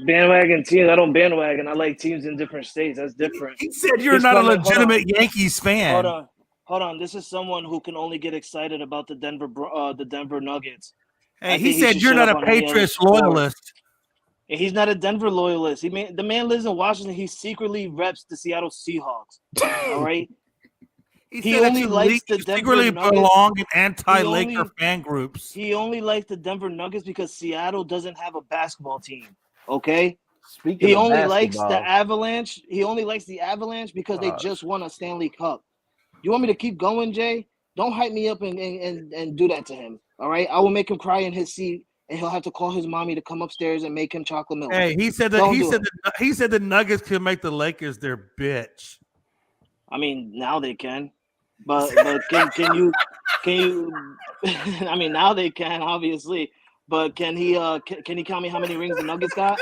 Bandwagon teams. I don't bandwagon. I like teams in different states. That's different. He said you're He's not a coming- legitimate Yankees fan. Hold on. This is someone who can only get excited about the Denver Nuggets. Hey, I he think he said should you're shut not up a on any other Patriots sport. loyalist. And he's not a Denver loyalist. The man lives in Washington. He secretly reps the Seattle Seahawks. All right. He said that only you likes the you Denver secretly Nuggets. belong in anti-Laker He only- fan groups. He only likes the Denver Nuggets because Seattle doesn't have a basketball team. Okay. Speaking He of only likes basketball, the Avalanche. He only likes the Avalanche because they just won a Stanley Cup. You want me to keep going, Jay? Don't hype me up and do that to him. All right. I will make him cry in his seat, and he'll have to call his mommy to come upstairs and make him chocolate milk. Hey, he said the Nuggets could make the Lakers their bitch. I mean, now they can, but can you? I mean, now they can obviously, But can he count me how many rings the Nuggets got?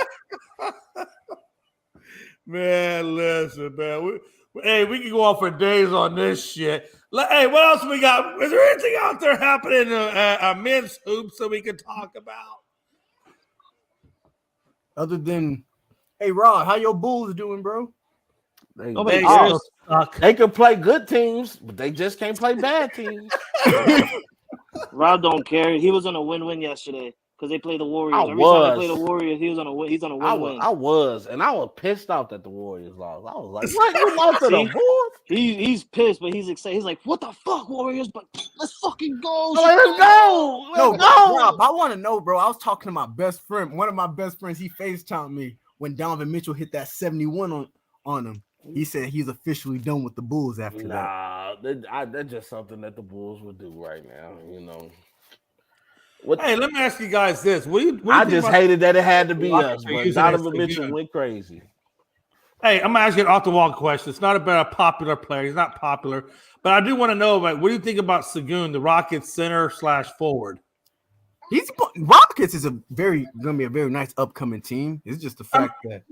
Man, listen, man. We can go on for days on this shit. Hey, what else we got? Is there anything out there happening in men's hoops that we can talk about? Other than, hey, Rod, how your Bulls doing, bro? Nobody They cares. suck. They can play good teams, but they just can't play bad teams. Rob don't care. He was on a win-win yesterday because they play the Warriors. I Every time they was. play the Warriors, he's on a win-win. I was pissed off that the Warriors lost. I was like, "What? You lost to the See? Bulls? He's pissed, but he's excited. He's like, "What the fuck, Warriors? But let's fucking go! I'm like, let's go! No, Let's go!" Rob, I want to know, bro. I was talking to my best friend. One of my best friends, he FaceTimed me when Donovan Mitchell hit that 71 on him. He said he's officially done with the Bulls after that. That's just something that the Bulls would do right now. You know. Hey, let me ask you guys this. What do you I think just about- hated that it had to be Rockets us, are but using Donovan it Mitchell again. went crazy. Hey, I'm gonna ask you an off-the-wall question. It's not about a popular player. He's not popular, but I do want to know about what do you think about Sagoon, the Rockets center/forward? Rockets is gonna be a very nice upcoming team. It's just the fact that.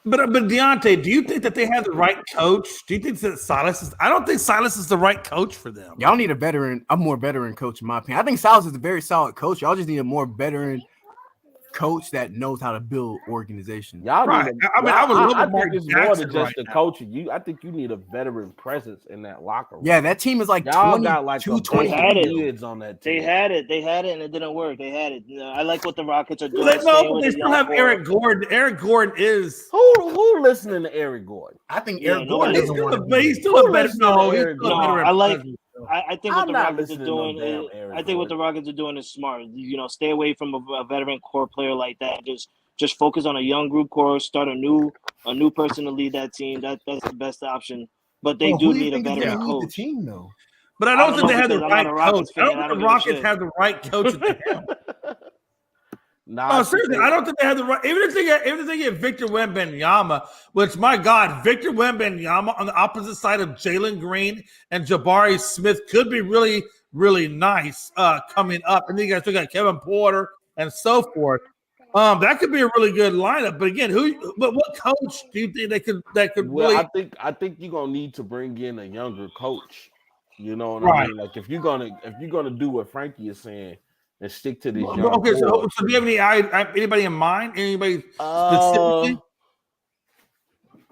But Deontay, do you think that they have the right coach? Do you think that Silas is? I don't think Silas is the right coach for them. Y'all need a more veteran coach, in my opinion. I think Silas is a very solid coach. Y'all just need a more veteran coach that knows how to build organizations. Y'all Right. need I would love I a Mark think it's more Jackson than just right the now. coaching. I think you need a veteran presence in that locker room. Yeah, that team is like Y'all 22, got like 23 had it. kids on that team. They had it, and it didn't work. They had it. I like what the Rockets are doing. No, staying but with they the still young have core. Eric Gordon. Eric Gordon is. Who listening to Eric Gordon? I think Yeah, Eric Gordon nobody- doesn't want to He's be. still a better. listening to No, he's Eric still a Gordon? better. I like- president. I think I'm what the not Rockets are listening to no doing damn is, Eric I think what the Gordon. Rockets are doing is smart. Stay away from a veteran core player like that. Just focus on a young group core. Start a new person to lead that team. That's the best option. But they Well, do who do you need a think is veteran gonna lead the coach. team, though? But I I don't don't think they know have the because I'm right not a coach. Rockets I don't fan. I think don't the give a Rockets shit. have the right coach at the helm. Nah, No, seriously, I don't think they have the right. Even if they get Victor Wembanyama, which my God, Victor Wembanyama on the opposite side of Jalen Green and Jabari Smith could be really, really nice coming up. And then you guys still got Kevin Porter and so forth. That could be a really good lineup. But again, But what coach do you think that could Well, really? I think you're gonna need to bring in a younger coach. You know what I Right. mean? Like if you're gonna do what Frankie is saying and stick to this young Okay, so core. do you have anybody in mind? Anybody specifically?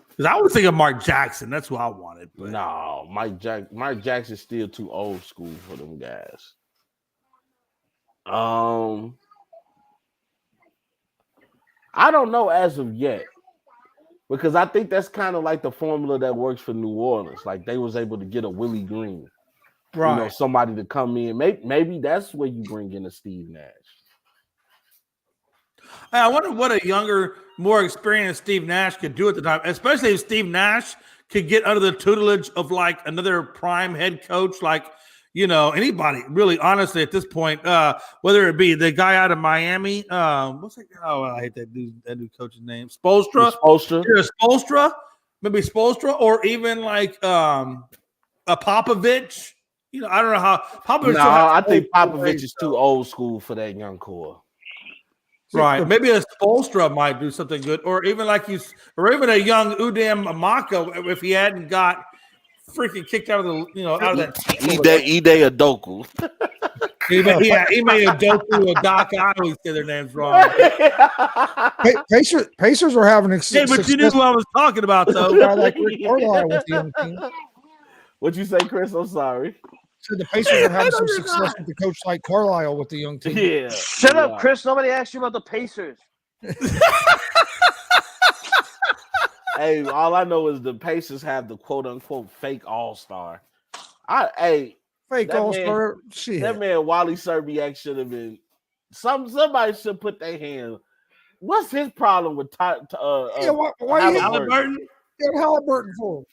Because I would think of Mark Jackson. That's who I wanted. But. No, Mike Jackson's still too old school for them guys. I don't know as of yet. Because I think that's kind of like the formula that works for New Orleans. Like they was able to get a Willie Green. Right. You know, somebody to come in. Maybe that's where you bring in a Steve Nash. I wonder what a younger, more experienced Steve Nash could do at the time, especially if Steve Nash could get under the tutelage of like another prime head coach, like, anybody really, honestly, at this point, whether it be the guy out of Miami, what's that? Oh, I hate that new coach's name, Spoelstra. Yeah, Spoelstra, maybe Spoelstra, or even like a Popovich. I don't know how Popovich. No, I think Popovich is too old school for that young core. Right, maybe a Spoelstra might do something good, or even or even a young Udam Amaka if he hadn't got freaking kicked out of the, out of that team. Ide Adoku. He made a Doku or Doc. I always say their names wrong. Pacers are having Hey, but you knew who I was talking about, though. like Rick Carlisle with the young team. What'd you say, Chris? I'm sorry. So the Pacers are having some success with the coach like Carlisle with the young team. Yeah. Shut up, Chris. Nobody asked you about the Pacers. Hey, all I know is the Pacers have the quote unquote fake all-star. Fake that all-star. That man Wally Serbiak should have been. Somebody should put their hand. What's his problem with why Halliburton? Halliburton for?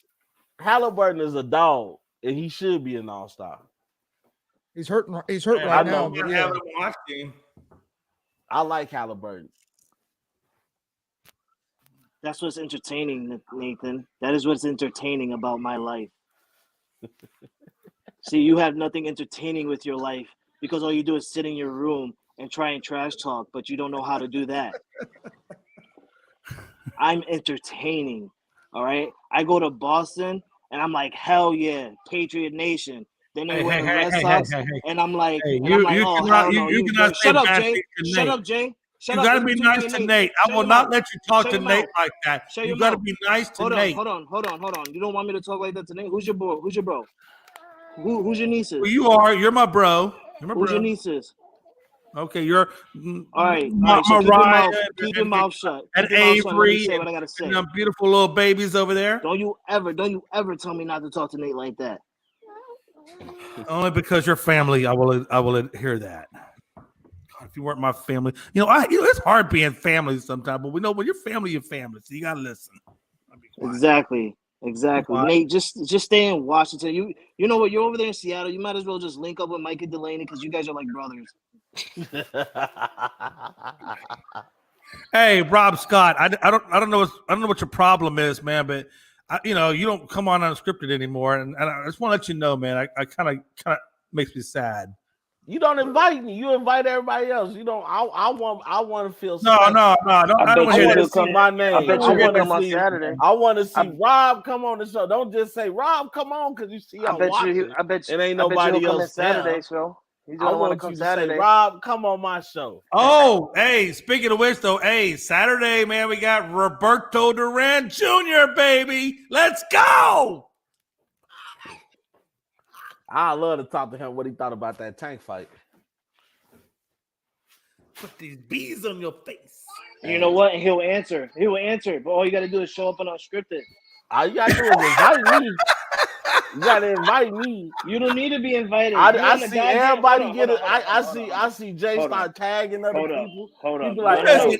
Halliburton is a dog, and he should be an all-star. He's hurt right I now. know. But yeah. I like Halliburton. That's what's entertaining, Nathan. That is what's entertaining about my life. See, you have nothing entertaining with your life because all you do is sit in your room and try and trash talk, but you don't know how to do that. I'm entertaining. All right. I go to Boston and I'm like, hell yeah, Patriot Nation. Then they wear Red Sox, and I'm like, oh, hell no. Shut up, Jay. Shut up, Jay. You got to be nice to Nate. I will not let you talk to Nate like that. You got to be nice to Nate. Hold on. You don't want me to talk like that to Nate? Who's your bro? Who's your nieces? Well, you are. You're my bro. Who's your nieces? Okay, you're all right. Mariah, keep your mouth shut. And Avery, say what I gotta say. And them beautiful little babies over there. Don't you ever tell me not to talk to Nate like that. Only because you're family, I will hear that. God, if you weren't my family, it's hard being family sometimes, but we know when you're family, so you gotta listen. Exactly. Nate, just stay in Washington. You know what? You're over there in Seattle. You might as well just link up with Mike and Delaney because you guys are like brothers. Hey, Rob Scott, I don't know what your problem is, man, but you don't come on unscripted anymore, and I just want to let you know, man. I kind of makes me sad. You don't invite me. You invite everybody else. You don't. I want to feel. No. I don't want to see my name. I bet you come on Saturday. I want to see Rob come on the show. Don't just say Rob, come on, because you see. I bet you. It ain't nobody else Saturday, so. I want you to say, Rob, come on my show. Oh, hey, speaking of which, though, Saturday, man, we got Roberto Duran Jr., baby. Let's go. I love to talk to him what he thought about that tank fight. Put these bees on your face. You know what? He'll answer. But all you got to do is show up on unscripted. All you got to do is invite me. You got to invite me. You don't need to be invited. I see everybody get it. I see Jay start tagging other people. Hold on. Like, hey,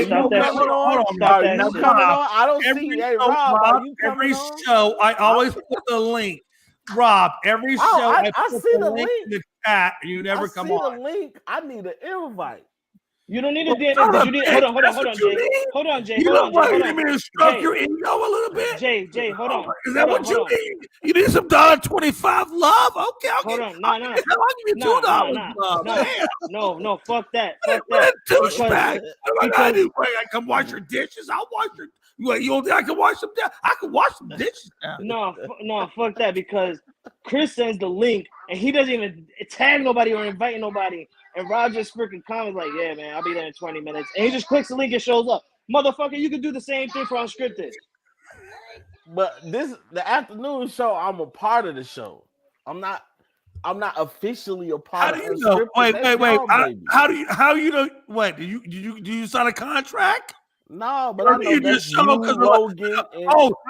stop that shit. I don't see. Hey, Rob, are you coming every on? show, I always put the link. Rob, every show I see the link in the chat. You never come on. I see the link. I need an invite. You don't need a DM. Hold on, Jay. Hold on, Jay. You need me to stroke your ego a little bit? Jay, hold on. Is that what you need? You need some $1.25 love? Okay, hold on. I'll give you $2 love. No, fuck that. Douchebag. I come wash your dishes. I'll wash your. You don't think I can wash them down? I can wash some dishes now. No, fuck that, because Chris sends the link and he doesn't even tag nobody or invite nobody. And Rob just freaking comments like, yeah, man, I'll be there in 20 minutes. And he just clicks the link and shows up. Motherfucker, you can do the same thing for unscripted. But the afternoon show, I'm a part of the show. I'm not officially a part of the show. Wait. How you know? What do you sign a contract? No, but I know that's you, Logan.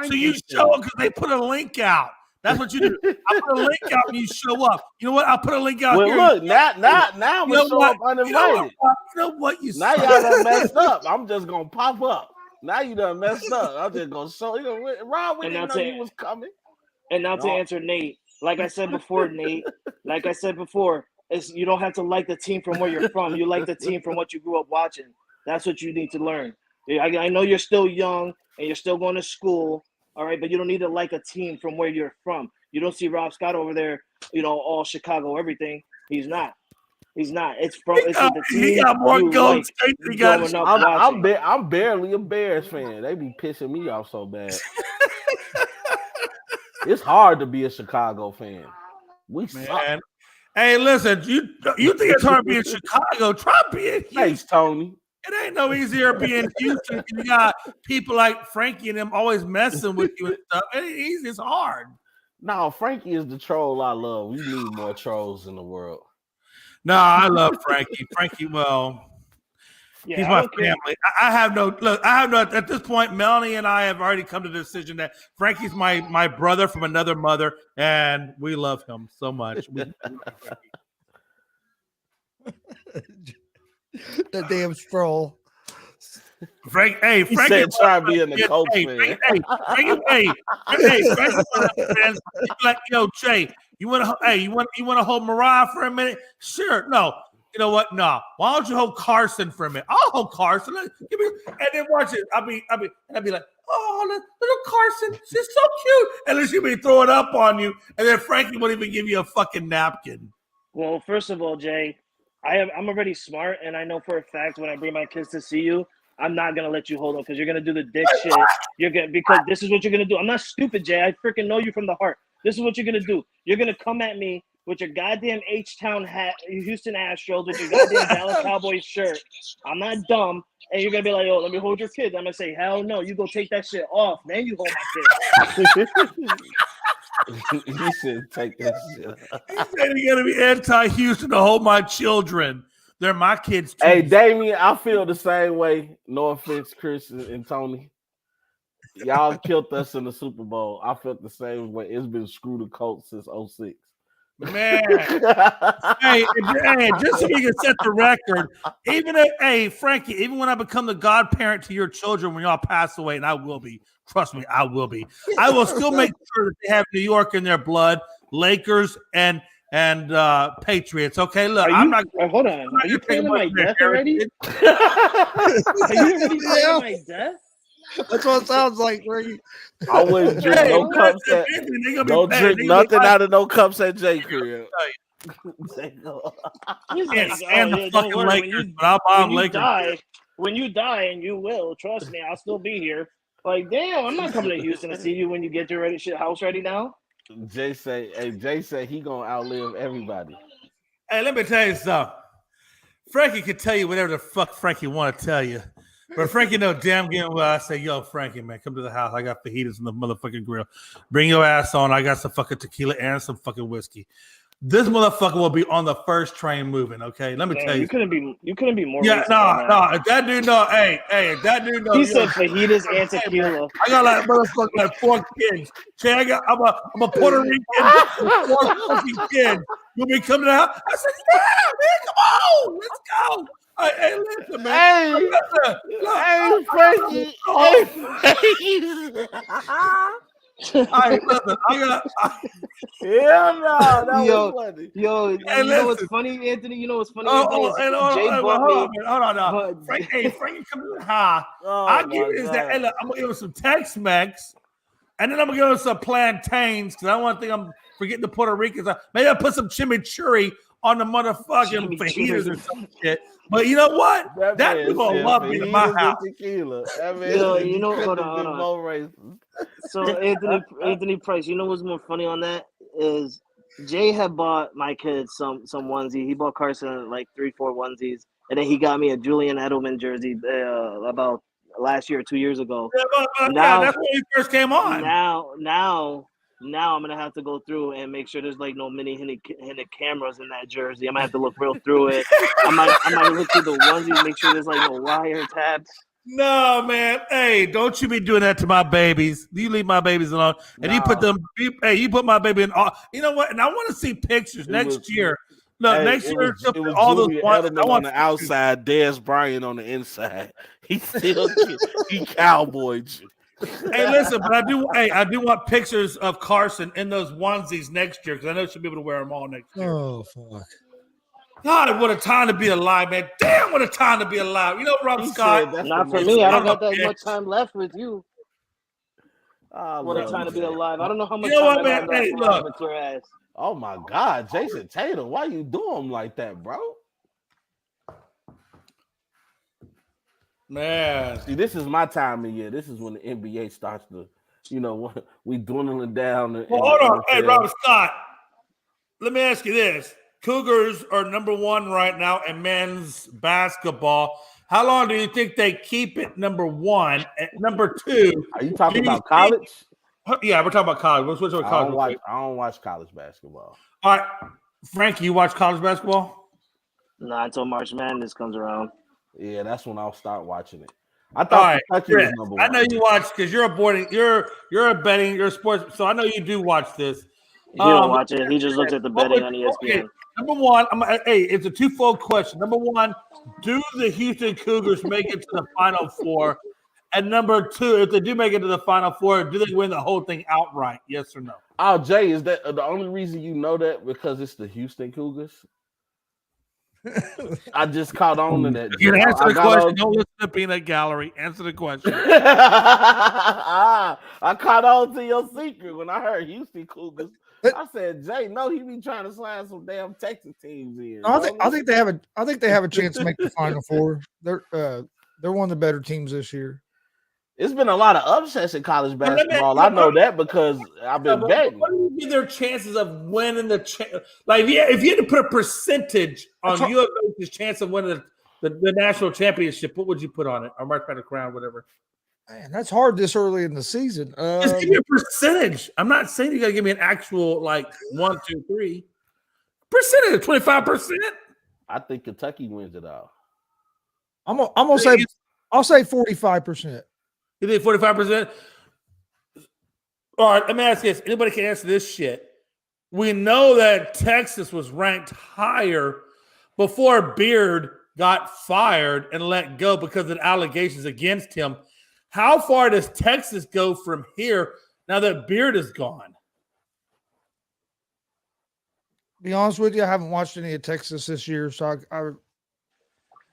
So you show because they put a link out. That's what you do. I put a link out and you show up. You know what? I'll put a link out here. Look, now I'm gonna show up uninvited. You know what? Now y'all done messed up. I'm just gonna pop up. Now you done messed up. I'm just gonna show you. Rob, we didn't know you was coming. And now to answer Nate, like I said before, is you don't have to like the team from where you're from. You like the team from what you grew up watching. That's what you need to learn. I know you're still young and you're still going to school, all right, but you don't need to like a team from where you're from. You don't see Rob Scott over there, all Chicago, everything. He's not. It's the team. He got more goals. I'm barely a Bears fan. They be pissing me off so bad. It's hard to be a Chicago fan. We suck. Hey, listen, you think it's hard to be in Chicago? Try being Houston. Thanks, Tony. It ain't no easier being Houston. You got people like Frankie and them always messing with you and stuff. It ain't easy. It's hard. No, Frankie is the troll I love. We need more trolls in the world. No, I love Frankie. Frankie, he's my family. I have no at this point, Melanie and I have already come to the decision that Frankie's my brother from another mother, and we love him so much. The damn stroll. Frank said try being the coach, man. Frank, like, Jay, you want to hold Mariah for a minute? Sure. No. You know what? No. Why don't you hold Carson for a minute? I'll hold Carson. And then watch it. I'll be like, oh, little Carson, she's so cute. And then she'll be throwing up on you. And then Frankie won't even give you a fucking napkin. Well, first of all, Jay, I'm already smart, and I know for a fact when I bring my kids to see you, I'm not gonna let you hold them because you're gonna do the dick shit. Because this is what you're gonna do. I'm not stupid, Jay. I freaking know you from the heart. This is what you're gonna do. You're gonna come at me with your goddamn H-Town hat, Houston Astros, with your goddamn Dallas Cowboys shirt. I'm not dumb. And you're going to be like, let me hold your kid. I'm going to say, hell no. You go take that shit off. Then you hold my kid. You should take that shit off. He said you're going to be anti-Houston to hold my children. They're my kids, too. Hey, Damien, I feel the same way. No offense, Chris and Tony. Y'all killed us in the Super Bowl. I felt the same way. It's been screw the Colts since 06. Man, hey, just so we can set the record, Frankie, even when I become the godparent to your children when y'all pass away, and I will be, trust me, I will be. I will still make sure that they have New York in their blood, Lakers and Patriots. Okay, look, I'm not. Hold on, are you planning my death already? Are you already planning my death? That's what it sounds like. I wouldn't drink no cups. Don't drink nothing out of no cups at J crib. When you die, and you will, trust me, I'll still be here. Like, damn, I'm not coming to Houston to see you when you get your house ready now. Jay say he gonna outlive everybody. Hey, let me tell you something. Frankie can tell you whatever the fuck Frankie want to tell you. But Frankie know damn well I say, yo, Frankie, man, come to the house. I got fajitas in the motherfucking grill. Bring your ass on. I got some fucking tequila and some fucking whiskey. This motherfucker will be on the first train moving, okay? Let me tell you. You couldn't be more. Yeah, no. If that dude know, if that dude know. He said fajitas and tequila. I got like motherfucking like 4 kids. Say, I'm a Puerto Rican with 4 fucking kids. You'll be coming out. I said, yeah, man, come on. Let's go. Hey, listen, man. Hey, Frankie. Hey, listen, hell no, that was funny. Yo, you know what's funny, Anthony? You know what's funny? Hold on now. Frankie, come to the house. I'll give you that. Hey, look, I'm gonna give him some Tex-Mex, and then I'm gonna give him some plantains because I don't want to think I'm forgetting the Puerto Ricans. Maybe I'll put some chimichurri on the motherfucking fajitas or some shit. But you know what? That dude gonna love me in my house. Tequila. Hold on. So Anthony Price, you know what's more funny on that is Jay had bought my kids some onesie. He bought Carson like 3-4 onesies, and then he got me a Julian Edelman jersey about last year or 2 years ago. Yeah, that's when he first came on. Now I'm gonna have to go through and make sure there's like no mini hidden cameras in that jersey. I'm gonna have to look real through it. I might look through the onesie, make sure there's like no wire tabs. No, man. Hey, don't you be doing that to my babies. You leave my babies alone. And you put my baby in all. You know what? And I want to see pictures next year. No, next year it was all those ones on the outside, Dez Bryant on the inside. He still he cowboyed you. Hey, listen, but I do want pictures of Carson in those onesies next year because I know she'll be able to wear them all next year. Oh, fuck. God, what a time to be alive, man. Damn, what a time to be alive. You know, Rob Scott. Not for me. I don't got that much time left with you. What a time to be alive. I don't know how much time I got left with your ass. Oh, my God. Jason Tatum, why you doing like that, bro? Man. See, this is my time of year. This is when the NBA starts to, we dwindling down. Hold on. Hey, Robert Scott, let me ask you this. Cougars are number 1 right now in men's basketball. How long do you think they keep it number 1? At number 2, are you talking about college? Yeah, we're talking about college. Let's switch over to college. I don't watch college basketball. All right. Frankie, you watch college basketball? Nah, until March Madness comes around. Yeah, that's when I'll start watching it. I thought Kentucky was number 1. I know you watch because you're a betting, you're a sports, so I know you do watch this. He don't watch it. He just looks at the betting on ESPN. Okay. Number 1, it's a twofold question. Number 1, do the Houston Cougars make it to the Final Four? And number 2, if they do make it to the Final Four, do they win the whole thing outright? Yes or no? Oh, Jay, is that the only reason you know that? Because it's the Houston Cougars? I just caught on to that. You can answer the question. Don't listen to Peanut Gallery. Answer the question. I caught on to your secret when I heard Houston Cougars. I said, Jay, no, he be trying to slide some damn Texas teams in. I think they have a chance to make the Final Four. They're one of the better teams this year. It's been a lot of upsets in college basketball. I know that because I've been betting. What do you think their chances of winning the like? If you had to put a percentage on U of H's chance of winning the national championship, what would you put on it? Or March Madness crown, whatever. Man, that's hard this early in the season. Just give me a percentage. I'm not saying you got to give me an actual like 1, 2, 3 percentage. 25%. I think Kentucky wins it all. I'm gonna say I'll say 45%. You think 45%? All right, let me ask this. Anybody can answer this shit. We know that Texas was ranked higher before Beard got fired and let go because of the allegations against him. How far does Texas go from here now that Beard is gone? To be honest with you, I haven't watched any of Texas this year, so I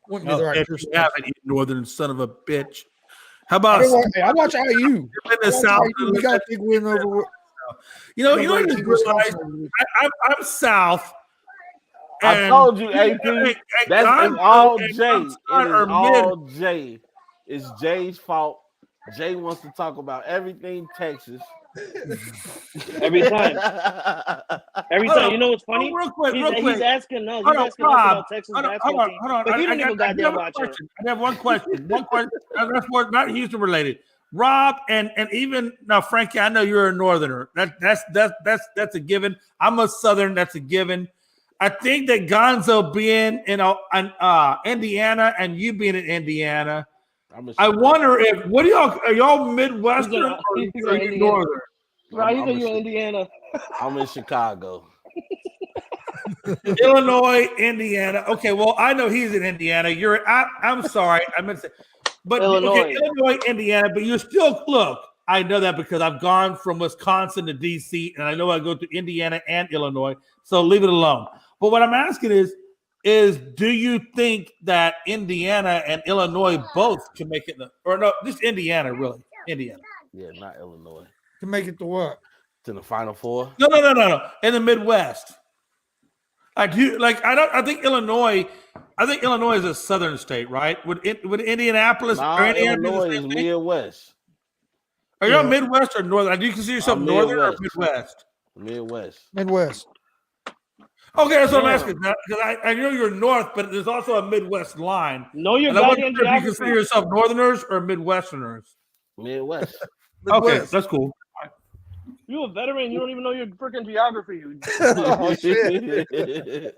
wouldn't be the right person. You haven't, you northern son of a bitch. How about I watch IU. In the South, we got a big win over. I'm South. I told you, AP. That's all Jay. It is all Jay. It's Jay's fault. Jay wants to talk about everything Texas. Every time. You know what's funny? Real quick. He's asking us. He's asking us about Texas basketball team. Hold on. But he don't even goddamn watch it. I have one question. That's not Houston related. Rob and even now, Frankie, I know you're a northerner. That's a given. I'm a southern. That's a given. I think that Gonzo being in Indiana and you being in Indiana, I wonder if are y'all Midwestern or are you Northern? Right, you know you're in Indiana. I'm in Chicago. Illinois, Indiana. Okay, well, I know he's in Indiana. I'm sorry, I meant to say, but Illinois, Indiana. But you still look. I know that because I've gone from Wisconsin to DC, and I know I go to Indiana and Illinois. So leave it alone. But what I'm asking is do you think that Indiana and Illinois both can make it? Or no, just Indiana, really. Indiana. Yeah, not Illinois. Can make it to what? To the Final Four? No. In the Midwest. I think Illinois is a southern state, right? Would Indianapolis or Indiana Illinois is Midwest. Are you Midwest or Northern? Do you consider yourself Northern or Midwest? Midwest. Okay, that's what I'm asking. Because I know you're North, but there's also a Midwest line. No, you're not. Do you consider yourself Northerners or Midwesterners? Midwest. Okay, that's cool. You're a veteran. You don't even know your freaking geography. Oh, shit.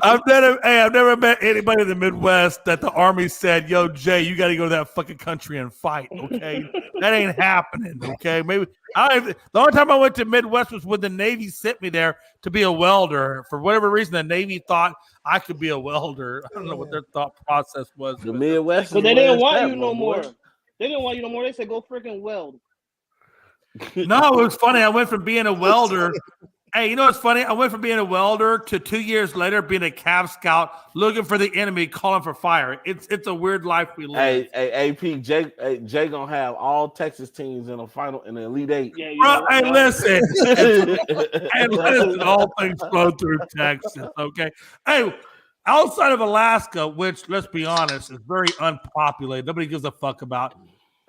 I've never met anybody in the Midwest that the Army said, "Yo, Jay, you got to go to that fucking country and fight." Okay, that ain't happening. Okay, maybe the only time I went to Midwest was when the Navy sent me there to be a welder. For whatever reason, the Navy thought I could be a welder. I don't know what their thought process was. The Midwest, but they didn't want you no more. They didn't want you no more. They said, "Go freaking weld." No, it was funny. I went from being a welder. Hey, you know what's funny? I went from being a welder to 2 years later being a Cav Scout, looking for the enemy, calling for fire. It's a weird life we live. Hey, AP, Jay gonna have all Texas teams in the Elite Eight. Yeah, hey, listen. All things flow through Texas. Okay. Hey, outside of Alaska, which let's be honest is very unpopulated, nobody gives a fuck about.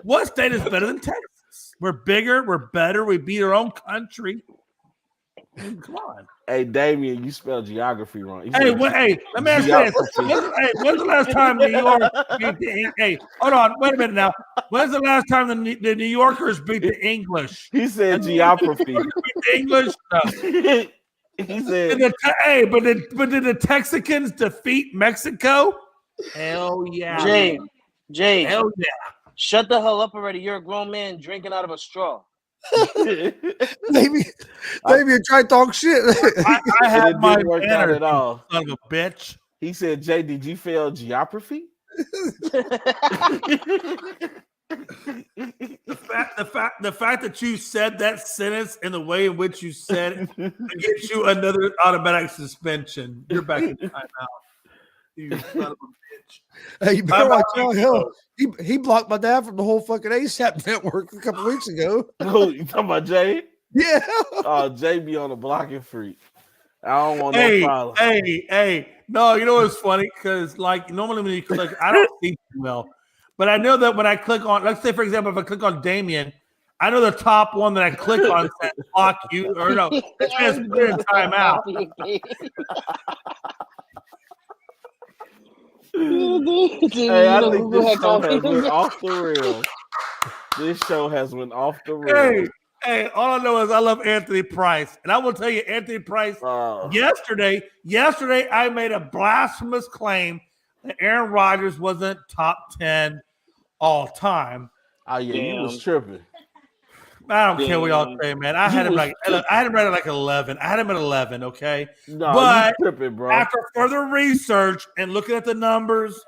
What state is better than Texas? We're bigger. We're better. We beat our own country. Come on. Hey, Damien, you spelled geography wrong. Let me ask you this. When's the last time New York beat the Hey, hold on. Wait a minute now. When's the last time the New Yorkers beat the English? He said geography. Beat the English? No. He said, but did the Texicans defeat Mexico? Hell yeah. Jay. Hell yeah. Shut the hell up already. You're a grown man drinking out of a straw. maybe try to talk shit. I had my work out at all. Son of a bitch. He said, Jay, did you fail geography? The fact that you said that sentence in the way in which you said it gets you another automatic suspension. You're back in timeout. You son of a bitch. Hey, you better watch out. Hell, he blocked my dad from the whole fucking ASAP network a couple weeks ago. Who you talking about, Jay? Yeah. Oh, Jay be on the blocking freak. I don't want Hey, no problem. hey. No, you know what's funny? Because like normally when you click, I don't see too well. But I know that when I click on, let's say for example, if I click on Damien, I know the top one that I click on says block you or no, it says put in timeout. Hey, I think this show has went off the rails. This show has went off the rails. Hey, all I know is I love Anthony Price. And I will tell you, Anthony Price, yesterday I made a blasphemous claim that Aaron Rodgers wasn't top 10 all time. Oh, yeah, you was tripping. I don't care what y'all say, man. I had him rated at like 11. I had him at 11, okay? No, but you tripping, bro. After further research and looking at the numbers,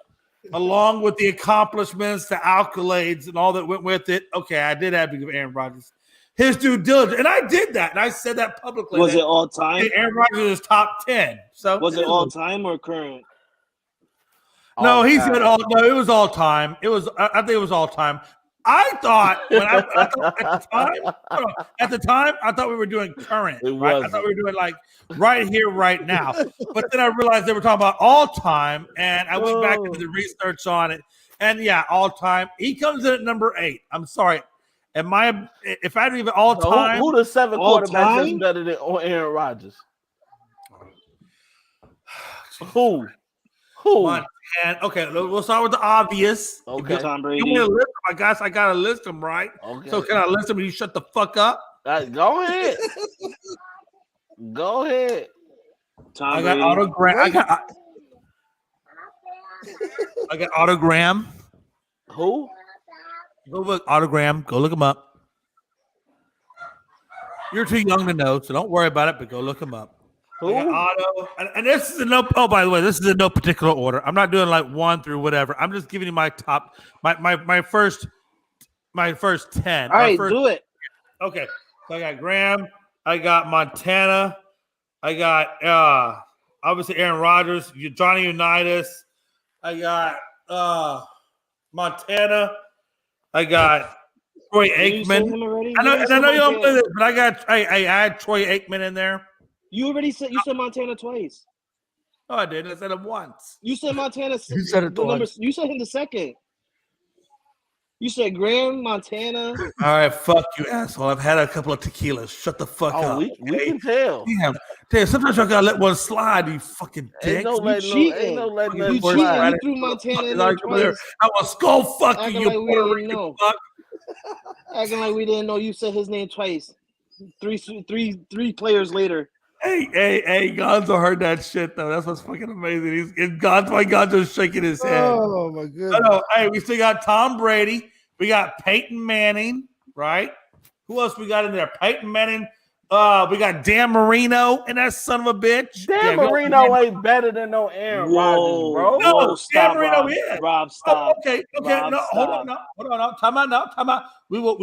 along with the accomplishments, the accolades, and all that went with it, okay, I did have to give Aaron Rodgers his due diligence. And I did that, and I said that publicly. Was it all time? Aaron Rodgers is top 10. So was it all time or current? No, he said all. No, it was all time. It was. I think it was all time. I thought when I thought at the time I thought we were doing current. Right? I thought we were doing like right here, right now. But then I realized they were talking about all time, and I went back into the research on it. And yeah, all time. He comes in at number 8. I'm sorry. If I do even all time, who the 7 quarterback is better than Aaron Rodgers? Who? And okay, we'll start with the obvious. Okay, Tom Brady. You want to list them, I guess I gotta list them, right? Okay. So can I list them and you shut the fuck up? Go ahead. Go ahead. Tom I got autogram. I got autogram. Who? Go look autogram. Go look them up. You're too young to know, so don't worry about it. But go look them up. Who? Auto, and this is in no. Oh, by the way, this is in no particular order. I'm not doing like 1 through whatever. I'm just giving you my top, my first 10. All right, do it. Okay, so I got Graham, I got Montana, I got obviously Aaron Rodgers, Johnny Unitas, I got Montana, I got Troy Aikman. I know you don't play this, but I had Troy Aikman in there. You already said Montana twice. Oh, I did. I said it once. You said Montana. You said it twice. You said him the second. You said Graham, Montana. All right, fuck you, asshole. I've had a couple of tequilas. Shut the fuck up. We can tell. Damn, sometimes y'all gotta let one slide, you fucking dick. You cheating. You threw Montana in there twice. I was skull fucking you, Puerto Rican fuck. Acting like we didn't know you said his name twice. Three players later. Hey, Gonzo heard that shit though. That's what's fucking amazing. Gonzo's shaking his head. Oh my goodness. Hey, we still got Tom Brady. We got Peyton Manning, right? Who else we got in there? Peyton Manning. We got Dan Marino and that son of a bitch. Dan Marino ain't better than no Aaron Rodgers, bro. No, Dan Marino is. Rob, stop. Okay. Rob, no, stop. Hold on. Time out. We will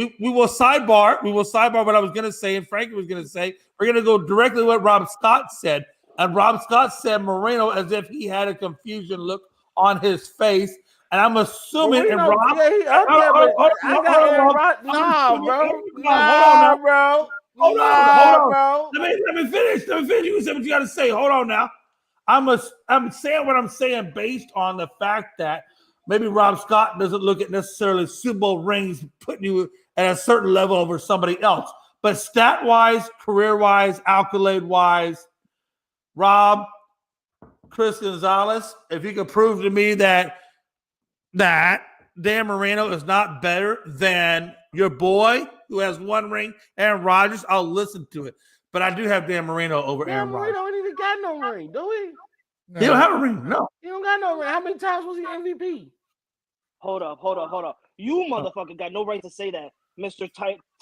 sidebar. We will sidebar what I was gonna say and Frankie was gonna say. We're gonna go directly to what Rob Scott said. And Rob Scott said Marino as if he had a confusion look on his face. And I'm assuming bro. Hold on, bro. Let me finish. You said what you got to say. Hold on now. I'm saying what I'm saying based on the fact that maybe Rob Scott doesn't look at necessarily Super Bowl rings putting you at a certain level over somebody else. But stat-wise, career-wise, accolade-wise, Rob, Chris Gonzalez, if you could prove to me that Dan Marino is not better than your boy who has 1 ring, Aaron Rodgers, I'll listen to it. But I do have Dan Marino over Aaron Rodgers. Dan Marino ain't even got no ring, do he? No. He don't have a ring, no. He don't got no ring. How many times was he MVP? Hold up. You motherfucker got no right to say that. Mr.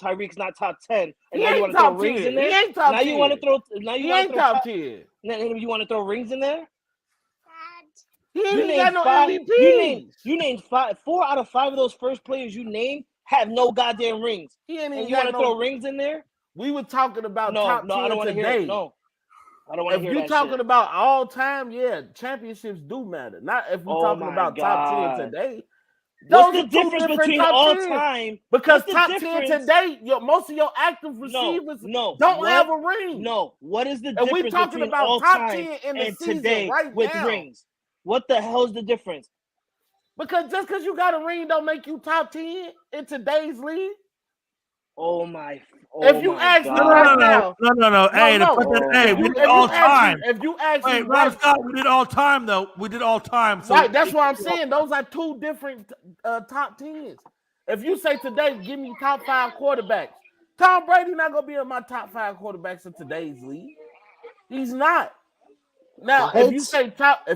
Tyreek's not top 10. And now you want to throw rings in there? He ain't top 10. Now you want to throw top 10. Now you want to throw rings in there? He ain't even got no MVP. You named 4 out of 5 of those first players you named have no goddamn rings. He ain't even and you want to throw rings in there? We were talking about top 10 I don't want to hear it. No. I don't want to If hear you're that talking shit. about all time, yeah, championships do matter. Not if we're talking my about God. top 10 today. What's Those the are two difference different between top all 10s. time? Because What's the top difference? 10 today, most of your active receivers don't have a ring. No. What is the And difference we talking between about all top time 10 in the and season today right with now? rings? What the hell is the difference? Because just because you got a ring don't make you top 10 in today's league. If you ask me right now, no. Hey, we did all time. If you ask me, Rob Scott, we did all time though. We did all time. So right, that's what I'm saying. Those are two different top 10s. If you say today, give me top 5 quarterbacks, Tom Brady not gonna be in my top 5 quarterbacks in today's league. He's not. Now, if you say top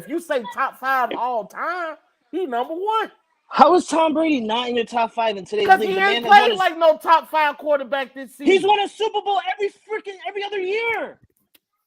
5 all time, he number 1. How is Tom Brady not in your top 5 in today's league? Because he ain't played like no top 5 quarterback this season. He's won a Super Bowl every other year.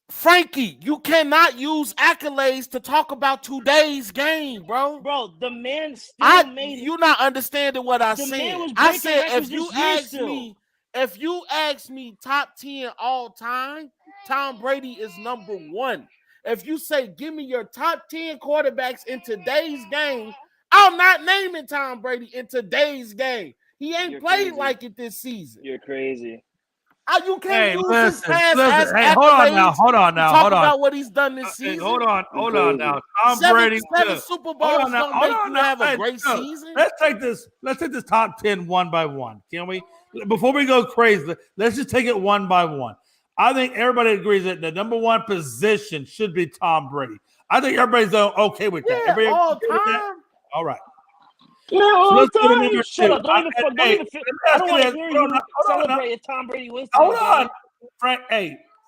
Frankie, you cannot use accolades to talk about today's game, bro. Bro, the man still made it. You're not understanding what I said. I said if you ask me top 10 all time, Tom Brady is number 1. If you say give me your top 10 quarterbacks in today's game, I'm not naming Tom Brady in today's game. He ain't played like it this season. You're crazy. You can't use his past as Hey, hold on now. Talk about what he's done this season. Hold on now. Tom Brady. Seven Super Bowls don't make you have a great season. Let's take this top 10 one by one, can we? Before we go crazy, let's just take it one by one. I think everybody agrees that the number 1 position should be Tom Brady. I think everybody's okay with that. Yeah, all time. All right. No, so let's go to number 2. Shut up. Don't even I don't want to hear you celebrate if Tom Brady wins. Hold on.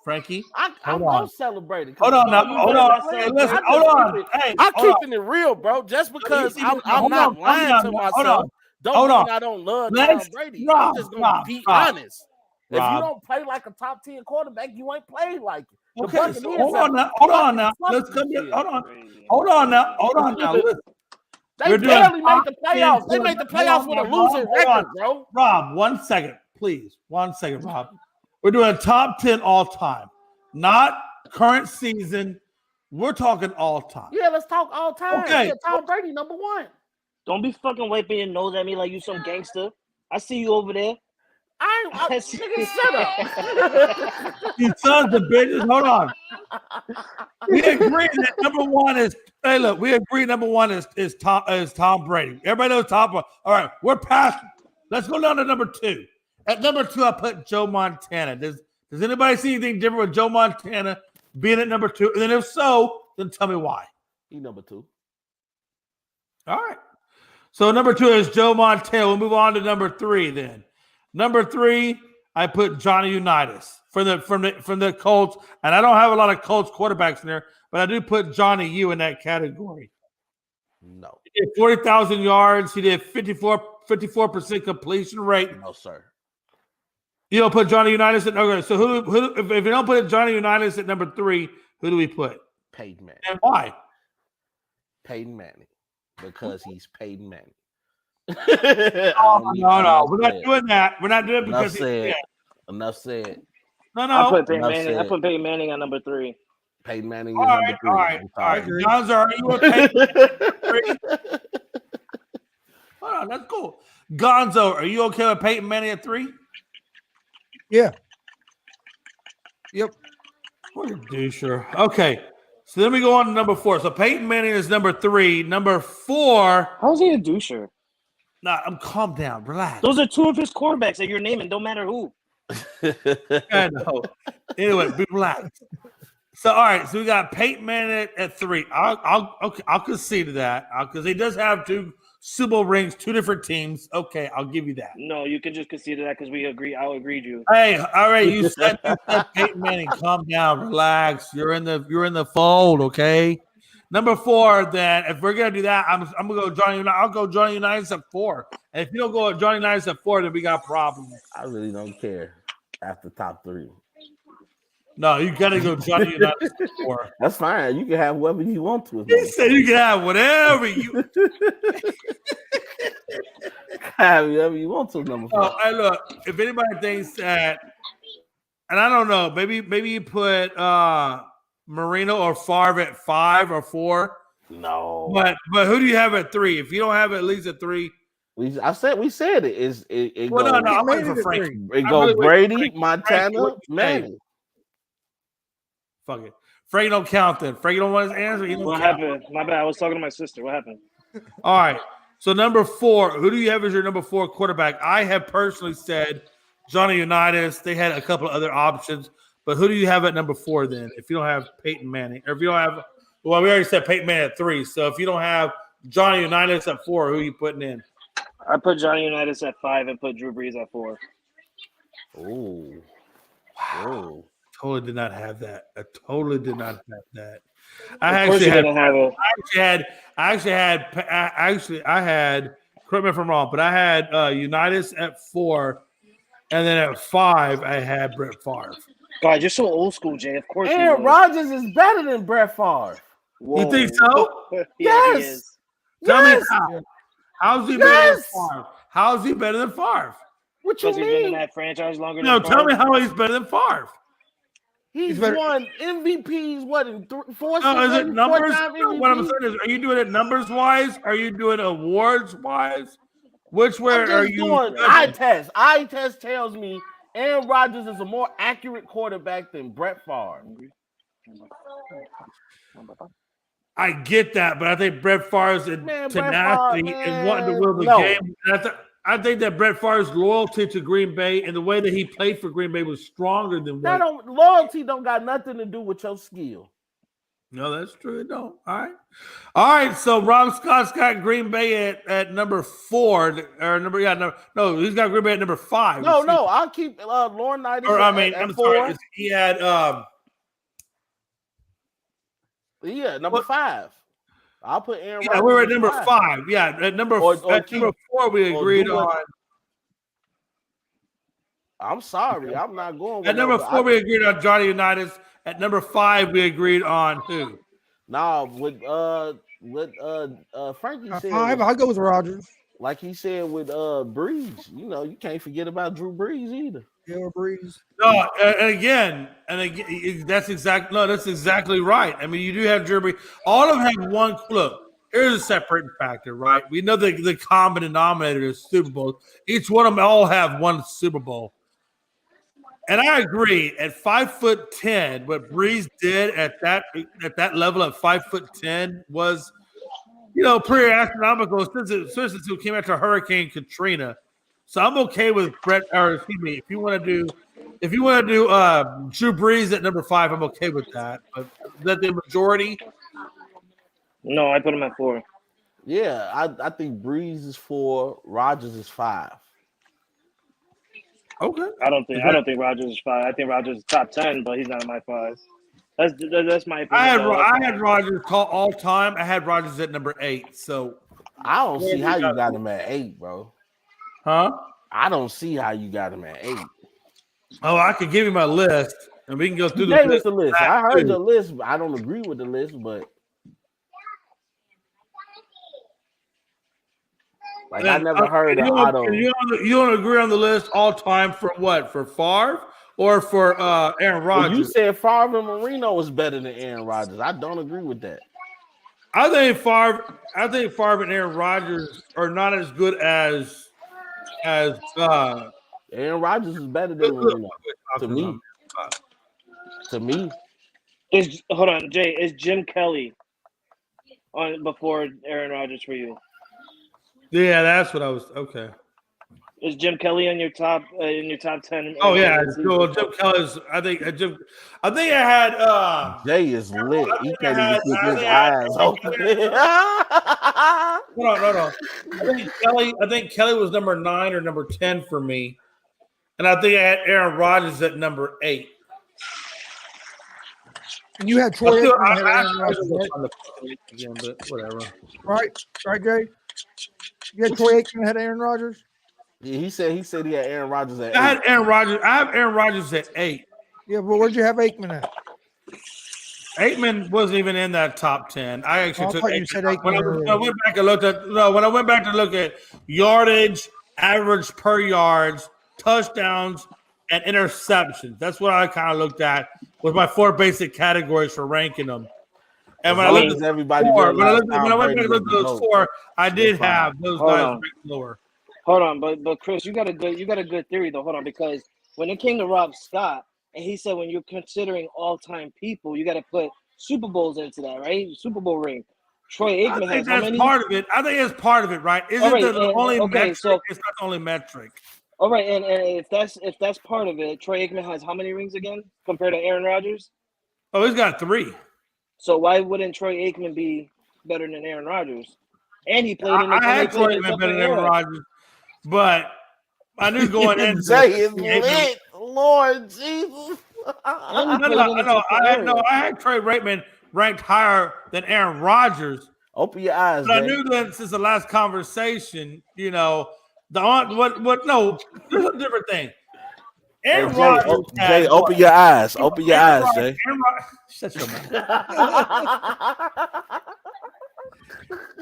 Frankie. I'm going to celebrate it. Hold on now. Hold on. Hey, listen. Hold on. Hey, I'm keeping it real, bro. Just because I'm not lying to myself, don't mean I don't love Tom Brady. I'm just going to be honest. If you don't play like a top 10 quarterback, you ain't played like it. Okay, so hold on now. Let's come here. Hold on now. Listen. They barely made the playoffs. They made the playoffs with a losing record, bro. Rob, 1 second, please. 1 second, Rob. We're doing top 10 all time, not current season. We're talking all time. Yeah, let's talk all time. Okay. Yeah, Tom Brady, number 1. Don't be fucking wiping your nose at me like you some gangster. I see you over there. Nigga, shut up. You sons of bitches. Hold on. We agree that number 1 is. Hey, look. We agree number 1 is Tom Brady. Everybody knows Tom. All right, we're past. Let's go down to number 2. At number 2, I put Joe Montana. Does anybody see anything different with Joe Montana being at number 2? And then if so, then tell me why. He number 2. All right. So number 2 is Joe Montana. We'll move on to number 3 then. Number 3, I put Johnny Unitas from the Colts, and I don't have a lot of Colts quarterbacks in there, but I do put Johnny U in that category. No, he did 40,000 yards. He did 54% completion rate. No, sir. You don't put Johnny Unitas at okay. So who if you don't put Johnny Unitas at number 3, who do we put? Peyton Manning. And why? Peyton Manning, because he's Peyton Manning. No. We're not doing that. We're not doing it because Enough said. No. I put Peyton Manning at number 3. Peyton Manning is number 3. All right. Gonzo, are you a Peyton? Hold on, that's cool. Gonzo, are you okay with Peyton Manning at 3? Yeah. Yep. What a doucher. Okay. So then we go on to number 4. So Peyton Manning is number 3. Number 4. How's he a doucher? Nah, calm down. Relax. Those are 2 of his quarterbacks that you're naming. Don't matter who. I know. Anyway, be relaxed. So all right. So we got Peyton Manning at 3. I'll concede to that because he does have 2 Super Bowl rings, 2 different teams. Okay, I'll give you that. No, you can just concede to that because we agree. I'll agree with you. Hey, all right. You said Peyton Manning. Calm down. Relax. You're in the fold. Okay. Number 4, then, if we're gonna do that, I'm gonna go Johnny Unitas. I'll go Johnny Unitas at 4. And if you don't go with Johnny Unitas at 4, then we got problems. I really don't care after top 3. No, you gotta go Johnny Unitas at 4. That's fine. You can have whoever you want to. He said you can have whatever you have whoever you want to. Number 4. Hey, look, if anybody thinks that, and I don't know, maybe you put Marino or Favre at 5 or 4. No. But who do you have at 3? If you don't have at least at 3, we said it. It well, goes, no, I'm made waiting it for at Frank. 3. It I goes really wait for Brady, Frank. Montana, Frank, Manning. Fuck it. Frank don't count then. Frank don't want his answer. He don't What count. happened? My bad. I was talking to my sister. What happened? All right. So number 4, who do you have as your number 4 quarterback? I have personally said Johnny Unitas. They had a couple of other options, but who do you have at number 4 then? If you don't have Peyton Manning, or if you don't have, well, we already said Peyton Manning at 3. So if you don't have Johnny Unitas at 4, who are you putting in? I put Johnny Unitas at 5 and put Drew Brees at 4. Ooh. Wow. Totally did not have that. I totally did not have that. I had. Correct me if I'm wrong, but I had Unitas at 4, and then at 5 I had Brett Favre. God, you're so old school, Jay. Of course. Aaron Rodgers is better than Brett Favre. Whoa. You think so? Yeah, Yes. he is. Tell Yes. me how. How's he better than Favre? How's he better than Favre? What you Because he's been in mean? that franchise longer No, than tell me Favre. how he's better than Favre. He's better- won MVPs. What in 4 No, is it seasons? numbers? 4-time No, what I'm MVP? saying is, are you doing it numbers wise? Are you doing awards wise? Which way I'm are just you? doing eye test. Eye test tells me Aaron Rodgers is a more accurate quarterback than Brett Favre. I get that, but I think Brett Favre's Man, tenacity Brett Favre, and wanting to win the no. game. I think that Brett Favre's loyalty to Green Bay and the way that he played for Green Bay was stronger than That what. loyalty don't got nothing to do with your skill. No, that's true. It don't. All right. So Rob Scott's got Green Bay at number 4 or number. Yeah, no, he's got Green Bay at number 5. No, I'll keep Lauren Knight. Or I mean, at I'm 4. sorry. He had Yeah, number 5. I'll put Aaron. Yeah, Rodgers we were at at number 5. 5. Yeah, at number Or number 4, we agreed do it. on. I'm sorry, I'm not going. With At number no, 4, we agreed on Johnny Unitas. At number 5, we agreed on who? Nah, with Frankie At said, 5, I'll go with Rodgers. like he said with Breeze. You know, you can't forget about Drew Brees either. Yeah, or Breeze. No, and again, that's exactly right. I mean, you do have Drew Brees. All of them have one. Look, here's a separating factor, right? We know the common denominator is Super Bowl. Each one of them all have one Super Bowl. And I agree. At 5'10", what Breeze did at that level at 5'10" was, pretty astronomical since it came after Hurricane Katrina. So I'm okay with Brett. Or excuse me, if you want to do Drew Brees at number 5, I'm okay with that. But is that the majority? No, I put him at 4. Yeah, I think Breeze is 4, Rodgers is 5. Okay. I don't think Rodgers is 5. I think Rodgers is top 10, but he's not in my 5. That's my opinion. I had Rodgers all time. I had Rodgers at number 8. So I don't see how you got him at 8, bro. Huh? I don't see how you got him at 8. Oh, I could give you my list, and we can go through You the gave us list. the list. I heard the list. But I don't agree with the list, but like I never heard of Otto. You don't agree on the list all time for what? For Favre or for Aaron Rodgers? Well, you said Favre and Marino is better than Aaron Rodgers. I don't agree with that. I think Favre and Aaron Rodgers are not as good as Aaron Rodgers is better than Marino. To me. Hold on, Jay. Is Jim Kelly on before Aaron Rodgers for you? Yeah, that's what I was. Okay. Is Jim Kelly in your top 10? Oh yeah, Jim Kelly's. I think I had. Jay is lit. He can't even keep his eyes open. Hold on. I think Kelly was number 9 or number 10 for me, and I think I had Aaron Rodgers at number 8. And you had Troy Aikman ahead of Aaron Rodgers, Again, but whatever. right, Jay? You had Troy Aikman ahead of Aaron Rodgers? Yeah, he said he had Aaron Rodgers at 8. I have Aaron Rodgers at 8. Yeah, but where'd you have Aikman at? Aikman wasn't even in that top 10. I actually took thought you said Aikman. Aikman When I went back and looked at yardage, average per yards, touchdowns, and interceptions. That's what I kind of looked at with my 4 basic categories for ranking them. And when I looked at everybody, when I went back and looked at those 4, I did have those guys ranked lower. Hold on, but Chris, you got a good theory though. Hold on, because when it came to Rob Scott, and he said when you're considering all-time people, you got to put Super Bowls into that, right? Super Bowl ring. Troy Aikman has how many? Part of it. I think it's part of it, right? Isn't the only metric? So, it's not the only metric. All right, and if that's part of it, Troy Aikman has how many rings again compared to Aaron Rodgers? Oh, he's got 3. So why wouldn't Troy Aikman be better than Aaron Rodgers? And he played in the. I had Troy Aikman better than Aaron Rodgers, but I knew going into Jay is lit, Lord Jesus. I know. I had Troy Aikman ranked higher than Aaron Rodgers. Open your eyes. But I knew that since the last conversation, you know, no, there's a different thing. Aaron Rodgers. Jay, open your eyes. Open your eyes, Jay. Shut your mouth.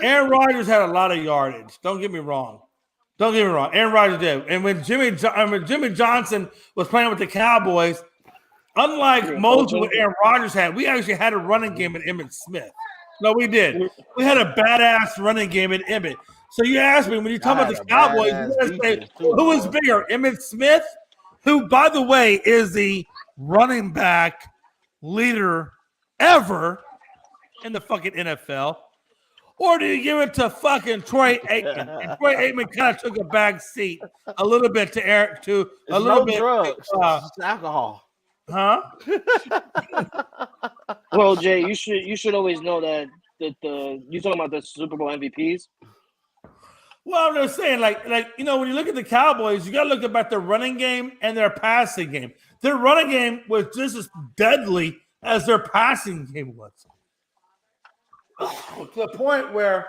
Aaron Rodgers had a lot of yardage. Don't get me wrong. Aaron Rodgers did. And when Jimmy Johnson was playing with the Cowboys, unlike most of what Aaron Rodgers had, we actually had a running game at Emmitt Smith. No, we did. We had a badass running game at Emmitt. So you asked me, when you talk about the Cowboys, you gotta say, who is bigger, Emmitt Smith, who, by the way, is the running back leader ever in the fucking NFL, or do you give it to fucking Troy Aikman? And Troy Aikman kind of took a back seat a little bit to Eric, to a little bit drugs, it's alcohol. Huh? Well, Jay, you should always know that you talking about the Super Bowl MVPs. Well, I'm just saying, like you know, when you look at the Cowboys, you got to look about their running game and their passing game. Their running game was just as deadly as their passing game was, to the point where,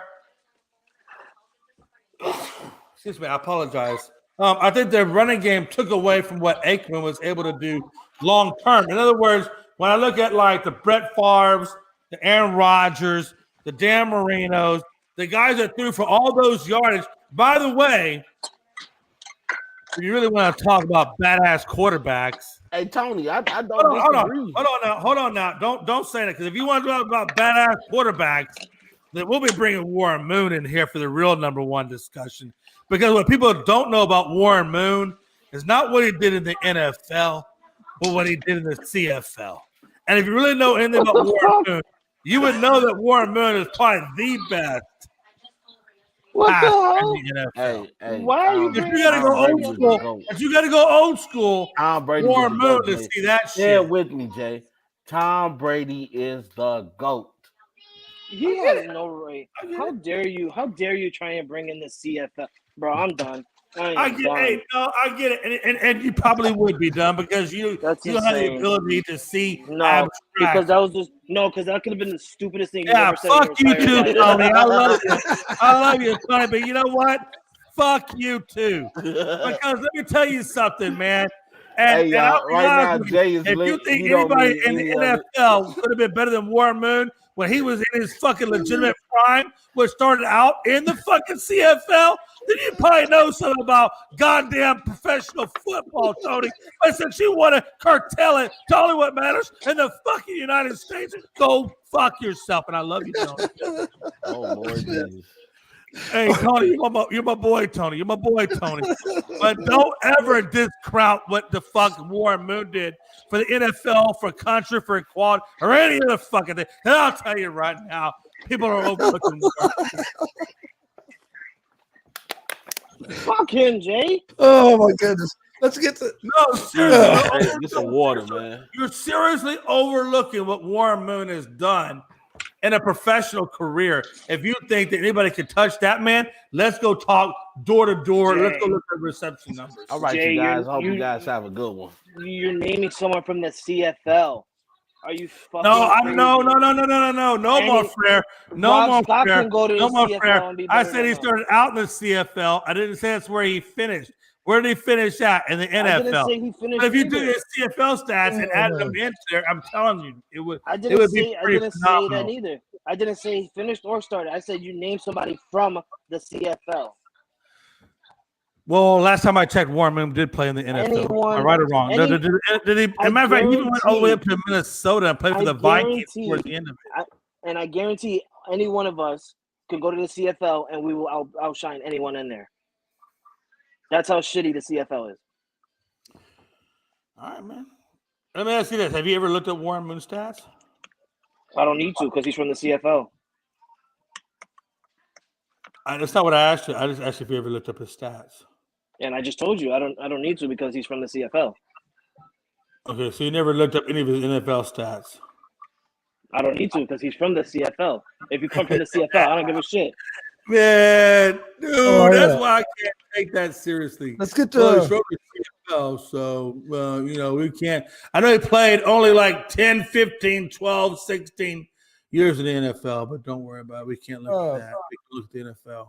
excuse me, I apologize. I think their running game took away from what Aikman was able to do long term. In other words, when I look at like the Brett Favres, the Aaron Rodgers, the Dan Marinos, the guys that threw for all those yardage. By the way, if you really want to talk about badass quarterbacks. Hey Tony, I don't disagree. Hold on now. Don't say that, because if you want to talk about badass quarterbacks, then we'll be bringing Warren Moon in here for the real number one discussion. Because what people don't know about Warren Moon is not what he did in the NFL, but what he did in the CFL. And if you really know anything about Warren Moon, you would know that Warren Moon is probably the best. What the hell? Hey, why are you? If you gotta go old school, Tom Brady, Warren Moon to see that shit. Share with me, Jay. Tom Brady is the GOAT. He has no right. How dare you? How dare you try and bring in the CFL, bro? I'm done. I get it, and you probably would be done because you don't have the ability to see. No, because that could have been the stupidest thing. Yeah, fuck you too, Tony. I love you, Tony. But you know what? Fuck you too. Because let me tell you something, man. And right now, Jay is if you think anybody in the NFL could have been better than Warren Moon when he was in his fucking legitimate prime, which started out in the fucking CFL, then you probably know something about goddamn professional football, Tony. But since you want to curtail it to only what matters in the fucking United States, go fuck yourself. And I love you, Tony. Oh, Lord Jesus. Hey, Tony, you're my boy, Tony. You're my boy, Tony. But don't ever discount what the fuck Warren Moon did for the NFL, for country, for equality, or any other fucking thing. And I'll tell you right now, people are overlooking Warren. Fuck him, Jay. Oh my goodness. Let's get to seriously. Get some water, man. You're seriously overlooking what Warren Moon has done in a professional career. If you think that anybody can touch that man, let's go talk door to door. Let's go look at reception numbers. All right, Jay, you guys. I hope you guys have a good one. You're naming someone from the CFL. Are you fucking No more fair. No more fair. No more fair. I said he started out in the CFL. I didn't say that's where he finished. Where did he finish at? In the NFL. I didn't say he finished. But if you do his CFL stats and add them into there, I'm telling you, it would be pretty phenomenal. Say that either. I didn't say he finished or started. I said you name somebody from the CFL. Well, last time I checked, Warren Moon did play in the NFL. Am I right or wrong? Did he? As a matter of fact, he even went all the way up to Minnesota and played for the Vikings towards the end of it. And I guarantee any one of us could go to the CFL and we will outshine anyone in there. That's how shitty the CFL is. All right, man. Let me ask you this: have you ever looked at Warren Moon's stats? I don't need to because he's from the CFL. That's not what I asked you. I just asked you if you ever looked up his stats. And I just told you I don't need to because he's from the CFL. Okay, so you never looked up any of his NFL stats. I don't need to because he's from the CFL. If you come from the CFL, I don't give a shit. Man, dude, that's why I can't take that seriously. Let's get he's from the CFL, so we can't. I know he played only like 10, 15, 12, 16 years in the NFL, but don't worry about it. We can't look at that. We can look at the NFL.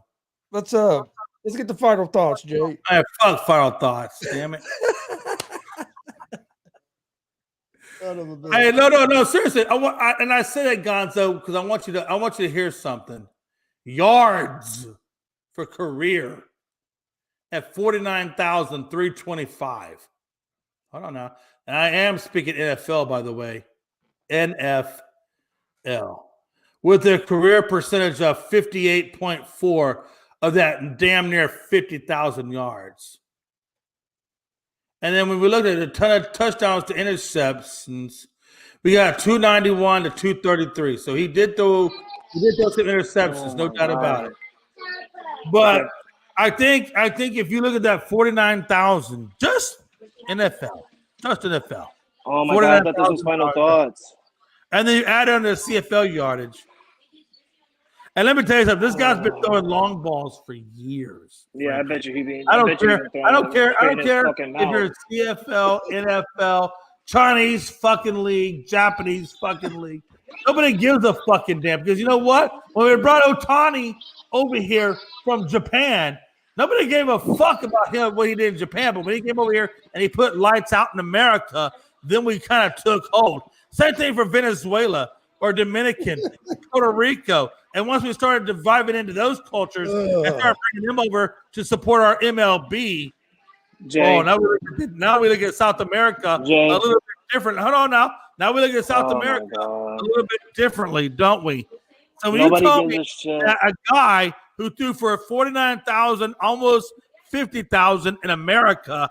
Let's get the final thoughts, Jay. I have fuck final thoughts. Damn it. Hey, no. Seriously, I say that, Gonzo, because I want you to hear something. Yards for career at 49,325. Hold on now. And I am speaking NFL, by the way. NFL. With a career percentage of 58.4 of that damn near 50,000 yards. And then when we look at a ton of touchdowns to interceptions, we got 291 to 233. So he did throw some interceptions, no doubt about it. But I think if you look at that 49,000, just NFL. Oh my God, that was final thoughts. And then you add on the CFL yardage. And let me tell you something. This guy's been throwing long balls for years. Yeah, I bet you he been. I don't care if you're a CFL, NFL, Chinese fucking league, Japanese fucking league. Nobody gives a fucking damn because you know what? When we brought Otani over here from Japan, nobody gave a fuck about him what he did in Japan. But when he came over here and he put lights out in America, then we kind of took hold. Same thing for Venezuela or Dominican, Puerto Rico. And once we started dividing into those cultures and started bringing them over to support our MLB, now we look at South America a little bit different. Hold on now. Now we look at South America a little bit differently, don't we? So when you told me that a guy who threw for 49,000, almost 50,000 in America,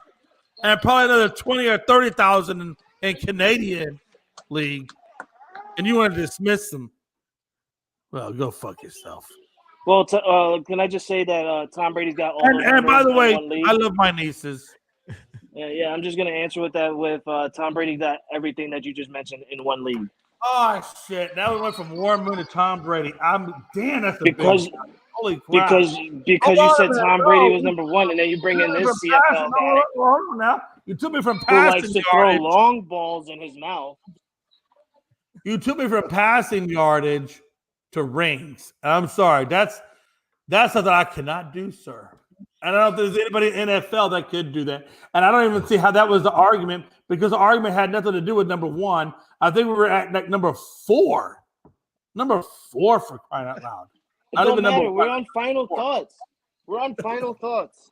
and probably another 20 or 30,000 in Canadian league, and you want to dismiss them, well, go fuck yourself. Well, can I just say that Tom Brady's got all and by the way, I love my nieces. Yeah, I'm just gonna answer with that. With Tom Brady got everything that you just mentioned in one league. Oh shit! Now we went from Warren Moon to Tom Brady. That's a because big holy crap. Because you said Tom Brady was number one, and then you bring in this CFL guy. Hold on now. You took me from who passing likes to yardage. throw long balls in his mouth. You took me from passing yardage to rings. I'm sorry. That's something I cannot do, sir. I don't know if there's anybody in NFL that could do that. And I don't even see how that was the argument because the argument had nothing to do with number one. I think we were at like number 4. Number 4 for crying out loud. It don't matter. We're on final thoughts. Well, final thoughts.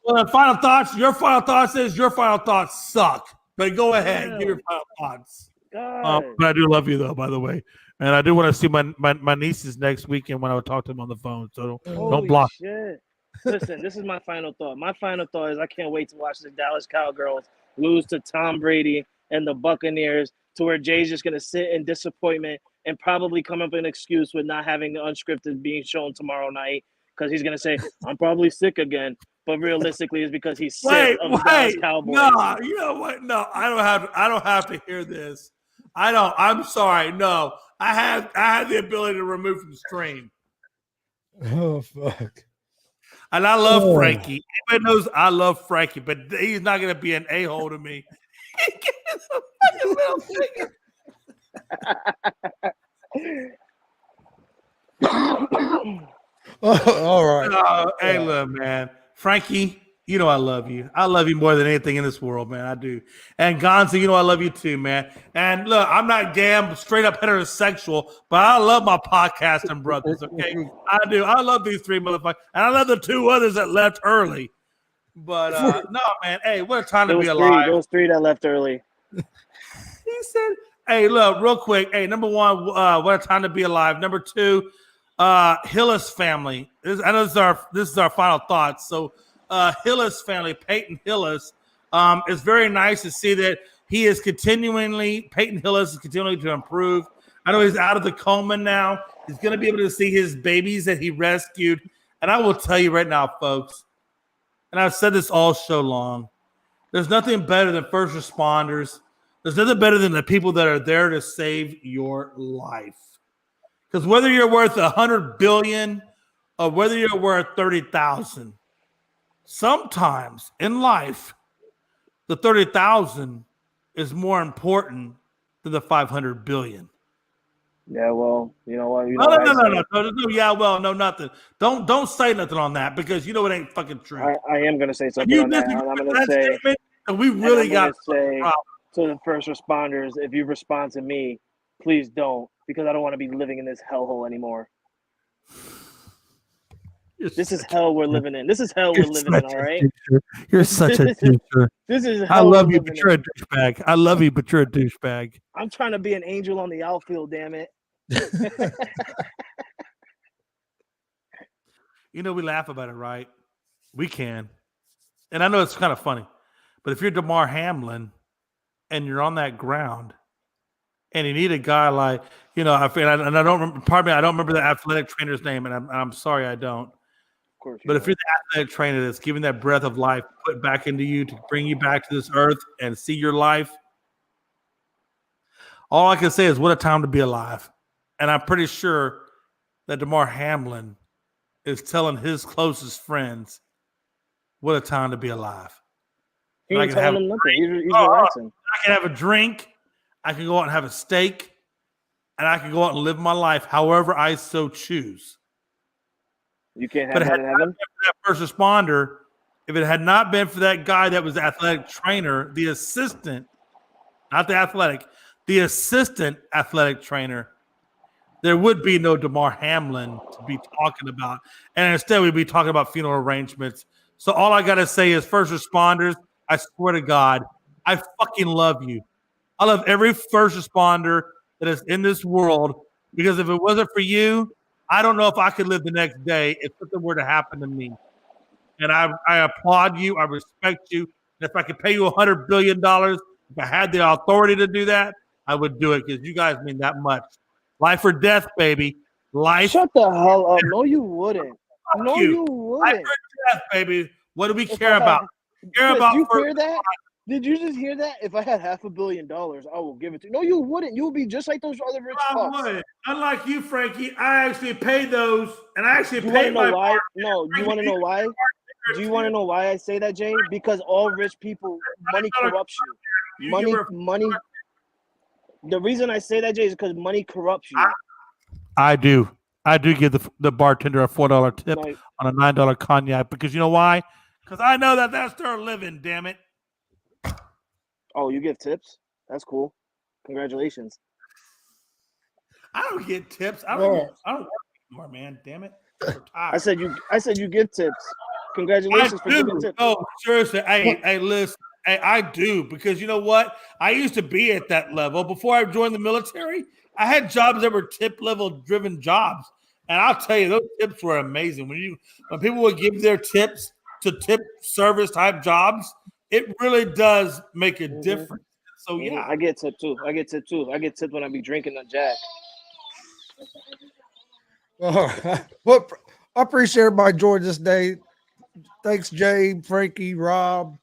Your final thoughts is your final thoughts suck. But go ahead. Give your final thoughts. But I do love you, though, by the way. And I do want to see my nieces next weekend when I would talk to them on the phone. So don't block. Shit. Listen, this is my final thought. My final thought is I can't wait to watch the Dallas Cowgirls lose to Tom Brady and the Buccaneers to where Jay's just going to sit in disappointment and probably come up with an excuse with not having the unscripted being shown tomorrow night because he's going to say, I'm probably sick again. But realistically, it's because he's sick of the Dallas Cowboys. No, you know what? No, I don't have to hear this. I don't. I'm sorry. No, I have the ability to remove from the stream. Oh, fuck. And I love Frankie. Everybody knows I love Frankie, but he's not going to be an a-hole to me. He gets a fucking little finger. All right. Hey, look, man. Frankie, you know I love you. I love you more than anything in this world, man. I do. And Gonzo, you know I love you too, man. And look, I'm not gay. I'm straight up heterosexual, but I love my podcasting brothers, okay? I do. I love these 3 motherfuckers. And I love the 2 others that left early. But no, man. Hey, what a time to There be was alive. there was three that left early. He said, hey, look, real quick. Hey, number one, what a time to be alive. Number two, Hillis family. I know this is our final thoughts. So Hillis family, Peyton Hillis, it's very nice to see that he is Peyton Hillis is continuing to improve. I know he's out of the coma now. He's going to be able to see his babies that he rescued. And I will tell you right now, folks, and I've said this all show long, there's nothing better than first responders. There's nothing better than the people that are there to save your life. Because whether you're worth $100 billion or whether you're worth 30,000, sometimes in life, the 30,000 is more important than the 500 billion. Yeah, well, you know what? No, yeah, well, no, nothing. Don't say nothing on that because you know it ain't fucking true. I am gonna say something on that. I'm gonna say, and we really got say to the first responders, if you respond to me, please don't, because I don't want to be living in this hellhole anymore. This is hell we're living in. This is hell we're living in, all right? You're such a teacher. This is hell I love we're you, living but you're a douchebag. I love you, but you're a douchebag. I'm trying to be an angel on the outfield, damn it. You know, we laugh about it, right? We can. And I know it's kind of funny, but if you're DeMar Hamlin and you're on that ground and you need a guy like, you know, I don't remember, pardon me, I don't remember the athletic trainer's name, and I'm sorry I don't. Of course. But if you're the athletic trainer that's giving that breath of life put back into you to bring you back to this earth and see your life, all I can say is what a time to be alive. And I'm pretty sure that DeMar Hamlin is telling his closest friends what a time to be alive. He ain't telling them nothing. He's relaxing. I can have a drink. I can go out and have a steak. And I can go out and live my life however I so choose. You can't have that in heaven? That first responder, if it had not been for that guy that was the athletic trainer, the assistant, not the athletic, the assistant athletic trainer, there would be no DeMar Hamlin to be talking about. And instead, we'd be talking about funeral arrangements. So all I got to say is first responders, I swear to God, I fucking love you. I love every first responder that is in this world because if it wasn't for you, I don't know if I could live the next day if something were to happen to me. And I applaud you. I respect you. And if I could pay you $100 billion, if I had the authority to do that, I would do it because you guys mean that much. Life or death, baby. Life. Shut the hell up. No, you wouldn't. No, you wouldn't. Life or death, baby. What do we care about? Chris, you hear that? Did you just hear that? If I had $500 million, I will give it to you. No, you wouldn't. You would be just like those other rich fucks. I would. Unlike you, Frankie, I actually paid those, and I actually paid my. Why? No, you want to know why? Do you want to know why I say that, Jay? Because all rich people, money corrupts you. Money. The reason I say that, Jay, is because money corrupts you. I do. I do give the bartender a $4 tip on a $9 cognac because you know why? Because I know that that's their living. Damn it. Oh, you give tips? That's cool. Congratulations. I don't get tips. I don't work anymore, man. Damn it. I said you give tips. Congratulations for giving tips. Oh, seriously. Hey, listen. Hey, I do because you know what? I used to be at that level before I joined the military. I had jobs that were tip level driven jobs, and I'll tell you, those tips were amazing. When people would give their tips to tip service type jobs, it really does make a difference. So yeah, I get tip too. I get tipped when I be drinking a Jack. Well, I appreciate everybody joining this day. Thanks, Jay, Frankie, Rob,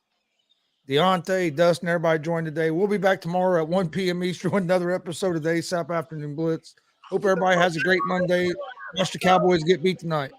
Deontay, Dustin, everybody joined today. We'll be back tomorrow at 1 p.m. Eastern with another episode of the ASAP Afternoon Blitz. Hope everybody has a great Monday. Watch the Cowboys get beat tonight.